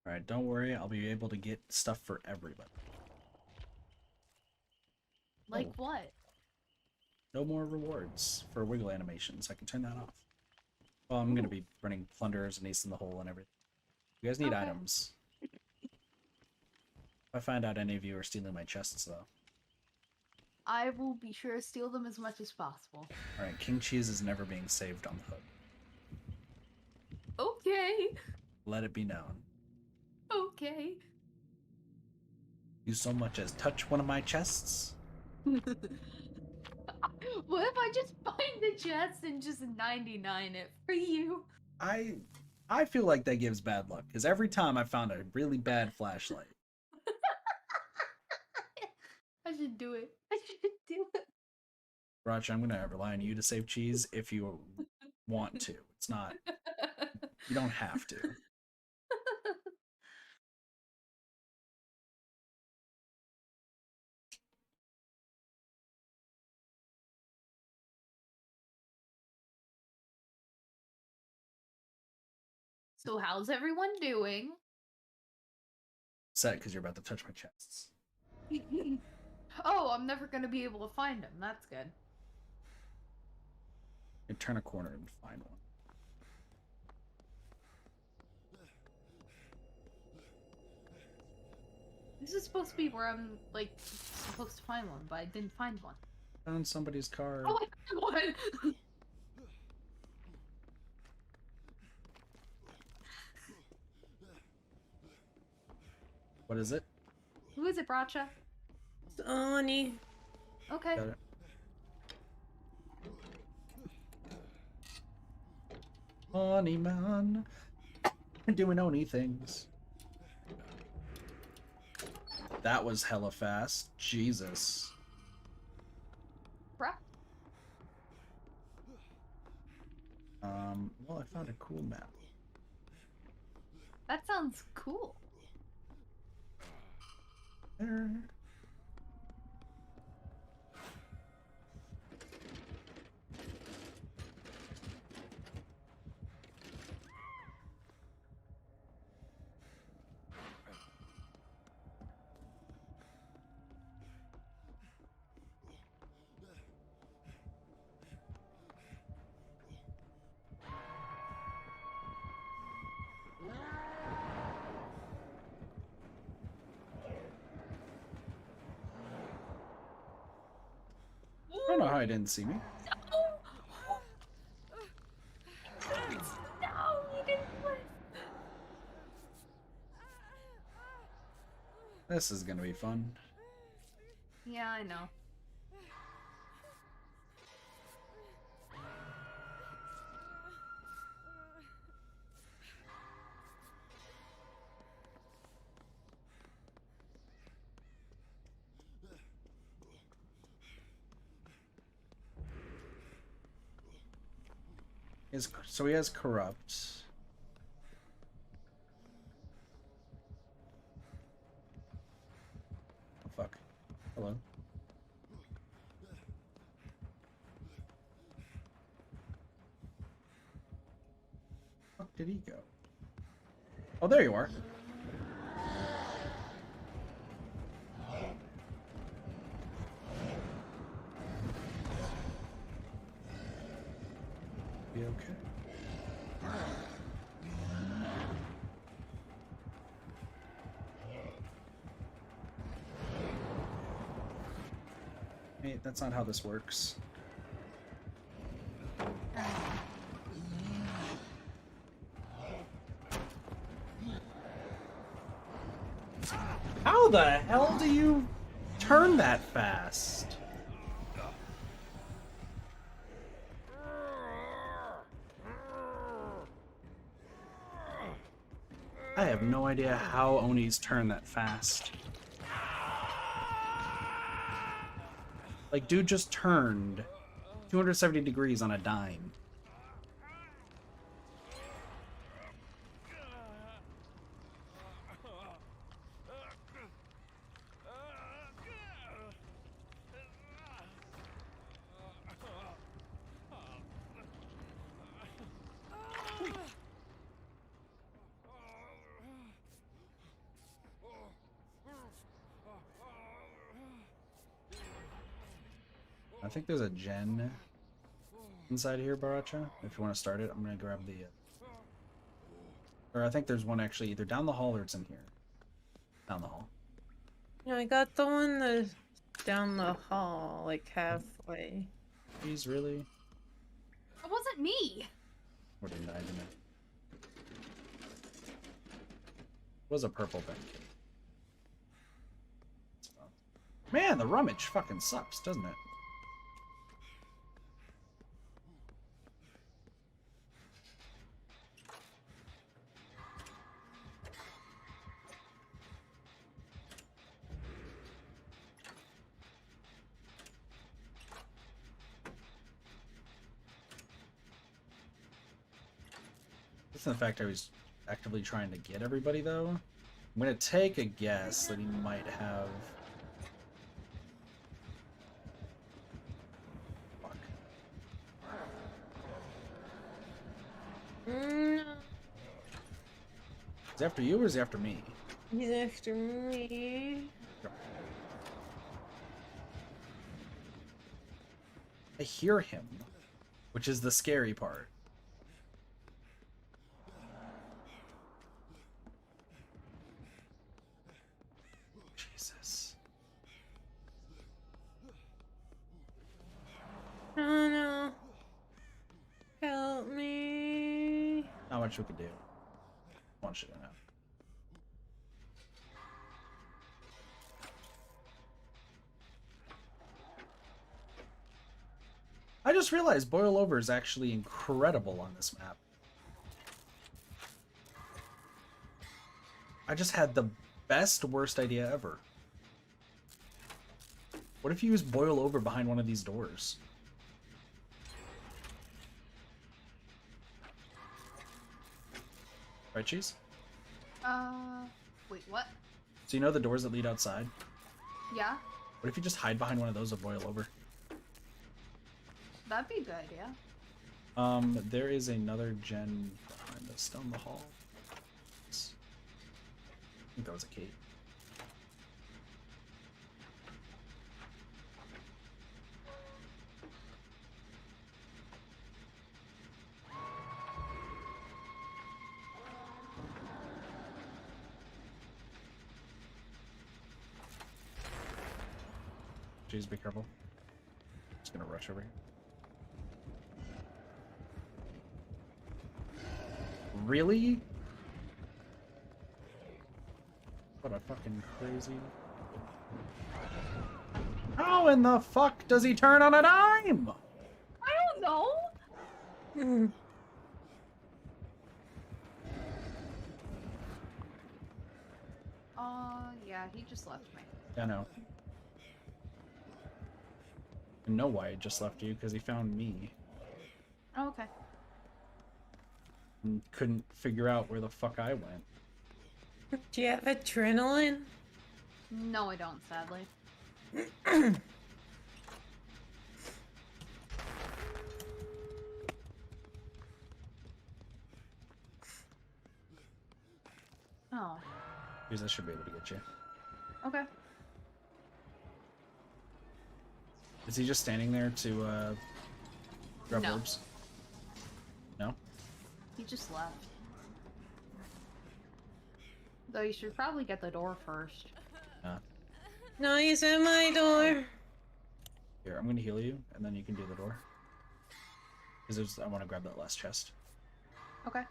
Alright, don't worry, I'll be able to get stuff for everybody. Like Oh. what? No more rewards for wiggle animations. I can turn that off. Well, I'm gonna be running plunderers and ace in the hole and everything. You guys need Okay. items. If I find out any of you are stealing my chests, though. I will be sure to steal them as much as possible. Alright, King Cheese is never being saved on the hook. Okay. Let it be known. Okay. You so much as touch one of my chests? What if I just find the chest and just 99 it for you? I feel like that gives bad luck, because every time I found a really bad flashlight. I should do it. I should do it. Roger, I'm gonna rely on you to save Cheese if you want to. It's not. You don't have to. So how's everyone doing? Set because you're about to touch my chests. Oh, I'm never gonna be able to find them. That's good. You turn a corner and find one. This is supposed to be where I'm, like, supposed to find one, but I didn't find one. Found somebody's card. Oh, I found one! What is it? Who is it, Bracha? Oni. Okay. Got it. Oni man. Doing Oni things. That was hella fast. Jesus. Bruh. Well, I found a cool map. That sounds cool. There. don't know how he didn't see me. No, you didn't live. This is gonna be fun. Yeah, I know. So he has corrupt. Oh, fuck. Hello. Fuck did he go? Oh, there you are. Be okay. Hey, that's not how this works. How the hell do you turn that fast? I have no idea how Onis turn that fast. Like, dude just turned 270 degrees on a dime. I think there's a gen inside here, Baracha. If you want to start it, I'm gonna grab the. Or I think there's one actually either down the hall or it's in here. Down the hall. Yeah, I got the one that's down the hall, like halfway. He's really. It wasn't me. What did I do? It was a purple thing. Man, the rummage fucking sucks, doesn't it? That's the fact I was actively trying to get everybody, though. I'm gonna take a guess that he might have. Fuck. No, Is he after you or is he after me? he's after me. I hear him, which is the scary part. Jesus. Oh no. Help me. Not much we could do. One shit enough. I just realized Boil Over is actually incredible on this map. I just had the best worst idea ever. What if you use Boil Over behind one of these doors? Right, Cheese? Wait, what? So you know the doors that lead outside? Yeah? What if you just hide behind one of those and Boil Over? That'd be a good idea. There is another gen behind us down the hall. I think that was a Kate. Jeez, be careful. Just gonna rush over here. Really? What a fucking crazy... How in the fuck does he turn on a dime? I don't know. Mm. Yeah, he just left me. I know. I know why he just left you, because he found me. Oh, okay. And couldn't figure out where the fuck I went. Do you have adrenaline? No, I don't, sadly. Oh. Because I should be able to get you. Okay. Is he just standing there to grab No. orbs? No? He just left. Though you should probably get the door first. No, he's at my door. Here, I'm gonna heal you, and then you can do the door. Because I want to grab that last chest. Okay.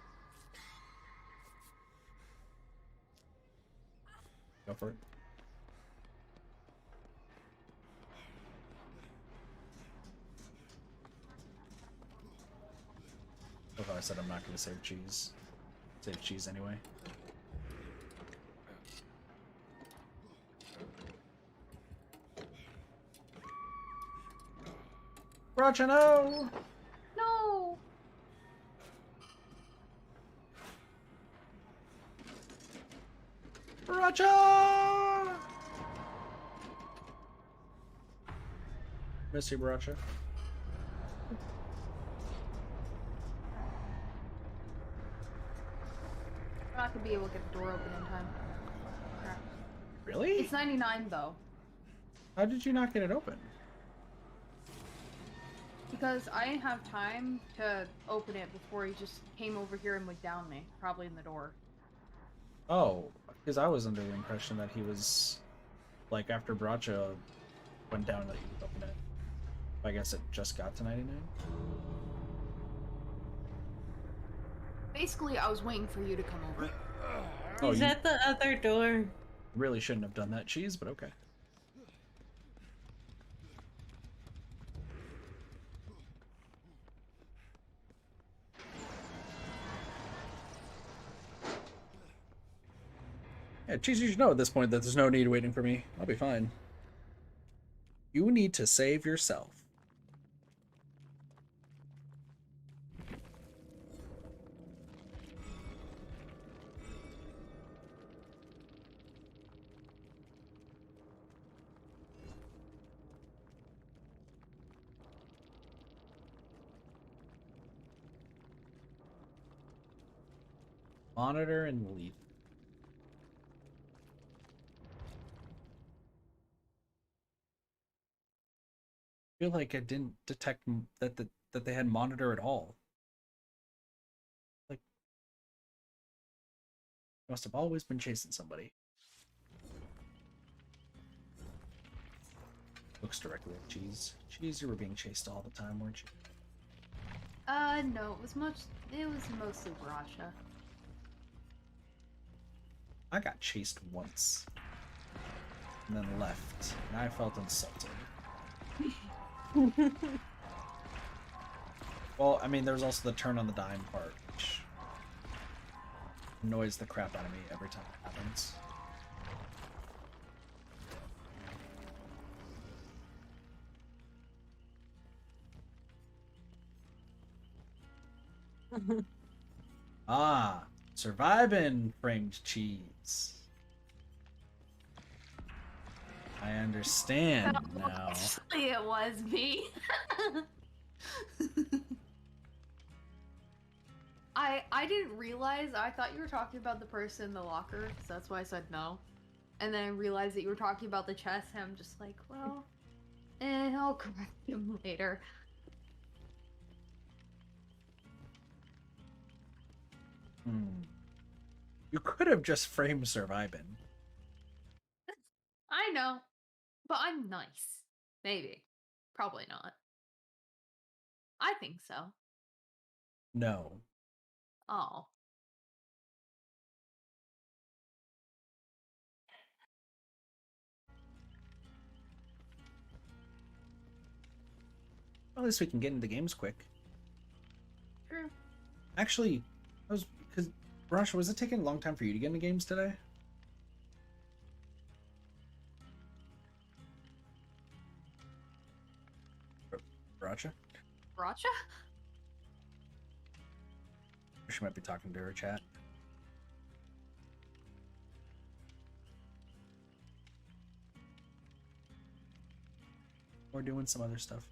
Go for it. I thought I said I'm not going to save cheese. Save cheese anyway. Roger, no! No! Baracha! Miss you, Baracha. I'm not gonna be able to get the door open in time. Crap. Really? It's 99 though. How did you not get it open? Because I didn't have time to open it before he just came over here and would down me. Probably in the door. Oh, because I was under the impression that he was, like, after Baracha went down that you would open it. I guess it just got to 99? Basically, I was waiting for you to come over. Oh, He's you at the other door. really shouldn't have done that, cheese, but okay. Yeah, cheese, you should know at this point that there's no need waiting for me. I'll be fine. You need to save yourself. Monitor and leave. I feel like I didn't detect that they had monitor at all. Like, must have always been chasing somebody. Looks directly at Cheese. Cheese, you were being chased all the time, weren't you? No, it was mostly Baracha. I got chased once. And then left. And I felt insulted. Well, I mean, there's also the turn on the dime part, which annoys the crap out of me every time it happens. Ah, surviving, framed cheese. I understand now. Actually, it was me. I didn't realize. I thought you were talking about the person in the locker, so that's why I said no. And then I realized that you were talking about the chest, and I'm just like, well, I'll correct him later. You could have just framed surviving. I know, but I'm nice. Maybe. Probably not. I think so. No. Oh. Well, at least we can get into games quick. True. Actually, because Rush, was it taking a long time for you to get into games today? Racha? Racha? She might be talking to her chat. Or doing some other stuff.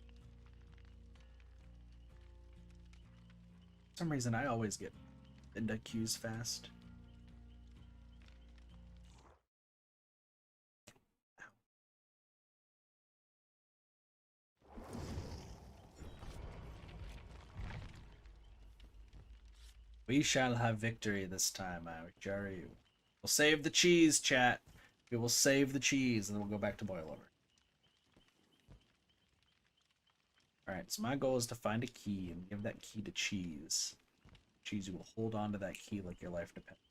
For some reason, I always get into queues fast. We shall have victory this time, I assure you. We'll save the cheese, chat. We will save the cheese, and then we'll go back to boil over. Alright, so my goal is to find a key and give that key to Cheese. Cheese, you will hold on to that key like your life depends.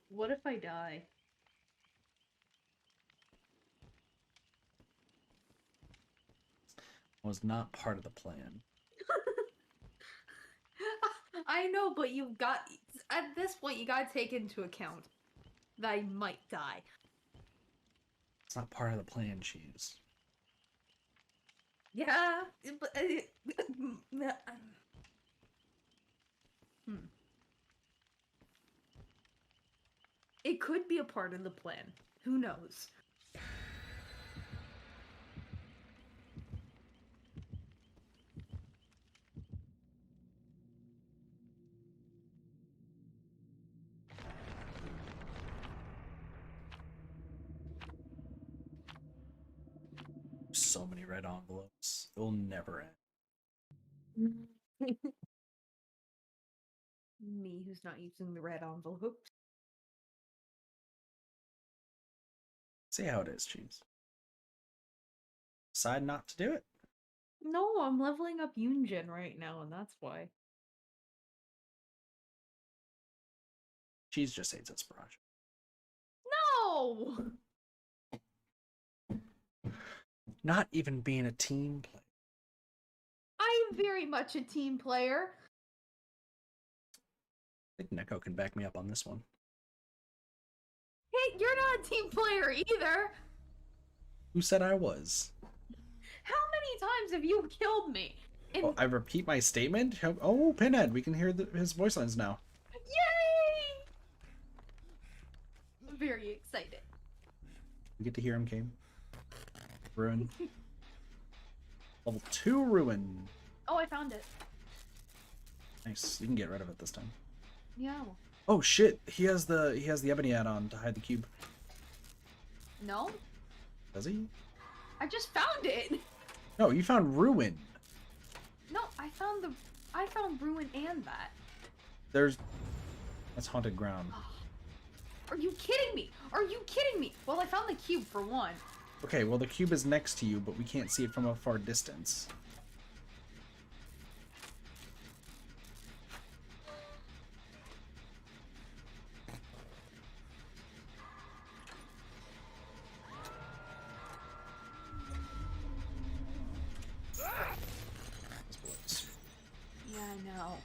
What if I die? Was not part of the plan. I know, but you've got... At this point, you gotta take into account that I might die. It's not part of the plan, Cheese. Yeah, but... It could be a part of the plan. Who knows? So many red envelopes. It will never end. Me, who's not using the red envelopes. See how it is, Cheese. Decide not to do it. No, I'm leveling up Yunjin right now, and that's why. Cheese just hates Esperanza. No! Not even being a team player. I am very much a team player. I think Neko can back me up on this one. Hey, you're not a team player either! Who said I was? How many times have you killed me? And... Oh, I repeat my statement? Oh, Pinhead, we can hear his voice lines now. Yay! I'm very excited. We get to hear him, Kame. Ruin. Level 2 Ruin. Oh, I found it. Nice. You can get rid of it this time. Yeah. Oh shit! He has the ebony add-on to hide the cube. No? Does he? I just found it! No, you found Ruin. No, I found Ruin and that. That's haunted ground. Are you kidding me? Are you kidding me? Well, I found the cube for one. Okay, well the cube is next to you, but we can't see it from a far distance. Yeah, I know.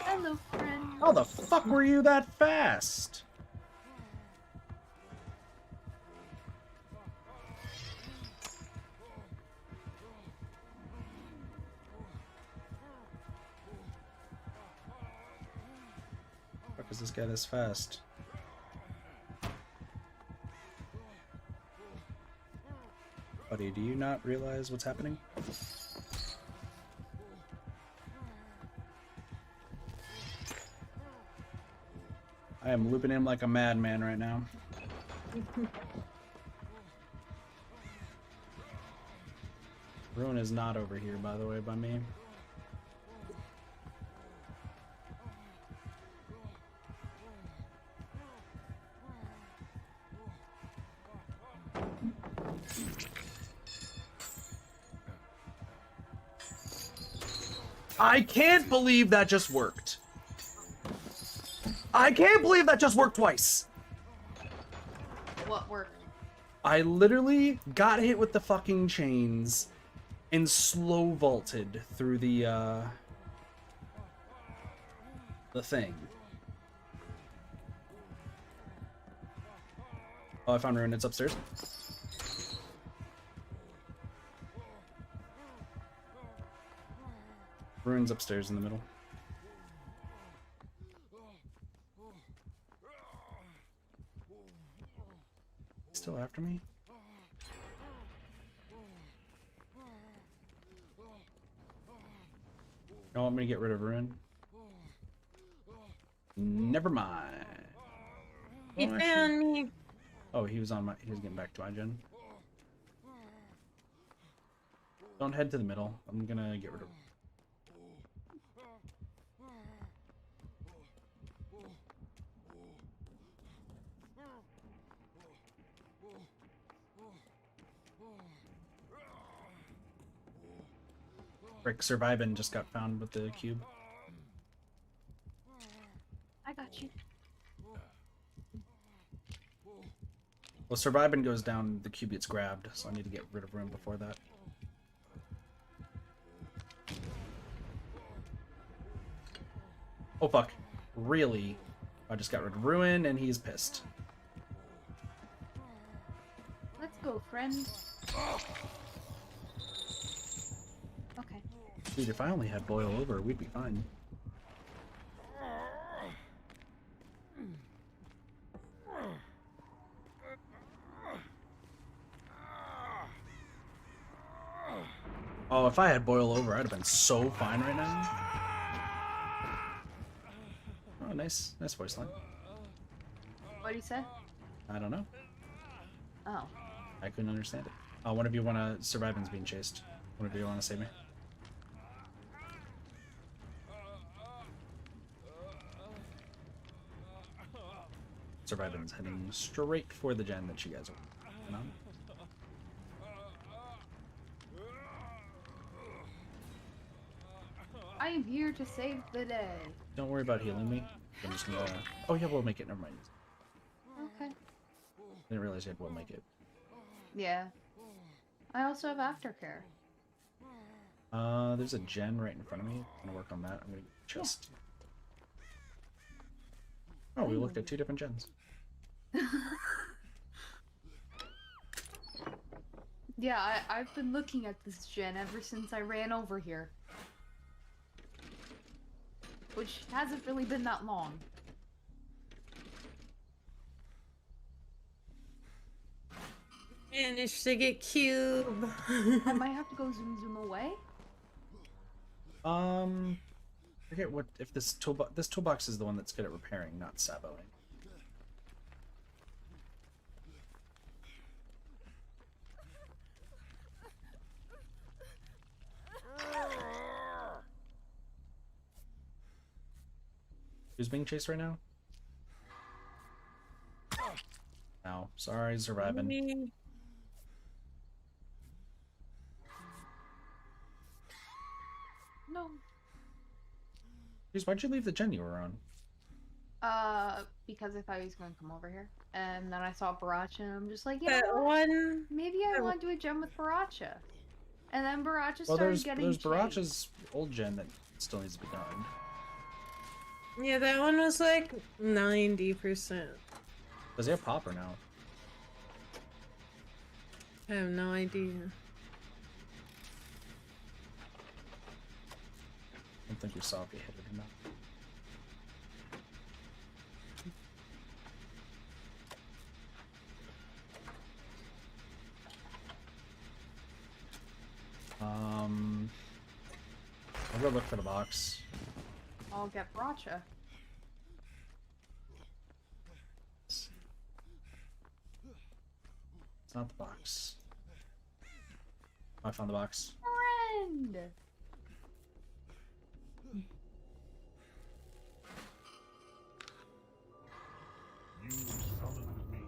Hello, friend. How the fuck were you that fast? Fuck is this guy this fast? Buddy, do you not realize what's happening? I am looping him like a madman right now. Ruin is not over here, by the way, by me. I can't believe that just worked. I can't believe that just worked twice. What worked? I literally got hit with the fucking chains and slow vaulted through the thing. Oh, I found Ruin. It's upstairs. Ruin's upstairs in the middle. Still after me? You want me to get rid of Ruin? Never mind. He Oh, found me. Oh, he was getting back to my gen. Don't head to the middle. I'm gonna get rid of. Rick Survivin' just got found with the cube. I got you. Well, Survivin' goes down, the cube gets grabbed, so I need to get rid of Ruin before that. Oh fuck. Really? I just got rid of Ruin and he's pissed. Let's go, friend. Okay. Dude, if I only had Boil Over, we'd be fine. Oh, if I had Boil Over, I'd have been so fine right now. Oh, nice voice line. What do you say? I don't know. Oh. I couldn't understand it. One of you want to... Surviving's being chased. One of you want to save me? Surviving's heading straight for the gen that you guys are working on. I am here to save the day. Don't worry about healing me. I'm just gonna... Oh yeah, we'll make it. Never mind. Okay. Didn't realize you had we'll make it. Yeah. I also have aftercare. There's a gen right in front of me. I'm gonna work on that. I'm gonna get chest. Oh, we looked at 2 different gens. Yeah, I've been looking at this gen ever since I ran over here. Which hasn't really been that long. Managed to get cube. I might have to go zoom away. Forget what if this toolbox is the one that's good at repairing, not saboing. Who's being chased right now? No, sorry, surviving. Me. No. Jeez, why'd you leave the gen you were on? Because I thought he was going to come over here. And then I saw Baracha and I'm just like, That one. maybe I want to do a gen with Baracha. And then Baracha Well, started getting there's chased. Baracha's old gen that still needs to be done. Yeah, that one was like 90%. Does he have popper now? I have no idea. I don't think we saw if he hit it or not. I'll go look for the box. I'll get Baracha. It's not the box. I found the box. Friend. You summoned me.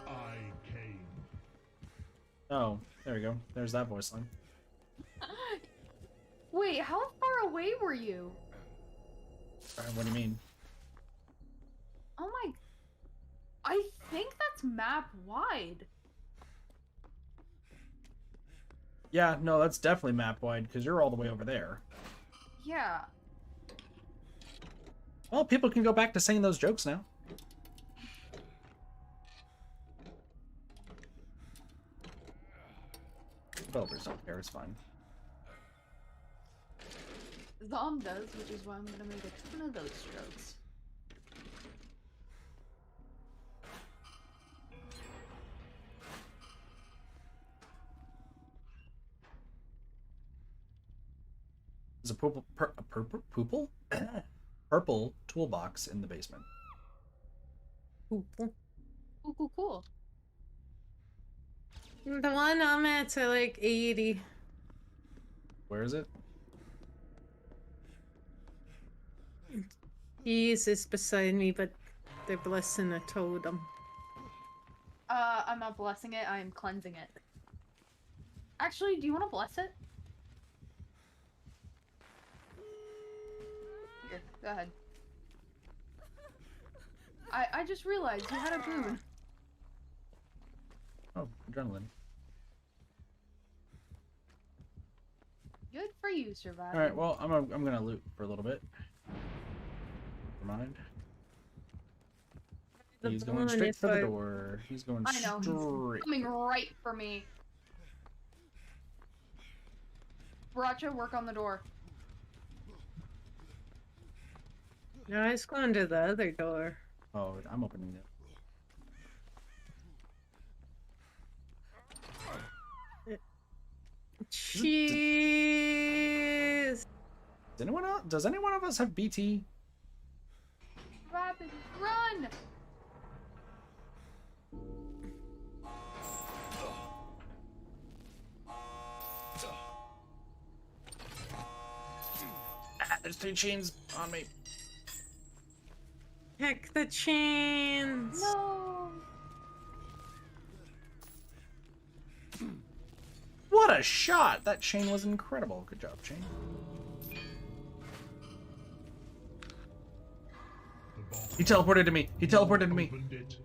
I came. Oh, there we go. There's that voice line. Wait, how far away were you? What do you mean? Oh my... I think that's map wide. Yeah, no, that's definitely map wide because you're all the way over there. Yeah. Well, people can go back to saying those jokes now. Developers don't care, it's fine. Zom does, which is why I'm gonna make a ton of those jokes. There's a purple purple toolbox in the basement. Cool. Cool, cool, cool. The one I'm at's at like 80. Where is it? Keys is beside me, but they're blessing a totem. I'm not blessing it, I'm cleansing it. Actually, do you want to bless it? Here, go ahead. I just realized you had a boon. Oh, adrenaline. Good for you, survivor. All right, well, I'm gonna loot for a little bit. Never mind. The He's going one straight is for the like- door. He's going I know, straight. he's coming right for me. Baracha, work on the door. No, I was going to the other door. Oh, I'm opening it. Cheese. Does anyone of us have BT? Rapid, run! Ah, there's 3 chains on me. Heck the chains. No! What a shot! That chain was incredible. Good job, chain. The box He teleported to me. He teleported to me. opened it.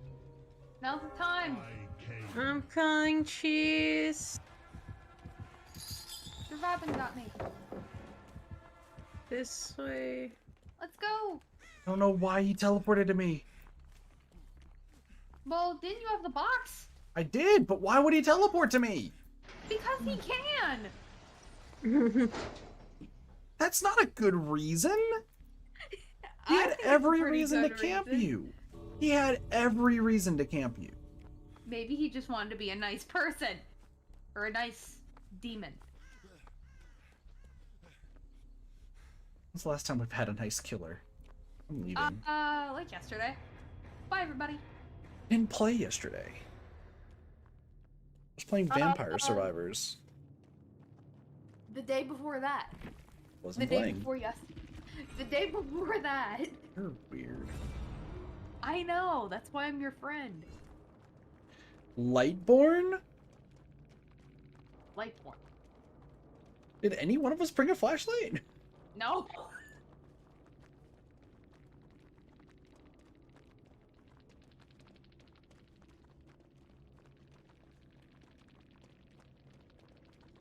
Now's the time! I came. I'm calling cheese. Surviving got me. This way. Let's go! I don't know why he teleported to me. Well, didn't you have the box? I did, but why would he teleport to me? Because he can! That's not a good reason. He I had think it's a every pretty reason to good camp reason. you. He had every reason to camp you. Maybe he just wanted to be a nice person. Or a nice demon. When's the last time we've had a nice killer? I'm leaving. Like yesterday. Bye, everybody. Didn't play yesterday. I was playing Vampire Survivors. The day before that. Wasn't The day playing. before yes. The day before that. You're weird. I know. That's why I'm your friend. Lightborn? Lightborn. Did any one of us bring a flashlight? No.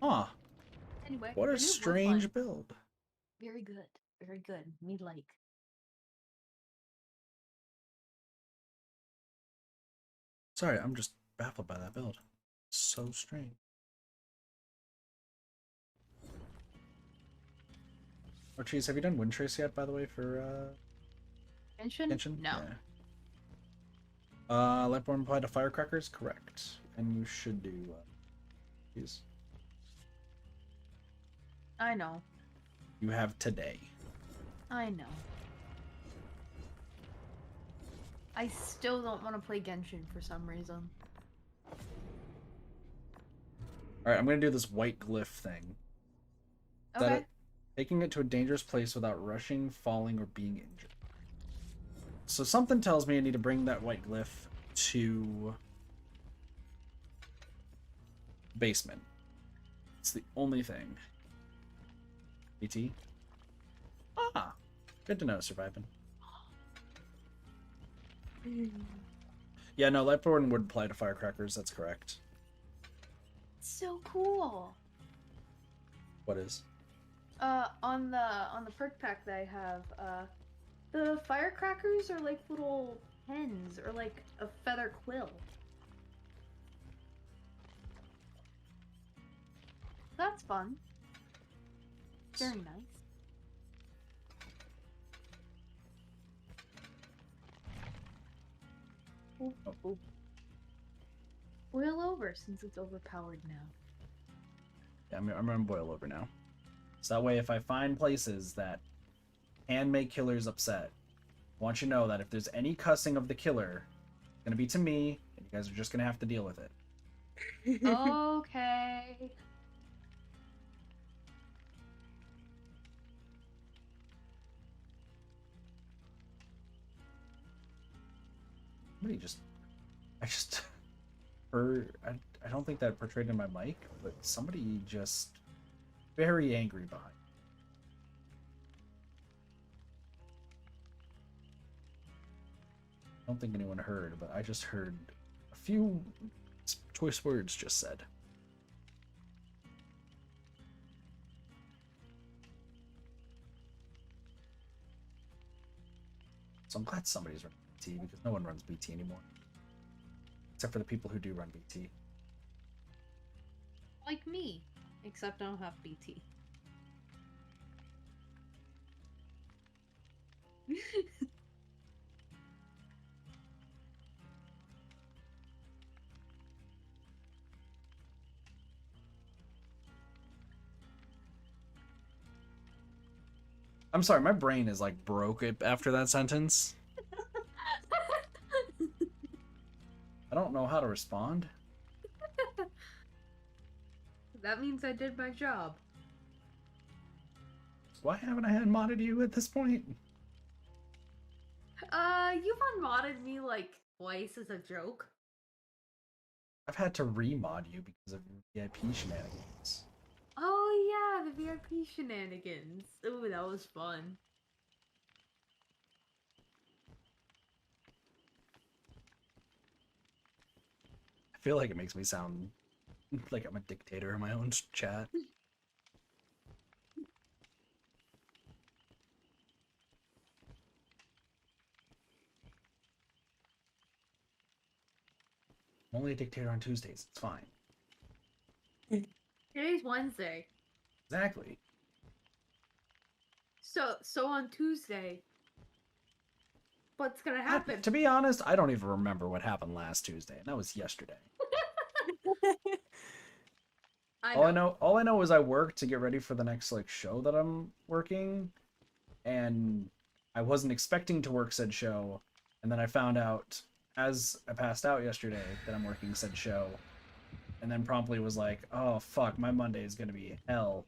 Huh. Anyway. What the a new was strange fun. build. Very good. Very good. Me like. Sorry, I'm just baffled by that build. So strange. Oh, geez, have you done Wind Trace yet, by the way, for, Genshin? No. Yeah. Lightborn applied to firecrackers? Correct. And you should do, these. I know. You have today. I know. I still don't want to play Genshin for some reason. Alright, I'm gonna do this white glyph thing. Is that Okay. it? Taking it to a dangerous place without rushing, falling, or being injured. So something tells me I need to bring that white glyph to basement. It's the only thing. BT? Ah, good to know, surviving. Yeah, no, Lightborn would apply to firecrackers, that's correct. So cool. What is? On the perk pack that I have, the firecrackers are like little hens or like a feather quill. That's fun. Very nice. Ooh, ooh. Boil over since it's overpowered now. Yeah, I'm gonna boil over now. So that way, if I find places that can make killers upset, I want you to know that if there's any cussing of the killer, it's gonna be to me, and you guys are just gonna have to deal with it. Okay. Somebody just, I just heard, I don't think that portrayed in my mic, but somebody just very angry behind. I don't think anyone heard, but I just heard a few choice words just said. So I'm glad somebody's running BT because no one runs BT anymore. Except for the people who do run BT. Like me, except I don't have BT. I'm sorry, my brain is like broke after that sentence. I don't know how to respond. That means I did my job. Why haven't I unmodded you at this point? You've unmodded me like twice as a joke. I've had to remod you because of VIP shenanigans. Oh yeah, the VIP shenanigans. Ooh, that was fun. I feel like it makes me sound like I'm a dictator in my own chat. I'm only a dictator on Tuesdays. It's fine. Today's Wednesday. Exactly. So on Tuesday, what's gonna happen? To be honest, I don't even remember what happened last Tuesday, and that was yesterday. All I know is I worked to get ready for the next like show that I'm working, and I wasn't expecting to work said show, and then I found out as I passed out yesterday that I'm working said show, and then promptly was like, oh fuck, my Monday is gonna be hell.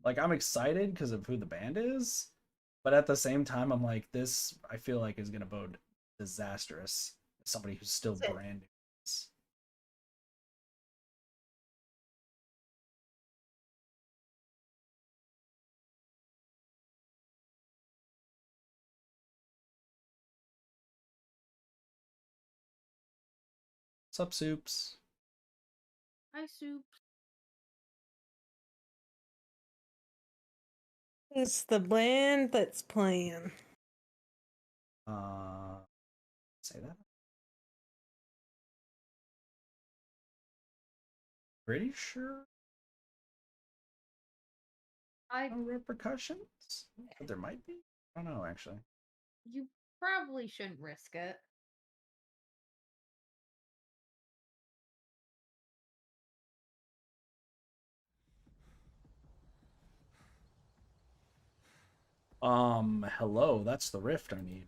Like I'm excited because of who the band is, but at the same time I'm like, this I feel like is gonna bode disastrous as somebody who's still brand new. Sup, soups? Hi, Soup. It's the band that's playing. Say that. Pretty sure I no repercussions, but there might be. I don't know actually. You probably shouldn't risk it. Hello, that's the rift I need.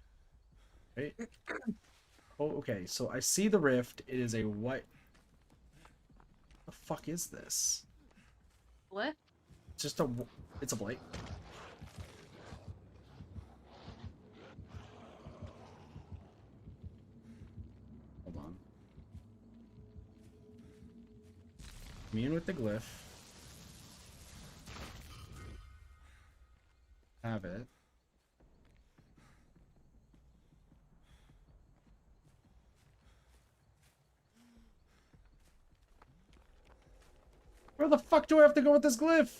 Right? Oh, okay, so I see the rift. It is a white. What the fuck is this? What? It's just a. It's a blight. Hold on. Commune with the glyph. Have it. Where the fuck do I have to go with this glyph?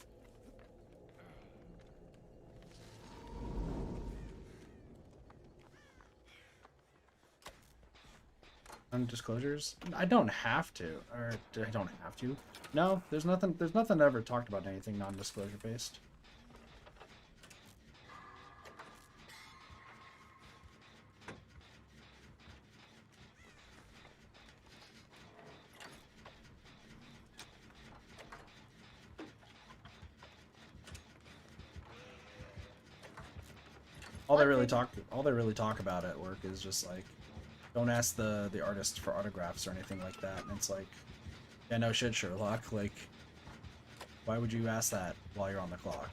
Undisclosures? I don't have to, or I don't have to. No, there's nothing. There's nothing ever talked about anything non-disclosure based. All they really talk about at work is just like, don't ask the artist for autographs or anything like that. And it's like, yeah, no shit, Sherlock. Like, why would you ask that while you're on the clock?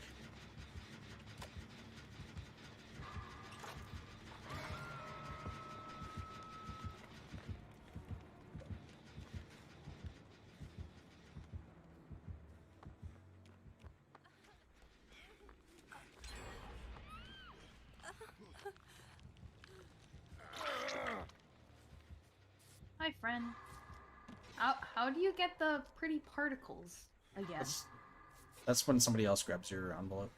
Hi, friend. How do you get the pretty particles again? That's when somebody else grabs your envelope.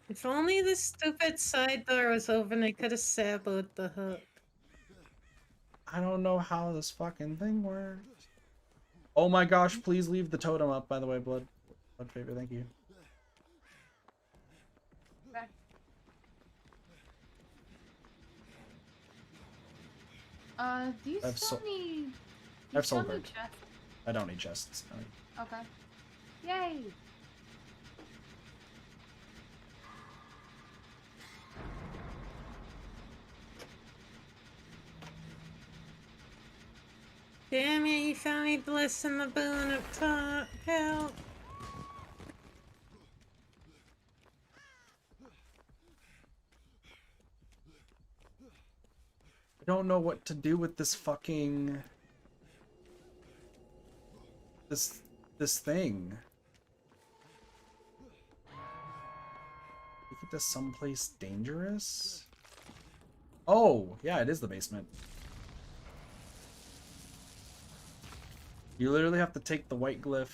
If only the stupid side door was open, I could have sabotaged the hook. I don't know how this fucking thing works. Oh my gosh, please leave the totem up, by the way, Blood Favor, thank you. Okay. Do you I've still sol- need... I've still sold need it. chests? I don't need chests. Okay. Yay! Damn it, you found me bliss in the boon up top. Help. I don't know what to do with this fucking... This thing. Take it to someplace dangerous? Oh, yeah, it is the basement. You literally have to take the white glyph.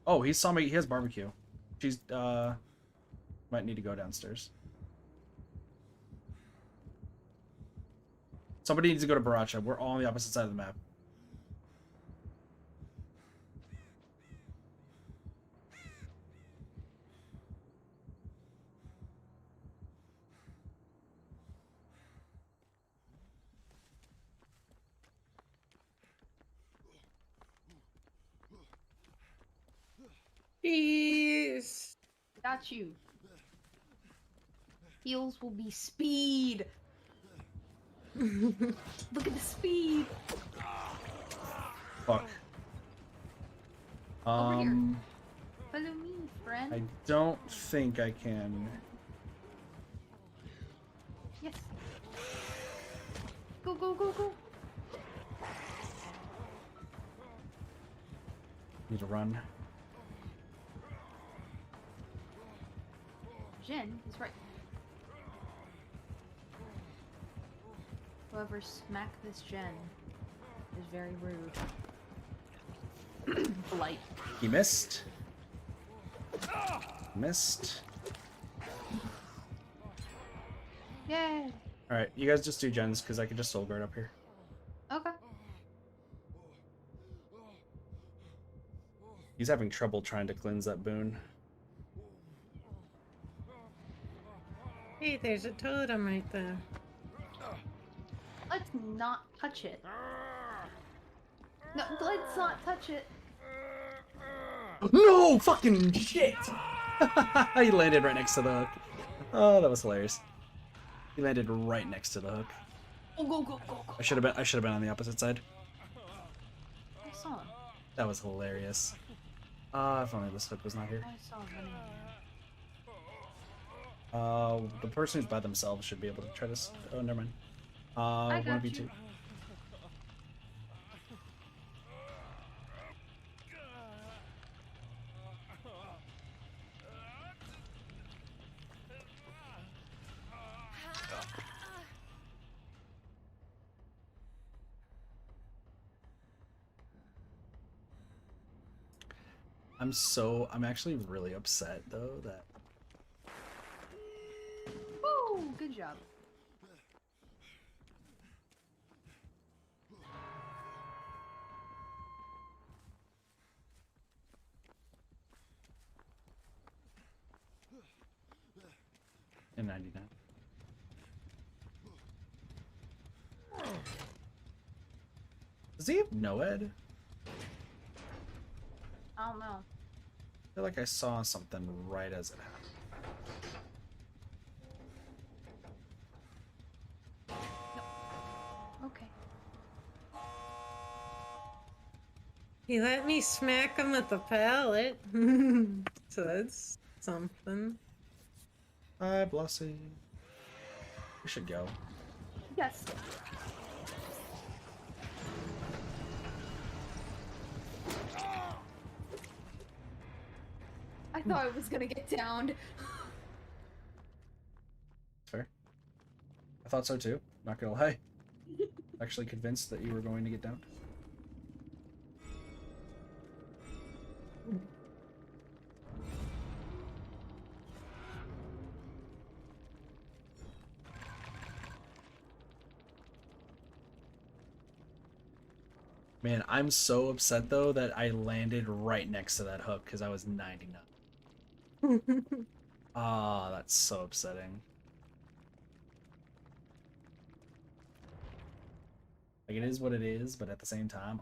Oh, he saw me. He has barbecue. She's, might need to go downstairs. Somebody needs to go to Baracha. We're all on the opposite side of the map. Jeez. Got you. Heals will be speed. Look at the speed. Fuck. Over here. Follow me, friend. I don't think I can. Yes. Go, go, go, go. Need to run. Jin is right. Whoever smacked this gen is very rude. Blight. He missed. Missed. Yay. Alright, you guys just do gens, because I can just soul guard up here. Okay. He's having trouble trying to cleanse that boon. Hey, there's a totem right there. Let's not touch it. No, let's not touch it. No fucking shit! He landed right next to the hook. Oh, that was hilarious. He landed right next to the hook. Oh, go. I should have been on the opposite side. I saw him. That was hilarious. If only this hook was not here. I saw him. The person who's by themselves should be able to try this. Oh, never mind. I got 1v2. you. I'm actually really upset though that Woo! Good job. in 99. Does he have NOED? I don't know. I feel like I saw something right as it happened. Okay. He let me smack him with the pallet. So that's something. Hi, Blossy. We should go. Yes. I thought I was gonna get downed. Fair. I thought so too. Not gonna lie. Actually convinced that you were going to get down. Man, I'm so upset though that I landed right next to that hook because I was 99. Ah, that's so upsetting. Like, it is what it is, but at the same time,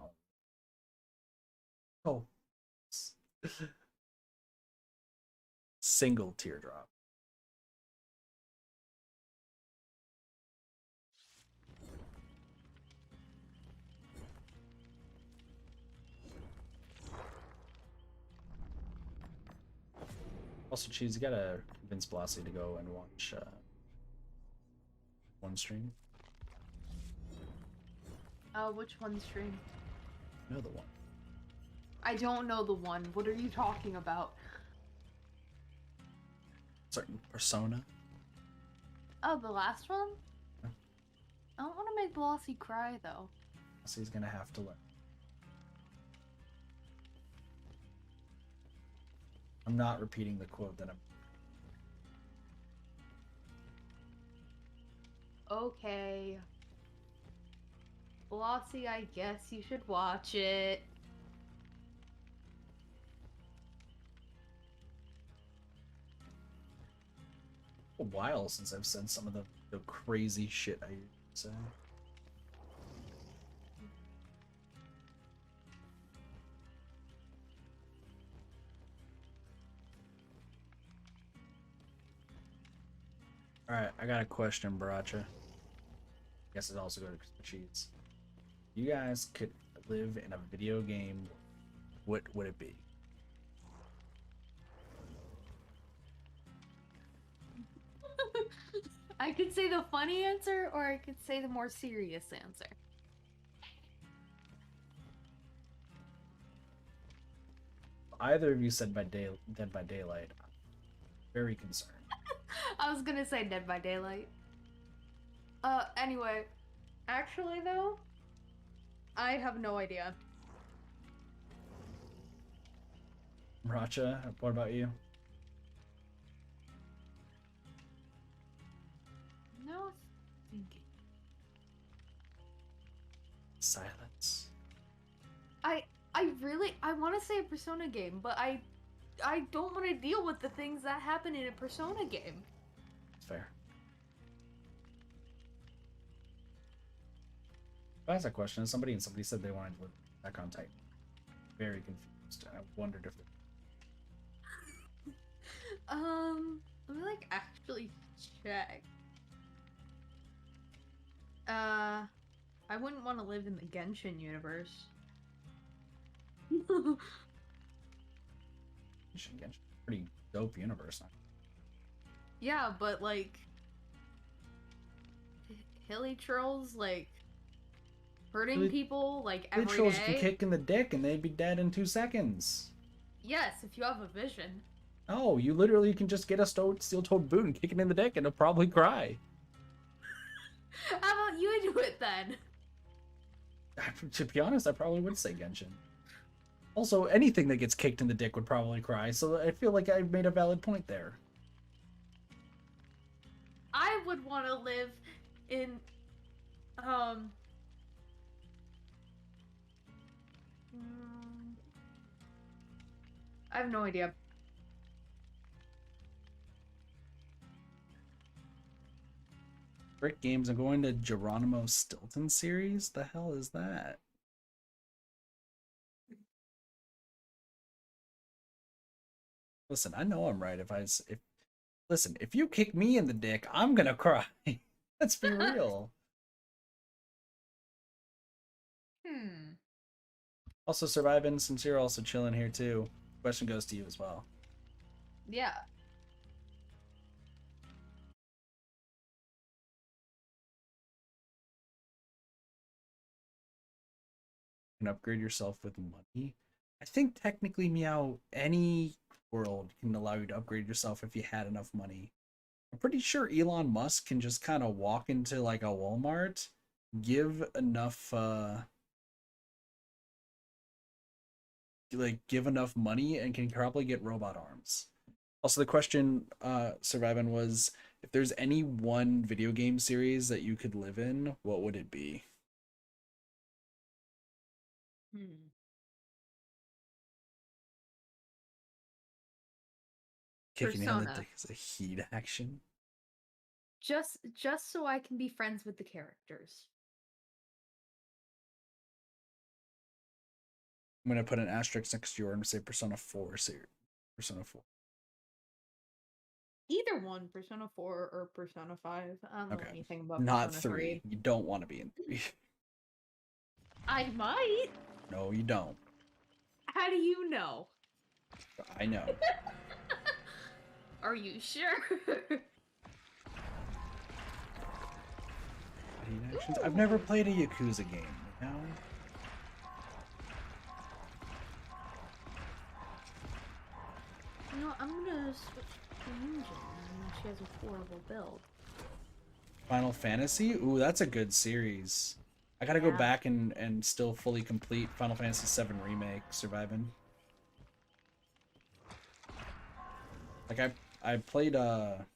oh. Single teardrop. Also, Cheese, you gotta convince Blossy to go and watch one stream. Which one stream? You know the one. I don't know the one. What are you talking about? Certain persona. Oh, the last one? Yeah. I don't want to make Blossy cry, though. Blossy's gonna have to learn. I'm not repeating the quote that I'm... Okay. Blossy, I guess you should watch it. A while since I've said some of the crazy shit I used to say. Alright, I got a question, Baracha. I guess it also goes to Cheats. You guys could live in a video game, what would it be? I could say the funny answer, or I could say the more serious answer. Either of you said Dead by Daylight. I'm very concerned. I was gonna say Dead by Daylight. Anyway. Actually, though, I have no idea. Racha, what about you? No thinking. Silence. I want to say a Persona game, but I don't want to deal with the things that happen in a Persona game. Fair. I asked that question. Somebody said they wanted to live back on Titan. Very confused. I wondered if. Let me like actually check. I wouldn't want to live in the Genshin universe. Genshin, pretty dope universe. Yeah, but like hilly trolls like hurting Hilly- people like The every trolls can day. kick in the dick and they'd be dead in 2 seconds. Yes, if you have a vision. Oh, you literally can just get a steel-toed boot and kick it in the dick and it'll probably cry. How about you do it then? To be honest, I probably would say Genshin. Also, anything that gets kicked in the dick would probably cry, so I feel like I made a valid point there. I would want to live in mm, I have no idea. Brick Games, I'm going to Geronimo Stilton series? The hell is that? Listen, I know I'm right. Listen, if you kick me in the dick, I'm gonna cry. Let's be real. Also, surviving since you're also chilling here too. Question goes to you as well. Yeah. You can upgrade yourself with money. I think technically, Meow, any world can allow you to upgrade yourself if you had enough money. I'm pretty sure Elon Musk can just kind of walk into like a Walmart, give enough give enough money and can probably get robot arms. Also, the question surviving was, if there's any one video game series that you could live in, what would it be? Kicking me on the Persona. dick is a heat action. Just so I can be friends with the characters. I'm gonna put an asterisk next to yours and say Persona 4 series. Persona 4. Either one, Persona 4 or Persona 5. I don't know Okay. anything about Not Persona 3. You don't want to be in 3. I might. No, you don't. How do you know? I know. Are you sure? Heat actions? I've never played a Yakuza game, you know? You know, I'm gonna switch to Ninja. She has a horrible build. Final Fantasy? Ooh, that's a good series. I gotta go Yeah. back and still fully complete Final Fantasy VII Remake surviving. Like I played it a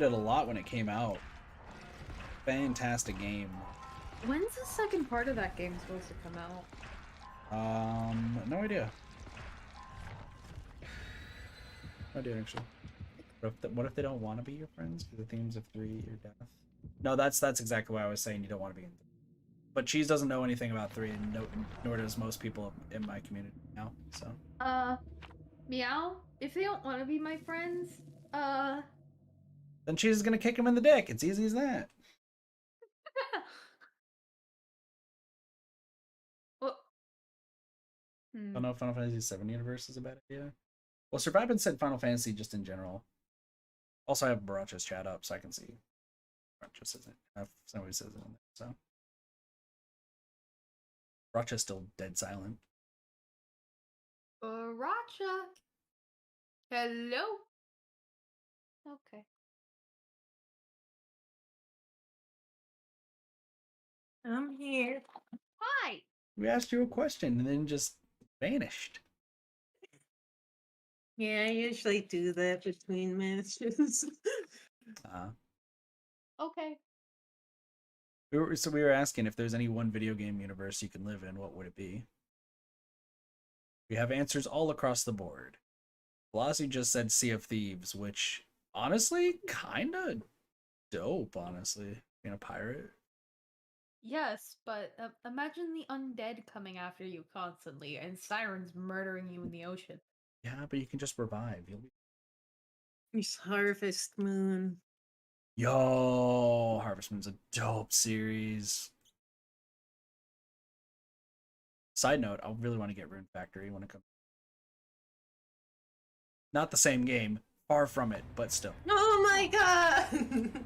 lot when it came out. Fantastic game. When's the second part of that game supposed to come out? No idea. No idea actually. What if they don't want to be your friends? For the themes of 3 or death? No, that's exactly why I was saying you don't want to be in 3. But Cheese doesn't know anything about 3, and nor does most people in my community now. So. Meow. If they don't want to be my friends, Then Cheese is gonna kick him in the dick. It's easy as that. well, I don't know if Final Fantasy VII Universe is a bad idea. Well, Surviving said Final Fantasy just in general. Also, I have Baracha's chat up, so I can see. Baracha says it. Somebody says it in there, so. Baracha's still dead silent. Baracha. Hello. Okay. I'm here. Hi. We asked you a question and then just vanished. Yeah, I usually do that between matches. Okay. We were asking if there's any one video game universe you can live in, what would it be? We have answers all across the board. Velocity just said Sea of Thieves, which honestly, kinda dope, honestly. Being a pirate. Yes, but imagine the undead coming after you constantly and sirens murdering you in the ocean. Yeah, but you can just revive. You'll be... It's Harvest Moon. Yo, Harvest Moon's a dope series. Side note, I really want to get Rune Factory when it comes. Not the same game, far from it, but still. Oh my god!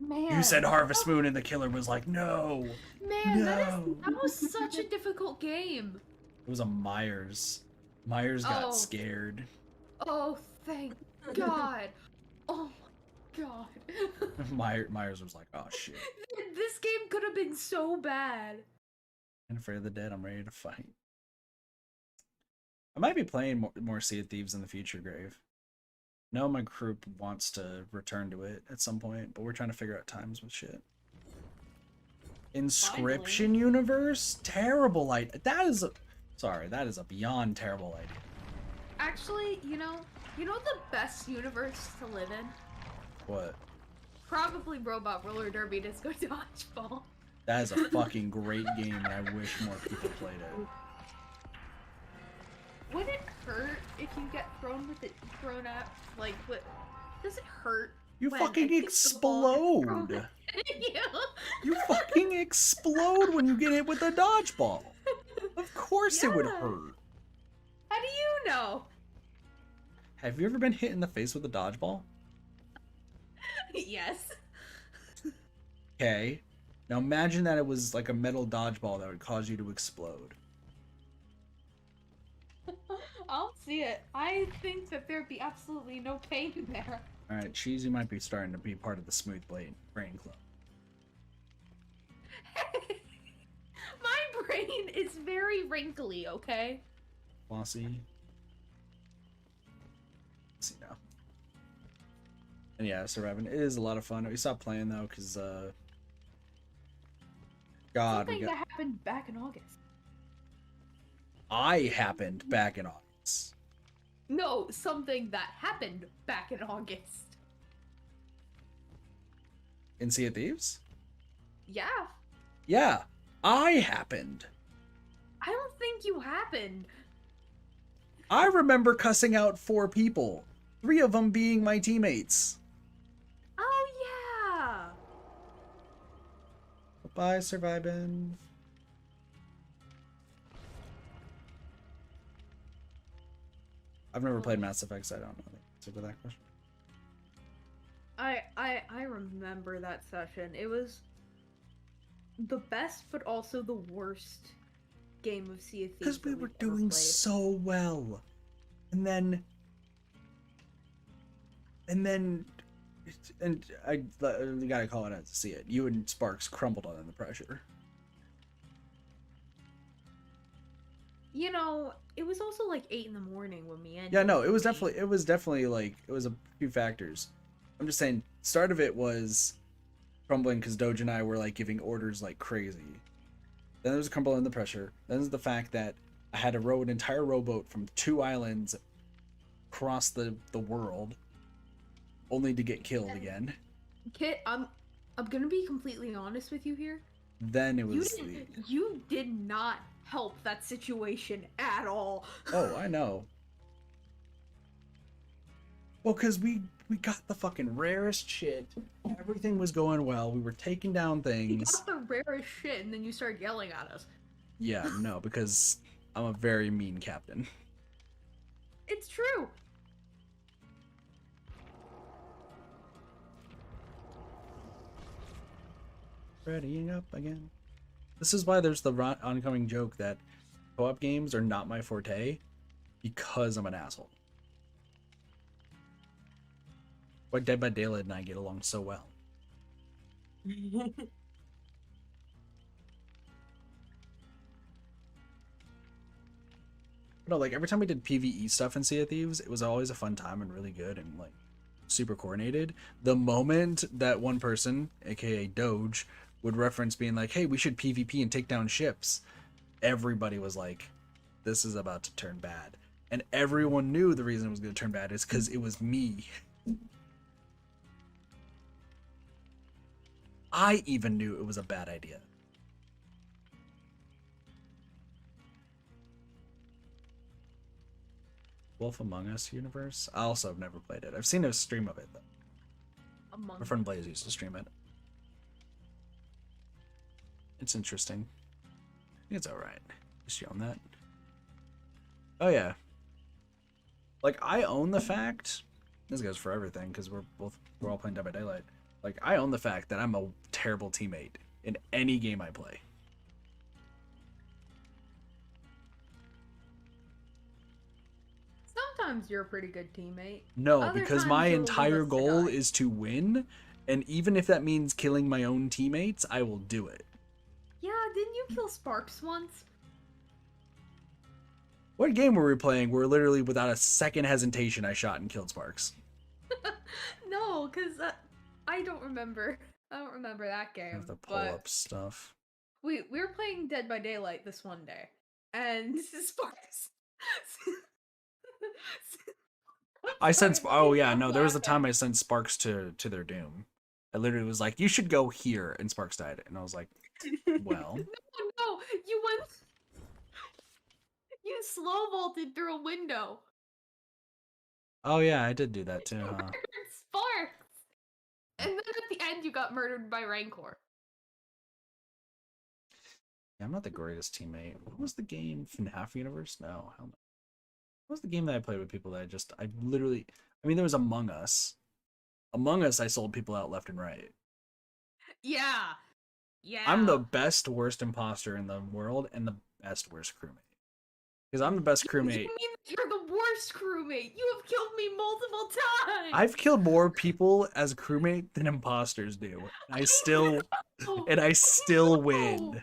Man, You said Harvest Moon, and the killer was like, "No." man, No. that was such a difficult game. It was a Myers. Myers got Oh. scared. Oh, thank God. Oh my God. Myers was like, "Oh shit." This game could have been so bad. And Afraid of the Dead, I'm ready to fight. I might be playing more Sea of Thieves in the future, Grave. No, my group wants to return to it at some point, but we're trying to figure out times with shit. Inscription Universe? Terrible idea. That is a beyond terrible idea. Actually, you know the best universe to live in? What? Probably Robot Roller Derby Disco Dodgeball. That is a fucking great game, and I wish more people played it. Would it hurt if you get thrown at? Like, what? Does it hurt? You when fucking a ball gets thrown explode! at you? You fucking explode when you get hit with a dodgeball! Of course it would Yeah. hurt! How do you know? Have you ever been hit in the face with a dodgeball? Yes. Okay. Now imagine that it was like a metal dodgeball that would cause you to explode. I'll see it. I think that there'd be absolutely no pain there. Alright, Cheesy might be starting to be part of the Smooth Brain Club. My brain is very wrinkly, okay? Flossy. Let's see now. And yeah, surviving it is a lot of fun. We stopped playing though, because God, Something that happened back in August. I happened back in August. No, something that happened back in August. In Sea of Thieves? Yeah. Yeah, I happened. I don't think you happened. I remember cussing out 4 people, 3 of them being my teammates. Oh, yeah. Bye, surviving. I've never played Mass Effect, so I don't know the answer to that question. I remember that session. It was the best, but also the worst game of Sea of Thieves. Because we that were we've ever doing played. so well. And then I you gotta call it out to see it. You and Sparks crumbled under the pressure. You know, it was also like 8 in the morning when we ended. Yeah, no, it was definitely like, it was a few factors. I'm just saying, start of it was crumbling because Doge and I were like giving orders like crazy. Then there was crumbling under the pressure. Then there's the fact that I had to row an entire rowboat from 2 islands across the world, only to get killed again. Kit, I'm gonna be completely honest with you here. Then it You was you did not help that situation at all. oh, I know. Well, because we got the fucking rarest shit. Everything was going well. We were taking down You things. got the rarest shit, and then you started yelling at us. Yeah, no, because I'm a very mean captain. It's true. Readying up again. This is why there's the oncoming joke that co-op games are not my forte, because I'm an asshole. Why Dead by Daylight and I get along so well. No, like every time we did PvE stuff in Sea of Thieves, it was always a fun time and really good and like super coordinated. The moment that one person, aka Doge, would reference being like, hey, we should PvP and take down ships, everybody was like, this is about to turn bad. And everyone knew the reason it was going to turn bad is because it was me. I even knew it was a bad idea. Wolf Among Us universe? I also have never played it. I've seen a stream of it, though. My friend Blaze used to stream it. It's interesting. I think it's alright. Just you own that. Oh, yeah. Like, I own the fact... This goes for everything, because we're all playing Dead by Daylight. Like, I own the fact that I'm a terrible teammate in any game I play. Sometimes you're a pretty good teammate. No, Other because times my you'll leave entire us to goal die. is to win, and even if that means killing my own teammates, I will do it. Yeah, didn't you kill Sparks once? What game were we playing where literally without a second hesitation I shot and killed Sparks? No, because I don't remember. I don't remember that game. I have to pull but up stuff. we were playing Dead by Daylight this one day, and Sparks. I sent oh yeah, no, there was a laughing. time I sent Sparks to their doom. I literally was like, you should go here, and Sparks died. And I was like, well. No, you went. You slow vaulted through a window. Oh yeah, I did do that too, huh? Sparks! And then at the end, you got murdered by Rancor. Yeah, I'm not the greatest teammate. What was the game? FNAF Universe? No, hell no. What was the game that I played with people that I literally, I mean, there was Among Us. Among Us, I sold people out left and right. Yeah. Yeah. I'm the best, worst imposter in the world and the best, worst crewmate. Because I'm the best You crewmate. mean that you're the worst crewmate? You have killed me multiple times! I've killed more people as a crewmate than imposters do. And I still win.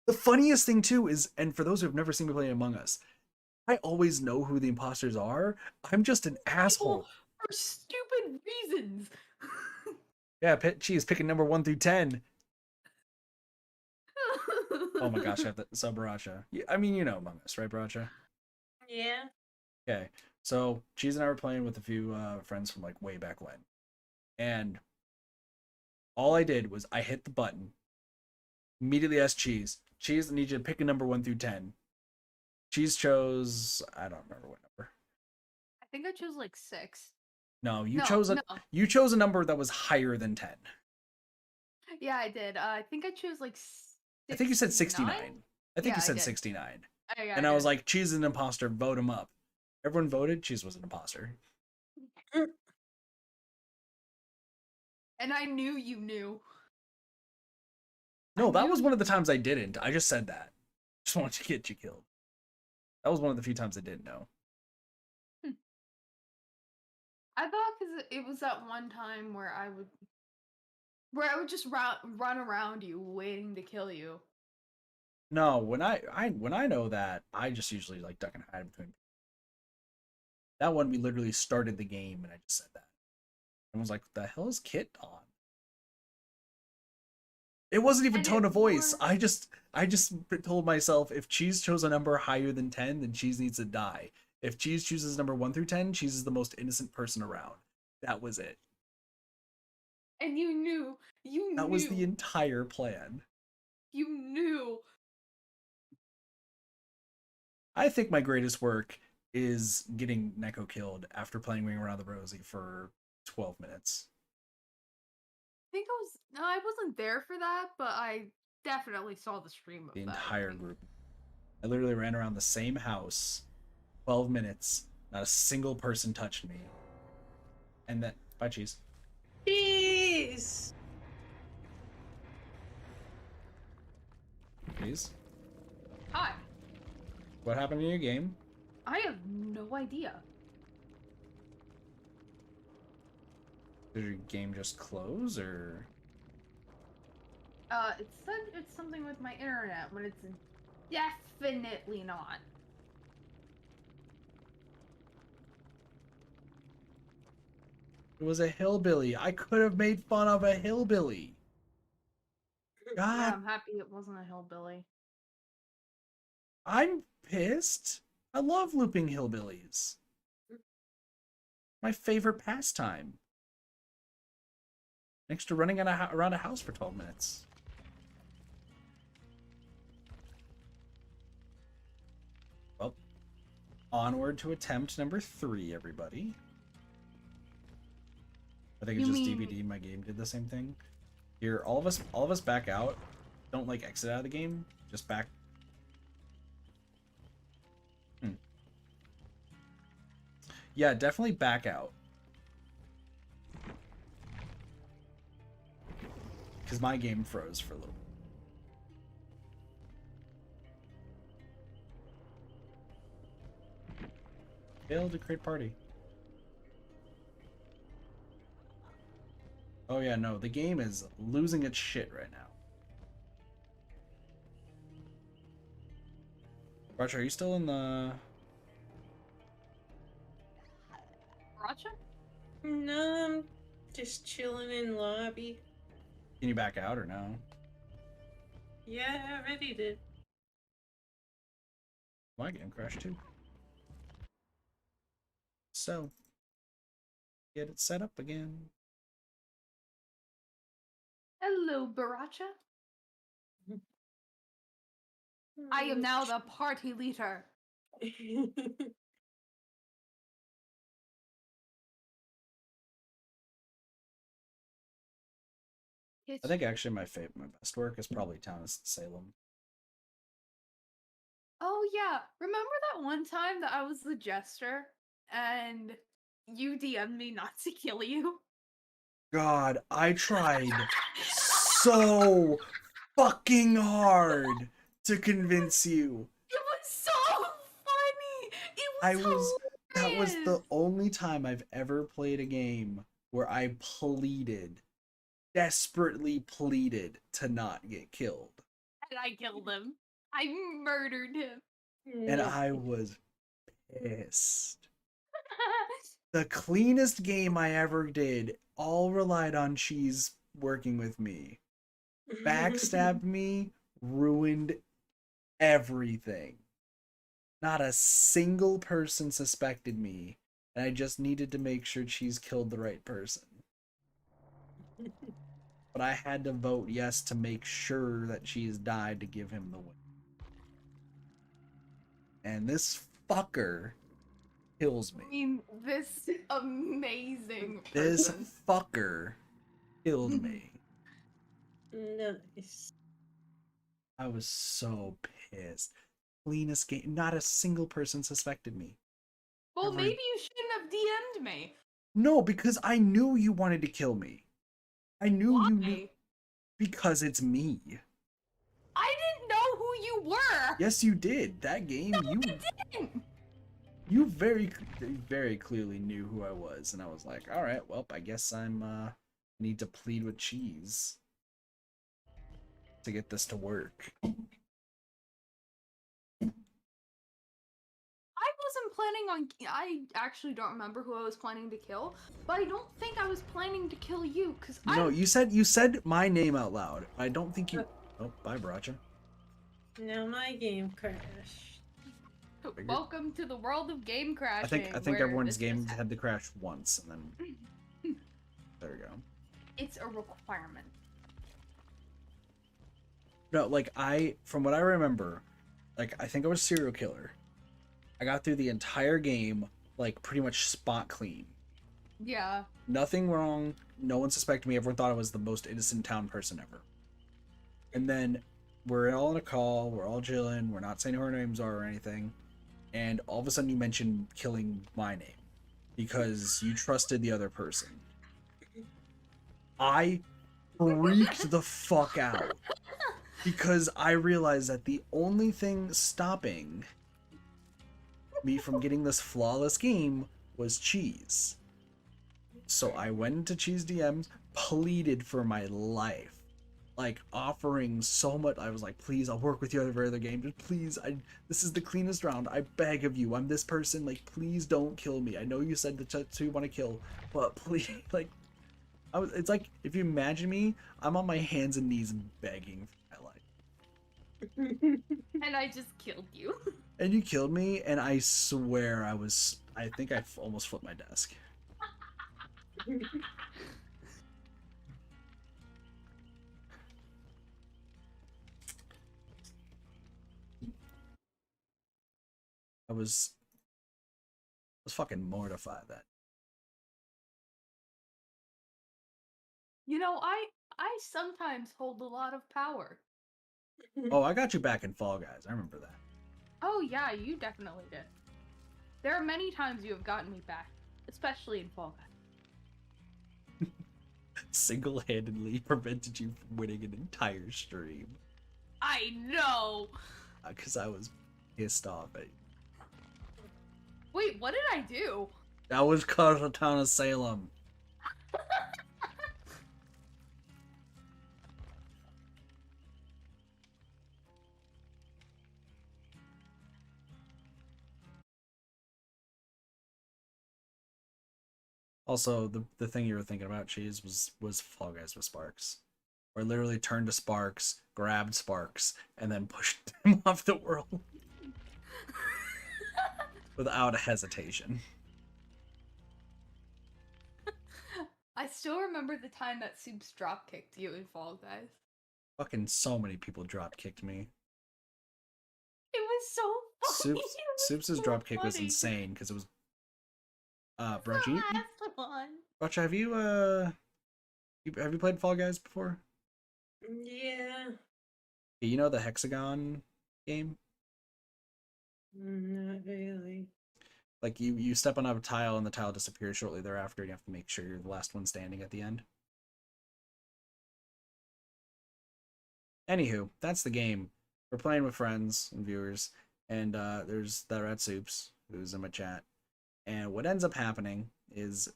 The funniest thing too is, and for those who have never seen me play Among Us, I always know who the imposters are. I'm just an asshole. For stupid reasons. Yeah, she's picking number 1 through 10. Oh my gosh, I have to sub Baracha. Yeah, I mean, you know Among Us, right, Baracha? Yeah. Okay, so Cheese and I were playing with a few friends from like way back when. And all I did was I hit the button, immediately asked Cheese, I need you to pick a number 1 through 10. Cheese chose, I don't remember what number. I think I chose like 6. No, you No, chose no. you chose a number that was higher than 10. Yeah, I did. I think I chose like 69? I think you said 69. I think Yeah, you I said did. 69. Yeah, And I was like, Cheese is an imposter, vote him up. Everyone voted, Cheese was an imposter. and I knew you knew. No, I that knew was one of the times I didn't. I just said that. Just wanted to get you killed. That was one of the few times I didn't know. I thought because it was that one time where I would just run around you waiting to kill you. No, when I know that, I just usually like duck and hide between. That one we literally started the game and I just said that. And was like, what the hell is Kit on? It wasn't even And tone it of voice. was- I just told myself if Cheese chose a number higher than 10, then Cheese needs to die. If Cheese chooses number 1 through 10, Cheese is the most innocent person around. That was it. And you knew. That was the entire plan. You knew. I think my greatest work is getting Neko killed after playing Ring Around the Rosie for 12 minutes. I wasn't there for that, but I definitely saw the stream of The that. entire group. I literally ran around the same house 12 minutes. Not a single person touched me. And then, bye, Cheese. Jeez. Cheese? Hi. What happened in your game? I have no idea. Did your game just close, or? It said it's something with my internet when it's definitely not. It was a hillbilly. I could have made fun of a hillbilly. Yeah, God, I'm happy it wasn't a hillbilly. I'm pissed. I love looping hillbillies. My favorite pastime. Thanks to running around a house for 12 minutes. Well, onward to attempt number 3, everybody. I think it just DVD my game did the same thing. Here, all of us back out. Don't like exit out of the game. Just back. Yeah, definitely back out. Because my game froze for a little bit. Failed to create party. Oh yeah, no, the game is losing its shit right now. Roger, are you still in the... Roger? No, I'm just chilling in lobby. Can you back out or no? Yeah, I already did. My game crashed too. So, get it set up again. Hello, Baracha. I am now the party leader. I think actually my best work is probably Town of Salem. Oh yeah, remember that one time that I was the jester and you DM'd me not to kill you? God, I tried so fucking hard to convince you. It was so funny. That was hilarious. the only time I've ever played a game where I desperately pleaded to not get killed. And I killed him. I murdered him. And I was pissed. The cleanest game I ever did all relied on Cheese working with me. Backstabbed me, ruined everything. Not a single person suspected me, and I just needed to make sure Cheese killed the right person. But I had to vote yes to make sure that Cheese died to give him the win. And this fucker kills me. I mean, this amazing This person. fucker killed me. Nice. I was so pissed. Cleanest game. Not a single person suspected me. Well, maybe you shouldn't have DM'd me. No, because I knew you wanted to kill me. I knew Why? you knew. Because it's me. I didn't know who you were. Yes, you did. That game, No, I didn't. you very, very clearly knew who I was, and I was like, all right, well, I guess I'm need to plead with Cheese to get this to work. I wasn't planning on. I actually don't remember who I was planning to kill, but I don't think I was planning to kill you because No, you said my name out loud. I don't think you. Oh, bye, Bracha. Now my game crashed. Welcome to the world of game crashing. I think where everyone's this game just had to crash once, and then there we go. It's a requirement. No, like from what I remember, like I think I was serial killer. I got through the entire game like pretty much spot clean. Yeah. Nothing wrong. No one suspected me. Everyone thought I was the most innocent town person ever. And then we're all in a call. We're all chilling. We're not saying who our names are or anything. And all of a sudden you mention killing my name because you trusted the other person. I freaked the fuck out because I realized that the only thing stopping me from getting this flawless game was Cheese. So I went into Cheese DMs, pleaded for my life, like offering so much. I was like, please, I'll work with you over other game. Just please, this is the cleanest round. I beg of you. I'm this person. Like, please don't kill me. I know you said the two you want to kill, but please, like, it's like if you imagine me, I'm on my hands and knees begging for my life. And I just killed you. And you killed me, and I swear I think I almost flipped my desk. was fucking mortified that. You know, I sometimes hold a lot of power. Oh, I got you back in Fall Guys. I remember that. Oh yeah, you definitely did. There are many times you have gotten me back, especially in Fall Guys. Single-handedly prevented you from winning an entire stream. I know! Because I was pissed off at you. Wait, what did I do? That was cause the town of Salem. Also, the thing you were thinking about, Cheese, was Fall Guys with Sparks. Where I literally turned to Sparks, grabbed Sparks, and then pushed him off the world. Without a hesitation. I still remember the time that Soups drop kicked you in Fall Guys. Fucking so many people drop kicked me. It was so funny. Soups' drop kick was insane because it was Broch, The last one. Broch, have you played Fall Guys before? Yeah. You know the hexagon game? Not really. Like you step on a tile and the tile disappears shortly thereafter, and you have to make sure you're the last one standing at the end. Anywho, that's the game. We're playing with friends and viewers, and there's the Rat Soups who's in my chat. And what ends up happening is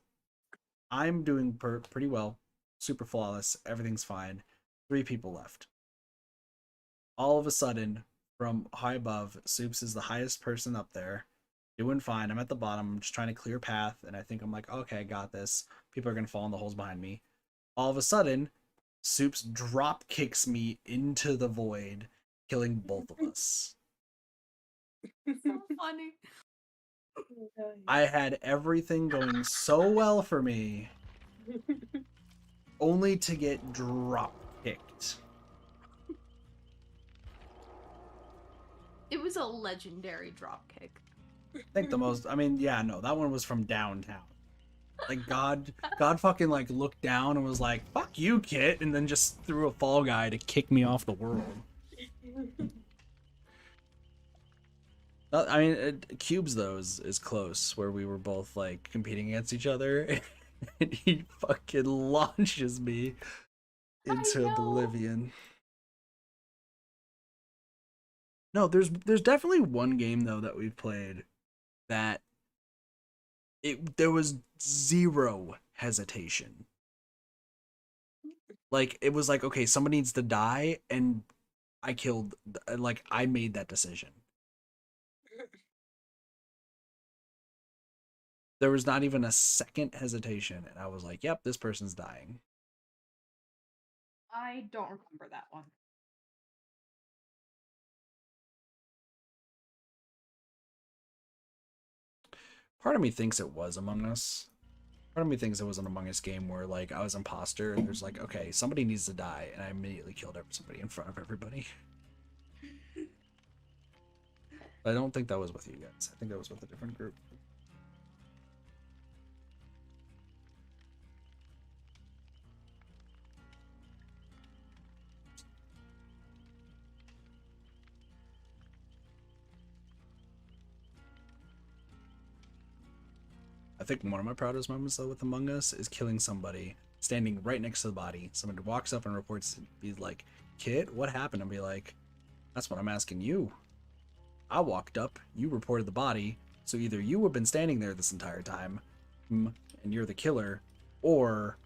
I'm doing pretty well, super flawless, everything's fine. 3 people left. All of a sudden, from high above, Soups is the highest person up there, doing fine. I'm at the bottom, I'm just trying to clear path, and I think I'm like, okay, I got this. People are gonna fall in the holes behind me. All of a sudden, Soups drop kicks me into the void, killing both of us. So funny. I had everything going so well for me, only to get drop kicked. It was a legendary drop kick. I think the most, I mean, yeah, no, that one was from downtown. Like God fucking like looked down and was like, "Fuck you, Kit," and then just threw a Fall Guy to kick me off the world. I mean, Cubes though is close, where we were both like competing against each other, and he fucking launches me into oblivion. No, there's definitely one game though that we've played that there was zero hesitation. Like it was like, okay, somebody needs to die, and I killed. Like I made that decision. There was not even a second hesitation, and I was like, "Yep, this person's dying." I don't remember that one. Part of me thinks it was Among Us. Part of me thinks it was an Among Us game where like I was imposter, and there's like, okay, somebody needs to die, and I immediately killed somebody in front of everybody. I don't think that was with you guys. I think that was with a different group. I think one of my proudest moments though with Among Us is killing somebody standing right next to the body. Somebody walks up and reports, be like, "Kid, what happened?" And be like, "That's what I'm asking you. I walked up, you reported the body, so either you have been standing there this entire time, and you're the killer, or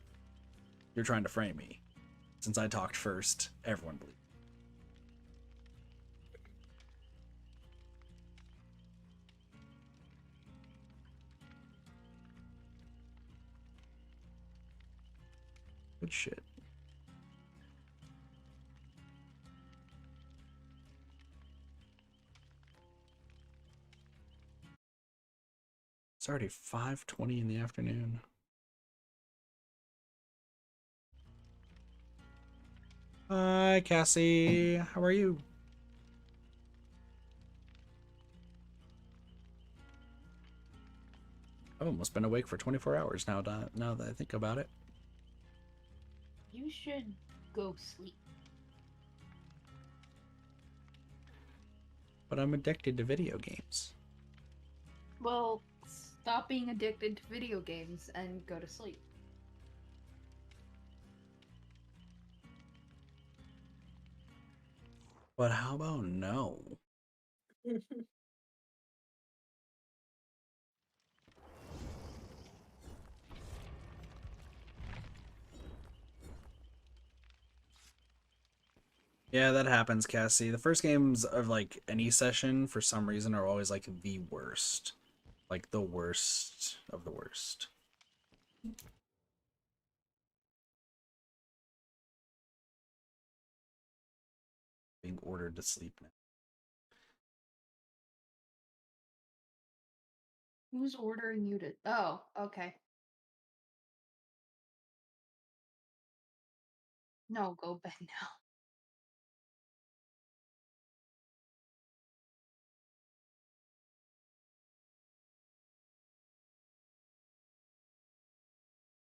you're trying to frame me. Since I talked first, everyone believes." Good shit. It's already 5:20 in the afternoon. Hi, Cassie. How are you? I've almost been awake for 24 hours now. Now that I think about it. You should go sleep. But I'm addicted to video games. Well, stop being addicted to video games and go to sleep. But how about no? Yeah, that happens, Cassie. The first games of like any session for some reason are always like the worst. Like the worst of the worst. Being ordered to sleep now. Who's ordering you to? Oh, okay. No, go bed now.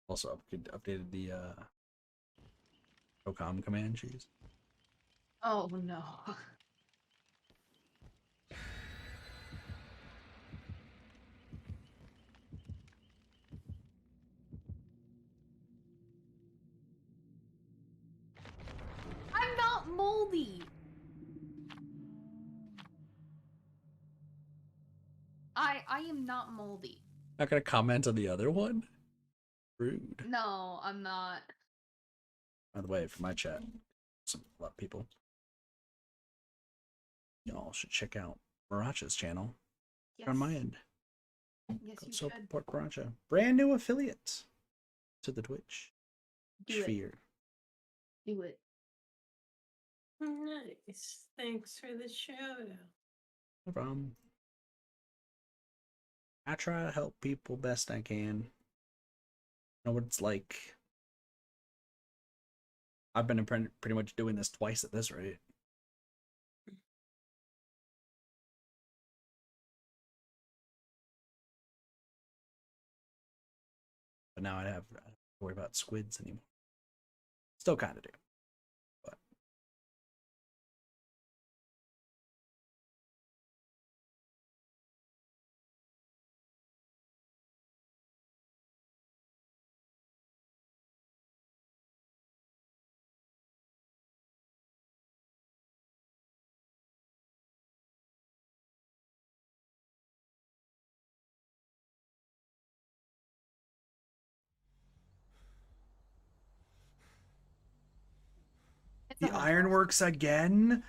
Also updated the Co-Comm command trees. Oh no. I'm not moldy. I am not moldy. Not gonna comment on the other one? Rude. No, I'm not. By the way, for my chat, a lot of people. Y'all should check out Maracha's channel. Yes. On my end. Yes, Go you support should. Maracha. Brand new affiliate to the Twitch Do it. sphere. Do it. Nice. Thanks for the shout out. No problem. I try to help people best I can. Know what it's like. I've been pretty much doing this twice at this rate. But now I don't have to worry about squids anymore. Still kind of do. But It's the a huntress. ironworks again?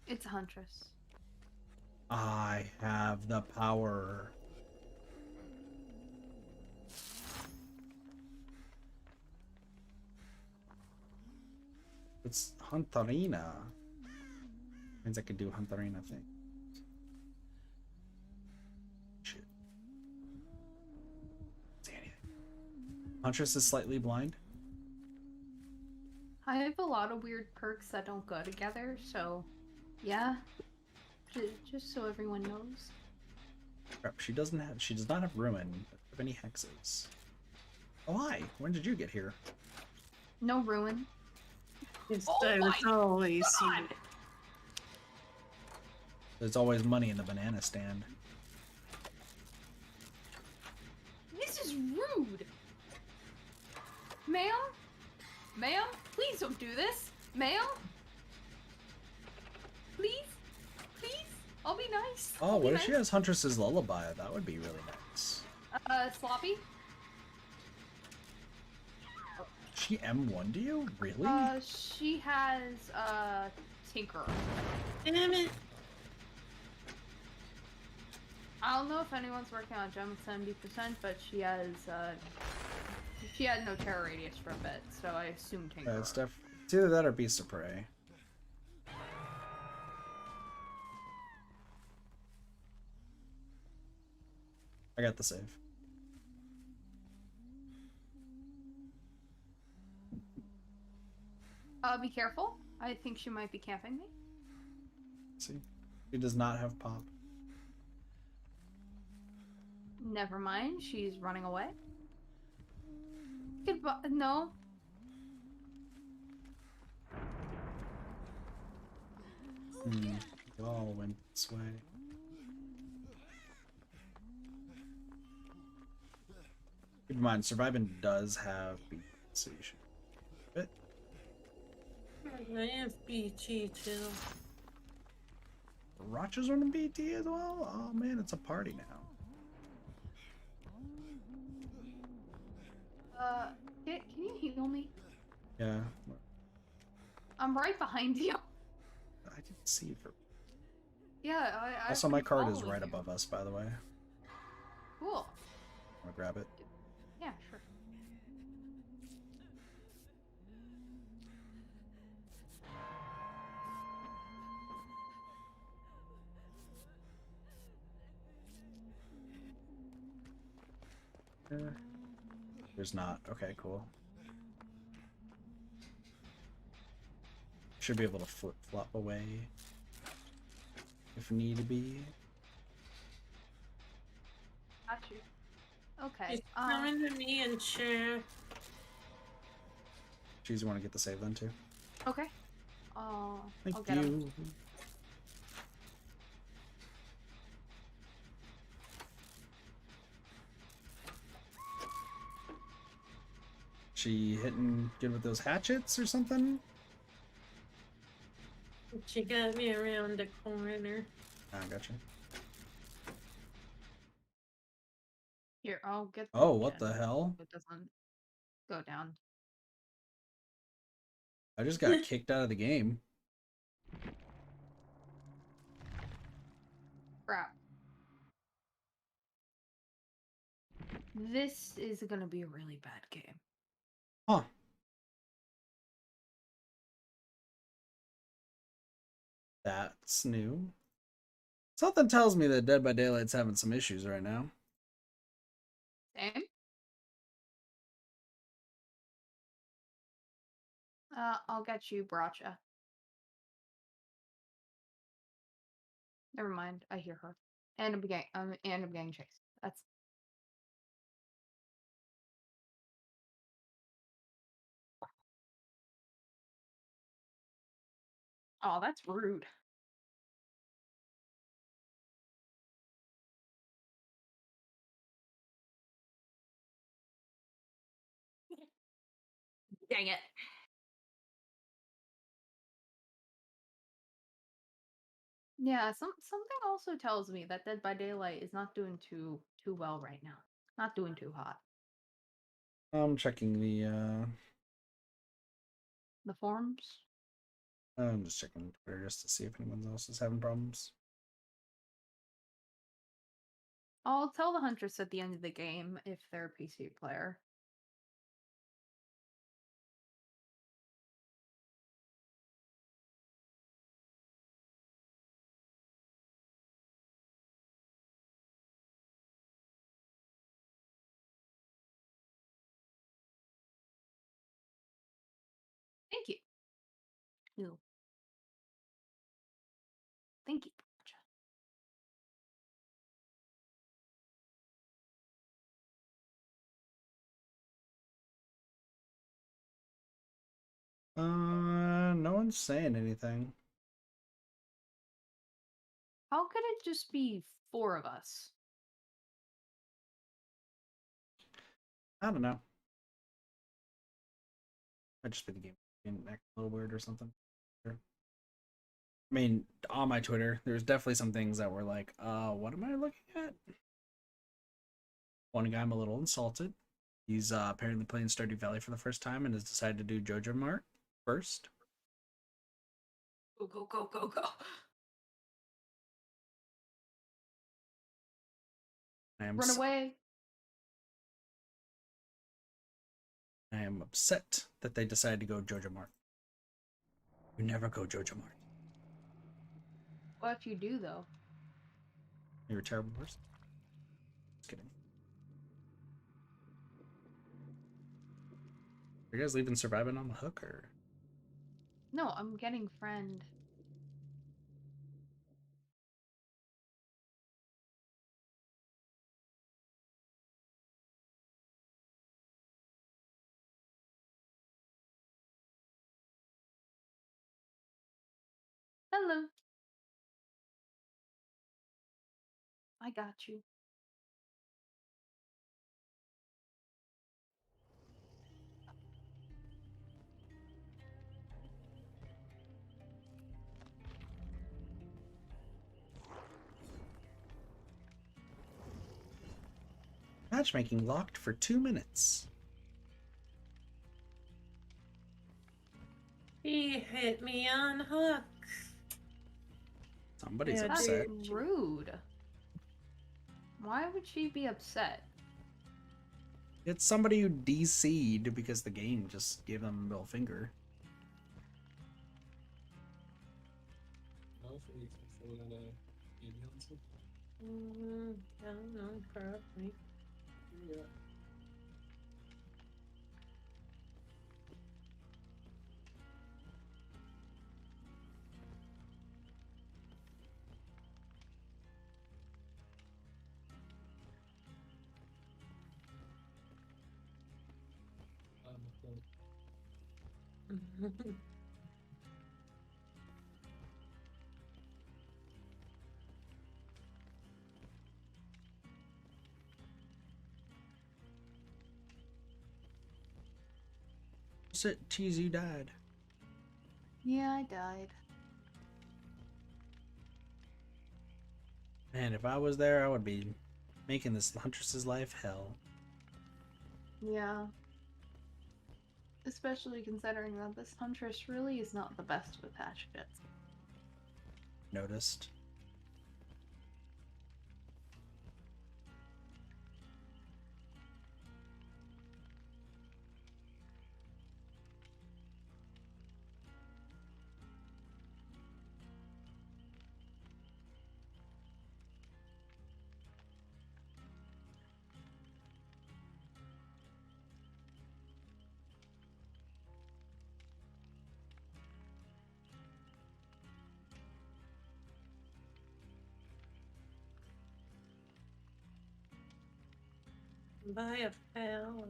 It's a huntress. I have the power. It's Hunterina. Means I could do Hunterina thing. Shit. See anything. Huntress is slightly blind. I have a lot of weird perks that don't go together, so yeah. Just so everyone knows. Crap, she does not have ruin of any hexes. Oh hi, when did you get here? No ruin. It's Oh I was my always God! There's always money in the banana stand. This is rude! Ma'am? Ma'am? Please don't do this! Ma'am? Please? Please? I'll be nice. Oh, I'll be what if nice. she has Huntress's lullaby? That would be really nice. Sloppy? She M1 to you? Really? She has, Tinker. Damn it. I don't know if anyone's working on Gem with 70%, but she has, she had no terror radius for a bit, so I assume Tinker. It's either that or Beast of Prey. I got the save. Be careful. I think she might be camping me. See? She does not have pop. Never mind, she's running away. Goodbye. No. They all went this way. Keep in mind, surviving does have beat, so you should. But I have BT too. Rocha's on BT as well. Oh man, it's a party now. Can you heal me? Yeah, I'm right behind you. I didn't see you for. Yeah, I Also, my been card is following right you. above us, by the way. Cool. I'm gonna grab it. Yeah, sure. There's not. Okay, cool. Should be able to flip flop away if need be. Got you. Okay. He's coming to me and share. Choose you want to get the save then too. Okay. I'll Thank get him. you. She hitting good with those hatchets or something? She got me around the corner. Ah, gotcha. Here, I'll get. Oh, what gen the hell? so it doesn't go down. I just got kicked out of the game. Crap. This is gonna be a really bad game. Huh. That's new. Something tells me that Dead by Daylight's having some issues right now. Same. I'll get you, Bracha. Never mind. I hear her. And I'm getting chased. That's. Oh, that's rude. Dang it. Yeah, something also tells me that Dead by Daylight is not doing too well right now. Not doing too hot. I'm checking The forums. I'm just checking Twitter just to see if anyone else is having problems. I'll tell the Huntress at the end of the game if they're a PC player. Thank you. Ew. Thank you. Bracha. No one's saying anything. How could it just be 4 of us? I don't know. Might just be the game being a little weird or something. Sure. I mean, on my Twitter, there's definitely some things that were like, what am I looking at? One guy I'm a little insulted. He's apparently playing Stardew Valley for the first time and has decided to do JoJo Mart first. Go, go, go, go, go. Run away. I am upset that they decided to go JoJo Mart. You never go JoJo Mart. What if you do, though? You're a terrible person. Just kidding. Are you guys leaving Surviving on the hook, or? No, I'm getting friend. Hello. I got you. Matchmaking locked for 2 minutes. He hit me on hook. Somebody's Yeah, That's upset. rude. Why would she be upset? It's somebody who DC'd because the game just gave them a middle finger. I don't know, probably. Sit, tease you died. Yeah, I died. Man, if I was there, I would be making this Huntress's life hell. Yeah. Especially considering that this Huntress really is not the best with hatchets. Noticed. Buy a pal.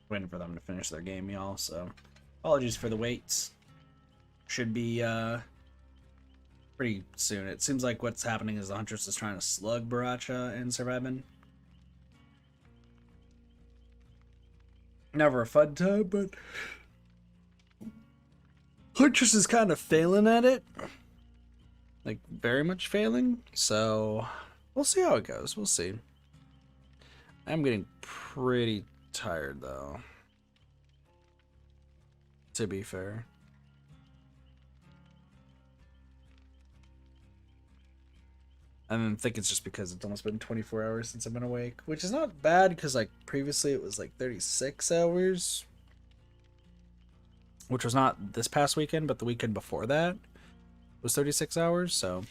Waiting for them to finish their game, y'all, so apologies for the waits. Should be pretty soon. It seems like what's happening is the Huntress is trying to slug Baracha and Survivin. Never a fun time, but Huntress is kind of failing at it. Like, very much failing. So, we'll see how it goes. We'll see. I'm getting pretty tired, though. To be fair. I think it's just because it's almost been 24 hours since I've been awake, which is not bad because like previously it was like 36 hours, which was not this past weekend, but the weekend before that was 36 hours. So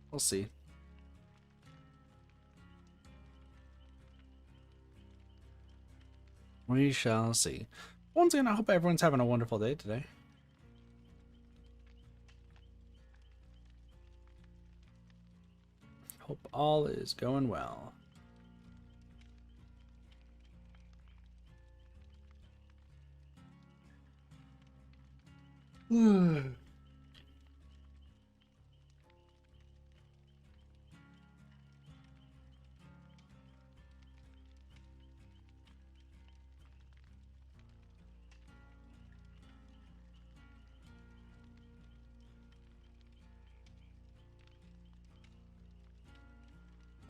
we'll see. We shall see. Once again, I hope everyone's having a wonderful day today. Hope all is going well.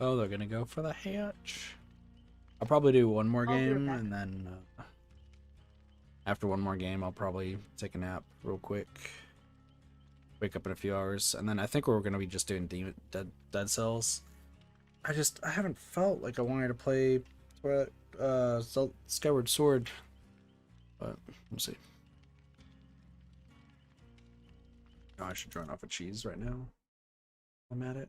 Oh, they're gonna go for the hatch. I'll probably do one more I'll be right game, back. and then after one more game, I'll probably take a nap real quick. Wake up in a few hours, and then I think we're gonna be just doing Dead Cells. I haven't felt like I wanted to play Skyward Sword, but we'll see. Oh, I should join off a cheese right now. I'm at it.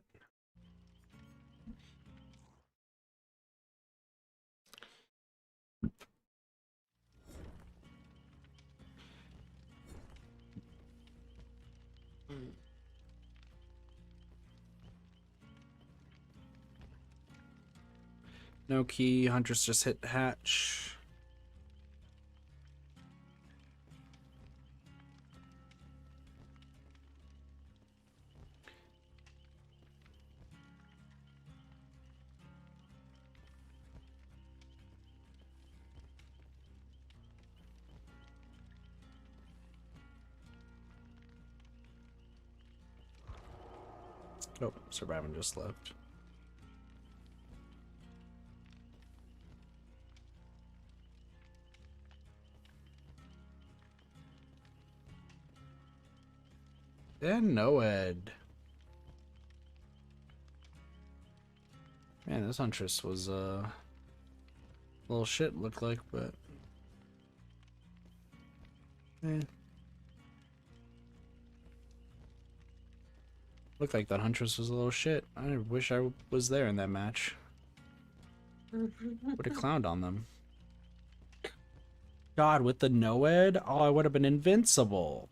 No key. Huntress just hit hatch. Oh, Surviving just left. And Noed. Man, this Huntress was a little shit, looked like, but looked like that Huntress was a little shit. I wish I was there in that match. Would have clowned on them. God, with the Noed, oh, I would have been invincible.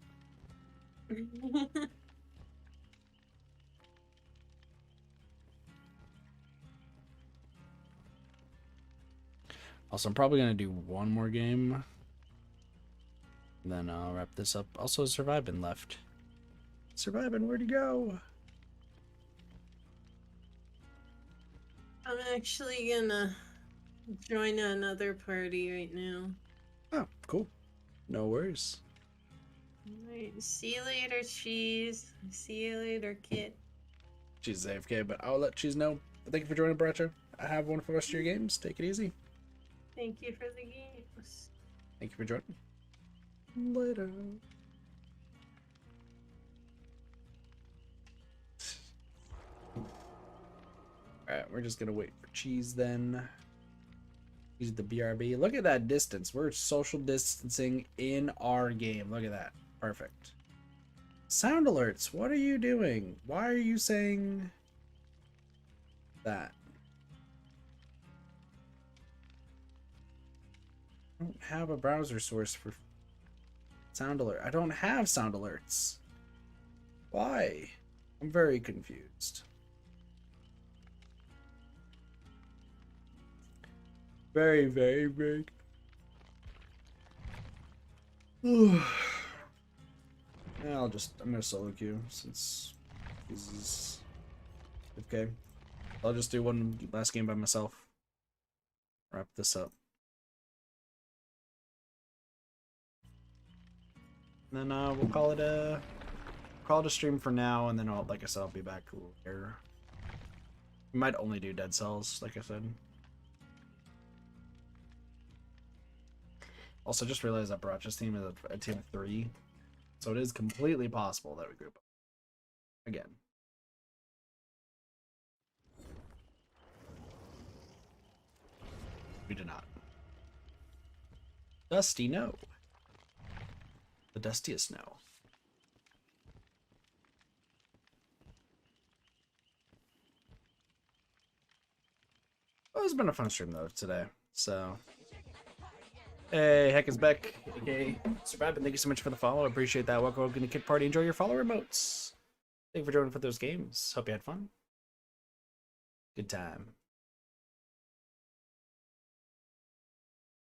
Also, I'm probably gonna do one more game, and then I'll wrap this up. Also, Surviving left. Surviving, where'd he go? I'm actually gonna join another party right now. Oh, cool. No worries. Alright, see you later, Cheese. See you later, Kit. She's AFK, but I'll let Cheese know. Thank you for joining, Bracha. Have one for the rest of your games. Take it easy. Thank you for the games. Thank you for joining. Later. Alright, we're just gonna wait for Cheese then. Use the BRB. Look at that distance. We're social distancing in our game. Look at that. Perfect. Sound alerts. What are you doing? Why are you saying that? I don't have a browser source for sound alert. I don't have sound alerts. Why? I'm very confused. Very, very, very. Yeah, I'm gonna solo queue since this is okay. I'll just do one last game by myself. Wrap this up. And then we'll call it a stream for now, and then like I said, I'll be back later. We might only do Dead Cells, like I said. Also, just realized that Baracha's team is a team of 3, so it is completely possible that we group up again. We do not. Dusty, no. The dustiest no. Well, it's been a fun stream though today, so. Hey, Heck is back. Okay, Surviving, thank you so much for the follow. I appreciate that. Welcome to the Kid Party. Enjoy your follow remotes. Thank you for joining for those games. Hope you had fun. Good time.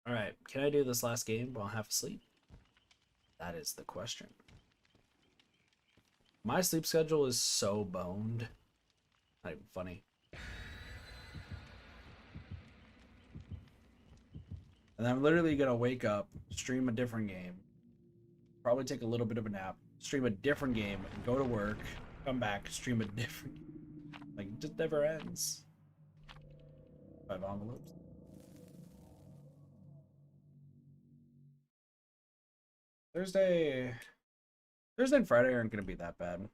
Alright, can I do this last game while half asleep? That is the question. My sleep schedule is so boned. Not even funny. And I'm literally gonna wake up, stream a different game, probably take a little bit of a nap, stream a different game, go to work, come back, stream a different game. Like, it just never ends. 5 envelopes. Thursday and Friday aren't going to be that bad.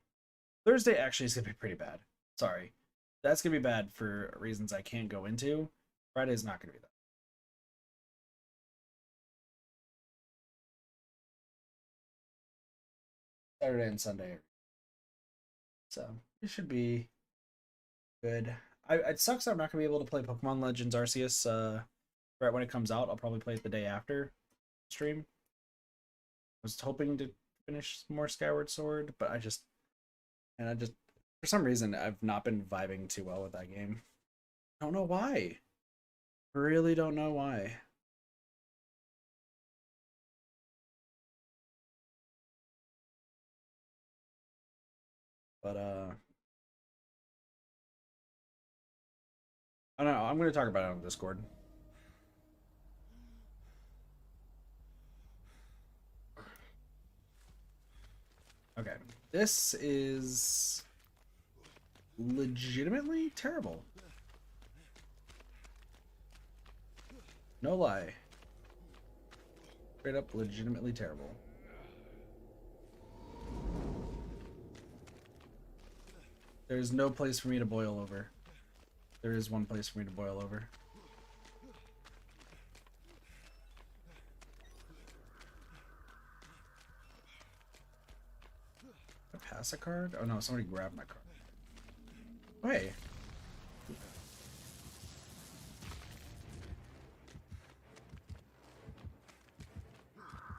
Thursday actually is going to be pretty bad. Sorry. That's going to be bad for reasons I can't go into. Friday's not going to be that. Saturday and Sunday. So, it should be good. It sucks that I'm not going to be able to play Pokemon Legends Arceus right when it comes out. I'll probably play it the day after stream. I was hoping to finish more Skyward Sword, but I just for some reason I've not been vibing too well with that game. I don't know why. Really don't know why. But I don't know. I'm going to talk about it on Discord. Okay, this is legitimately terrible. No lie. Straight up legitimately terrible. There's no place for me to boil over. There is one place for me to boil over. Did I pass a card? Oh no, somebody grabbed my card. Oh, hey.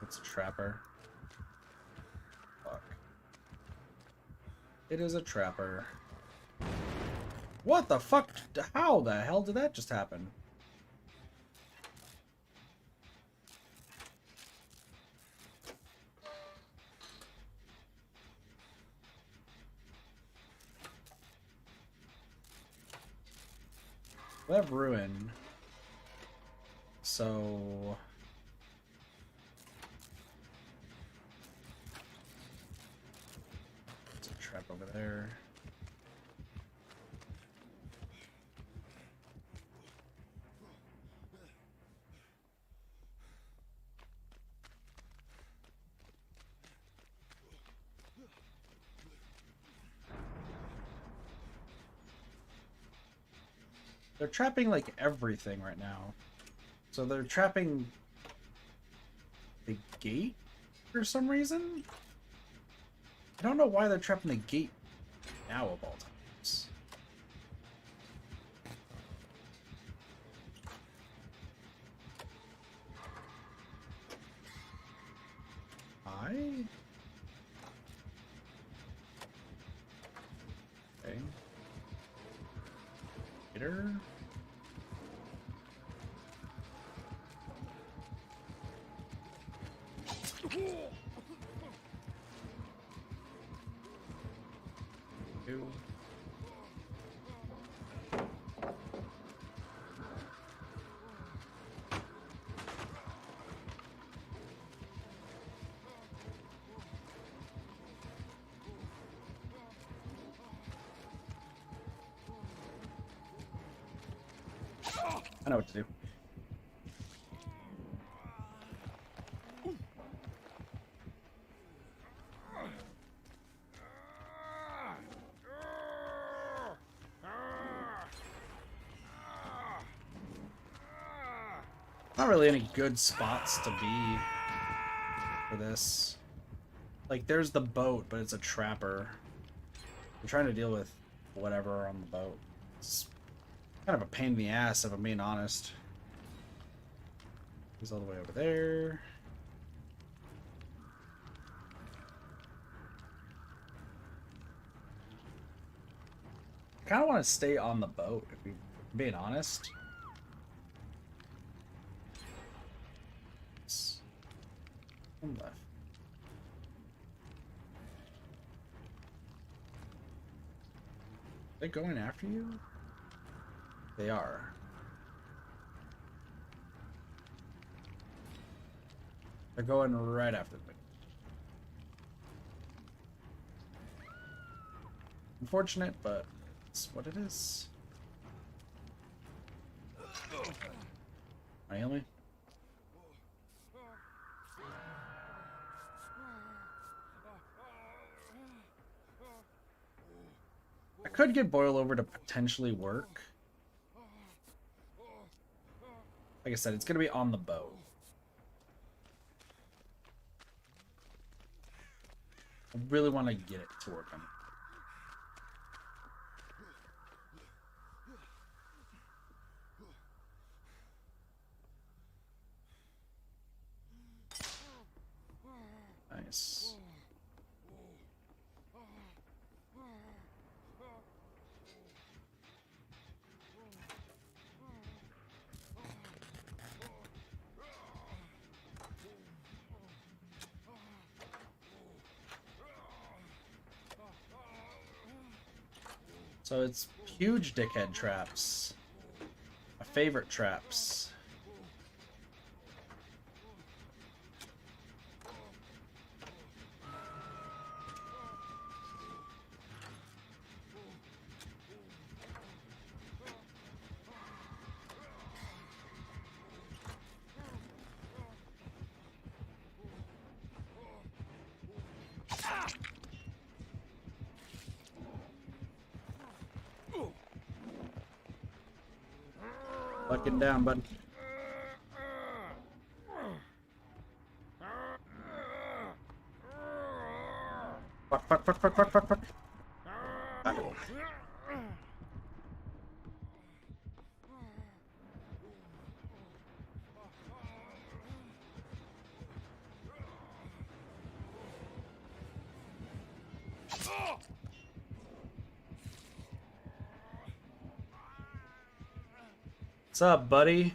It's a trapper. Fuck. It is a trapper. What the fuck? How the hell did that just happen? We have ruin. So there's a trap over there. They're trapping like everything right now. So they're trapping the gate for some reason. I don't know why they're trapping the gate now of all times. Okay. Later. Two. I know what to do. Not really any good spots to be for this. Like, there's the boat, but it's a trapper. I'm trying to deal with whatever on the boat. It's kind of a pain in the ass, if I'm being honest. He's all the way over there. I kind of want to stay on the boat, if I'm being honest. One left. Are they going after you? They are. They're going right after me. Unfortunate, but it's what it is. Can you heal me? I could get Boil Over to potentially work. Like I said, it's gonna be on the bow. I really want to get it to work on it. Nice. So it's huge dickhead traps. My favorite traps. Fucking down, bud. Fuck, fuck, fuck, fuck, fuck, fuck, fuck. Back. What's up, buddy?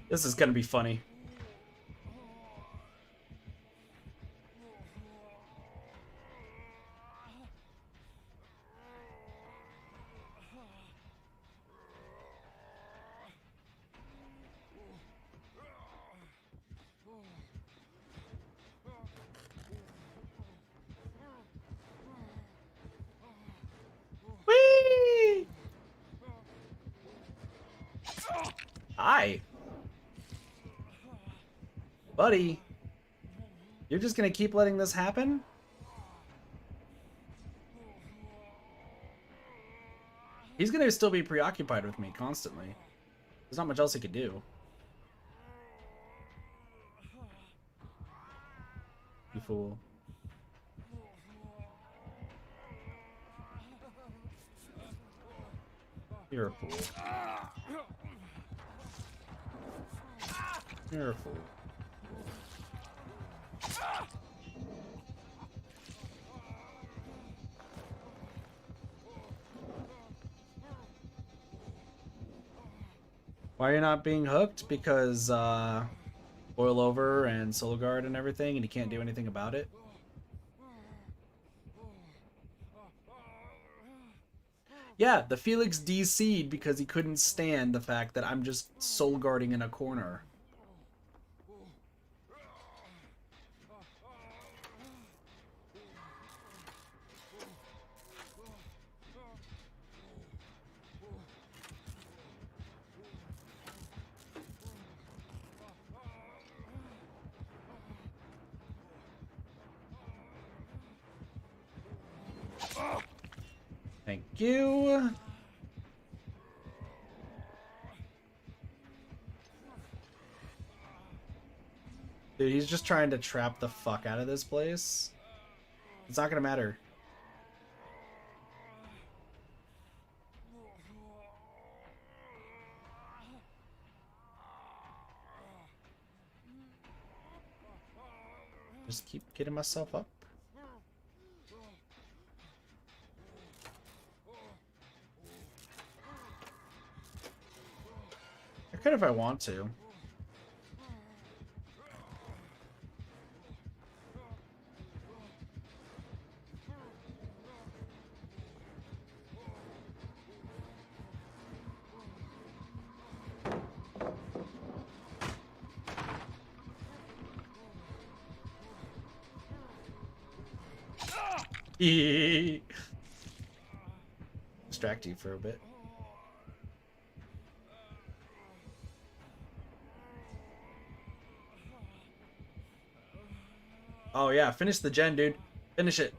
This is gonna be funny. Whee! Hi. Buddy, you're just gonna keep letting this happen? He's gonna still be preoccupied with me constantly. There's not much else he could do. You fool. You're a fool. You're a fool. Why are you not being hooked? Because Boil Over and Soul Guard and everything, and you can't do anything about it? Yeah, the Felix DC'd because he couldn't stand the fact that I'm just soul guarding in a corner. Thank you. Dude, he's just trying to trap the fuck out of this place. It's not gonna matter. Just keep getting myself up. I could if I want to. Distract you for a bit. Oh yeah, finish the gen, dude. Finish it.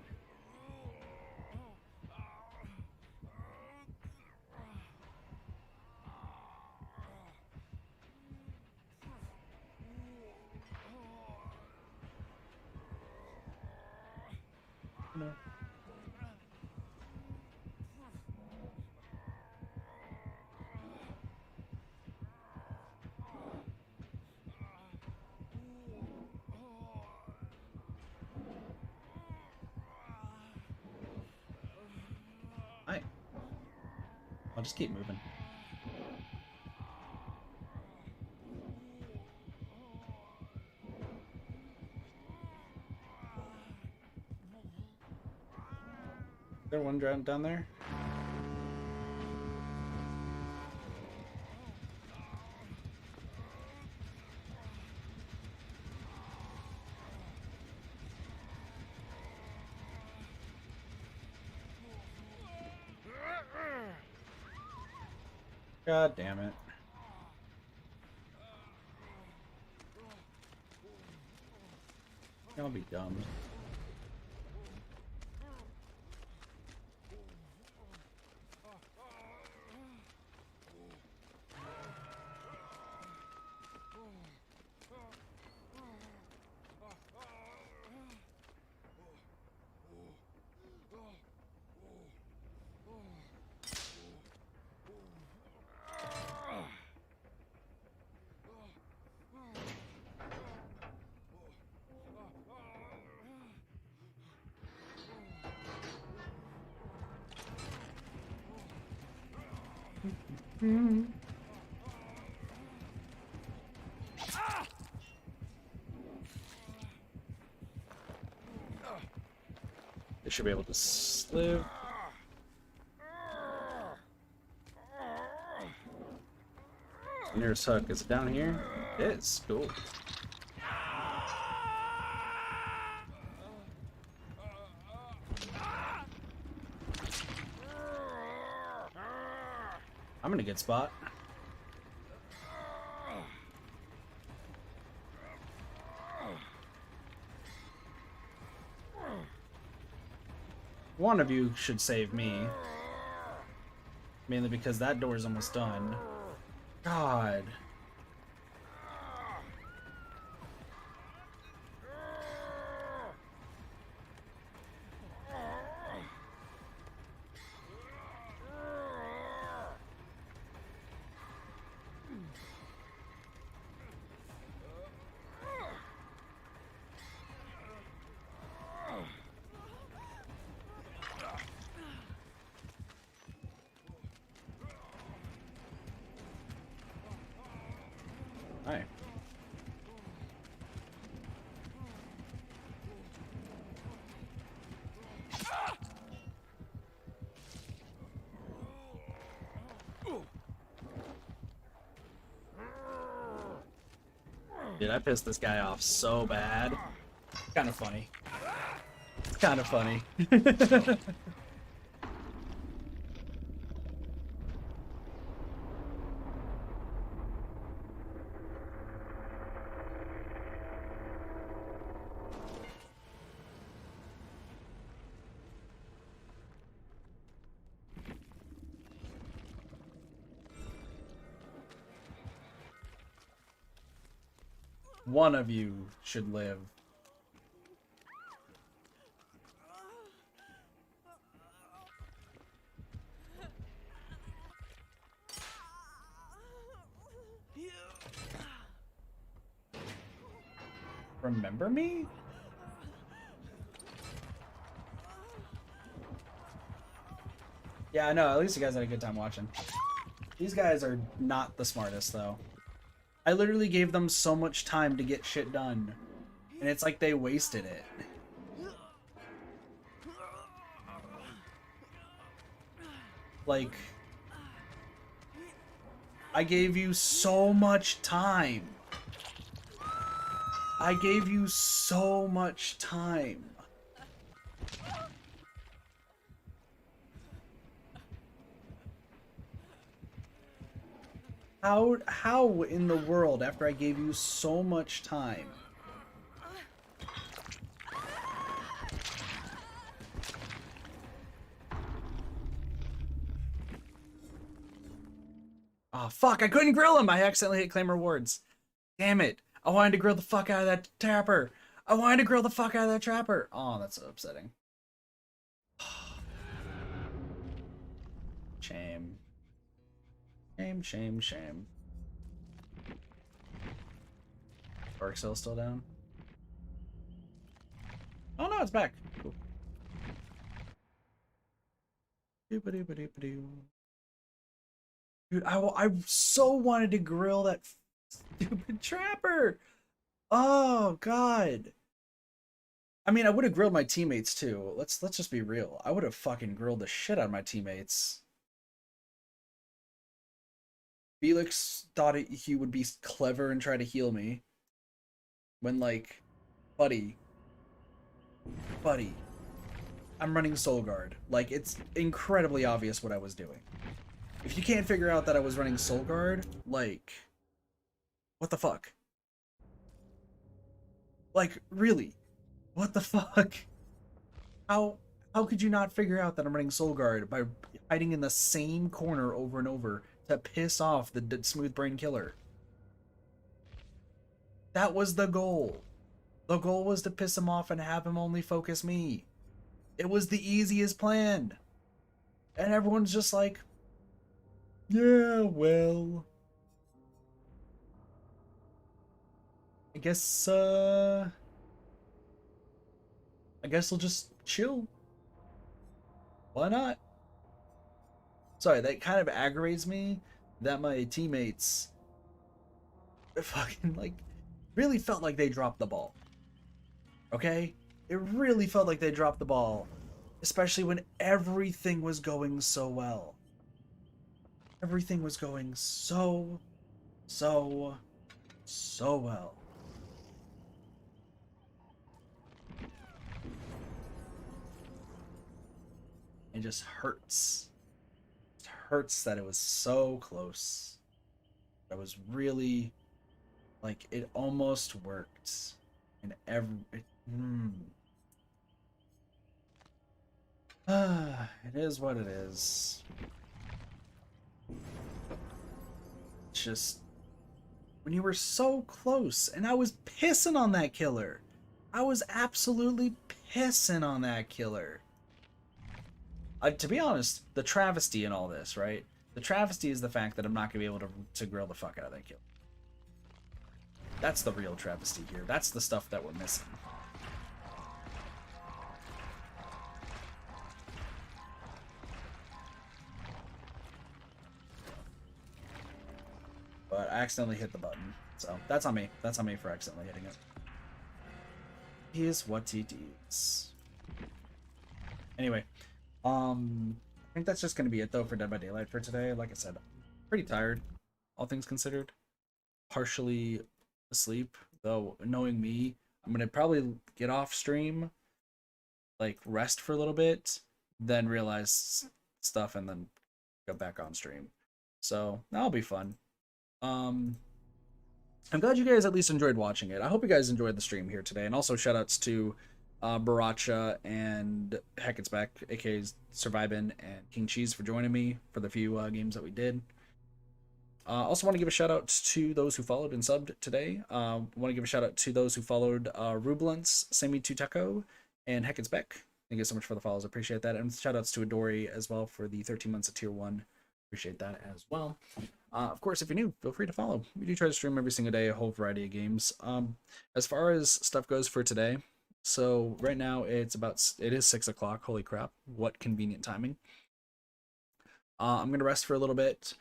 No. Hi. I'll just keep moving. Is there one down there? God damn it. I'll be dumb. They should be able to live. Nearest hook. Is it down here? It is. Cool. I'm in a good spot. One of you should save me. Mainly because that door is almost done. God. Hi. Dude, I pissed this guy off so bad. Kind of funny. It's kind of funny. One of you should live. Remember me? Yeah, I know. At least you guys had a good time watching. These guys are not the smartest, though. I literally gave them so much time to get shit done, and it's like they wasted it. Like, I gave you so much time. I gave you so much time. How in the world, after I gave you so much time? Oh, fuck, I couldn't grill him! I accidentally hit claim rewards. Damn it. I wanted to grill the fuck out of that trapper. I wanted to grill the fuck out of that trapper. Oh, that's so upsetting. Shame. Shame, shame, shame. Dark Cell's still down. Oh no, it's back. Cool. Doop-a-doop-a-doop-a-doo. Dude, I so wanted to grill that stupid trapper. Oh god. I mean, I would have grilled my teammates too. Let's just be real. I would have fucking grilled the shit out of my teammates. Felix thought he would be clever and try to heal me. When, like, buddy, I'm running Soul Guard. Like, it's incredibly obvious what I was doing. If you can't figure out that I was running Soul Guard, like, what the fuck? Like, really? What the fuck? How could you not figure out that I'm running Soul Guard by hiding in the same corner over and over to piss off the smooth brain killer? That was the goal. The goal was to piss him off and have him only focus me. It was the easiest plan. And everyone's just like, yeah, well, I guess we'll just chill. Why not? Sorry, that kind of aggravates me that my teammates fucking, like, really felt like they dropped the ball. Okay? It really felt like they dropped the ball. Especially when everything was going so well. Everything was going so well. It just hurts. It hurts that it was so close. That was really, like, it almost worked. And it is what it is. It's just, when you were so close, and I was pissing on that killer. I was absolutely pissing on that killer. To be honest, the travesty in all this, right? The travesty is the fact that I'm not going to be able to grill the fuck out of that killer. That's the real travesty here. That's the stuff that we're missing. But I accidentally hit the button. So that's on me. That's on me for accidentally hitting it. Here's what it is. Anyway, I think that's just going to be it though for Dead by Daylight for today. Like I said, pretty tired, all things considered. Partially asleep, though, knowing me, I'm going to probably get off stream, like rest for a little bit, then realize stuff and then go back on stream. So that'll be fun. I'm glad you guys at least enjoyed watching it. I hope you guys enjoyed the stream here today. And also shoutouts to Baracha and Hackett's Back, aka Survivin', and King Cheese for joining me for the few games that we did. Also want to give a shout out to those who followed and subbed today. Want to give a shout out to those who followed Rublance, Semi Tutako, and Hackett's Back. Thank you so much for the follows. I appreciate that. And shout outs to Adori as well for the 13 months of tier 1. Appreciate that as well. Of course, if you're new, feel free to follow. We do try to stream every single day, a whole variety of games. As far as stuff goes for today, so right now it is 6 o'clock. Holy crap, what convenient timing. I'm gonna rest for a little bit.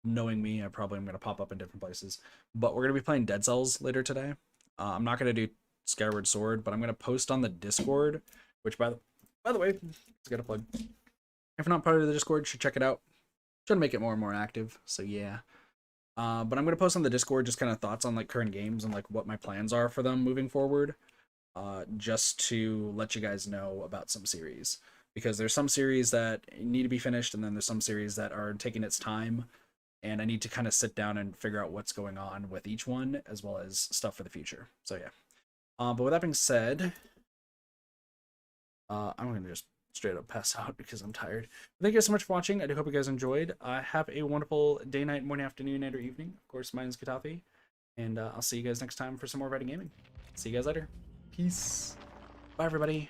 Knowing me, I probably am gonna pop up in different places. But we're gonna be playing Dead Cells later today. I'm not gonna do Skyward Sword, but I'm gonna post on the Discord, which by the way, it's got a plug. If you're not part of the Discord, you should check it out. Trying to make it more and more active. So yeah. But I'm gonna post on the Discord just kind of thoughts on like current games and like what my plans are for them moving forward. Just to let you guys know about some series, because there's some series that need to be finished, and then there's some series that are taking its time, and I need to kind of sit down and figure out what's going on with each one, as well as stuff for the future. So yeah. But with that being said, I'm gonna just straight up pass out because I'm tired. Thank you guys so much for watching. I do hope you guys enjoyed. Have a wonderful day, night, morning, afternoon, and or evening. Of course, my name is Katafi, and I'll see you guys next time for some more Reddit gaming. See you guys later. Peace. Bye, everybody.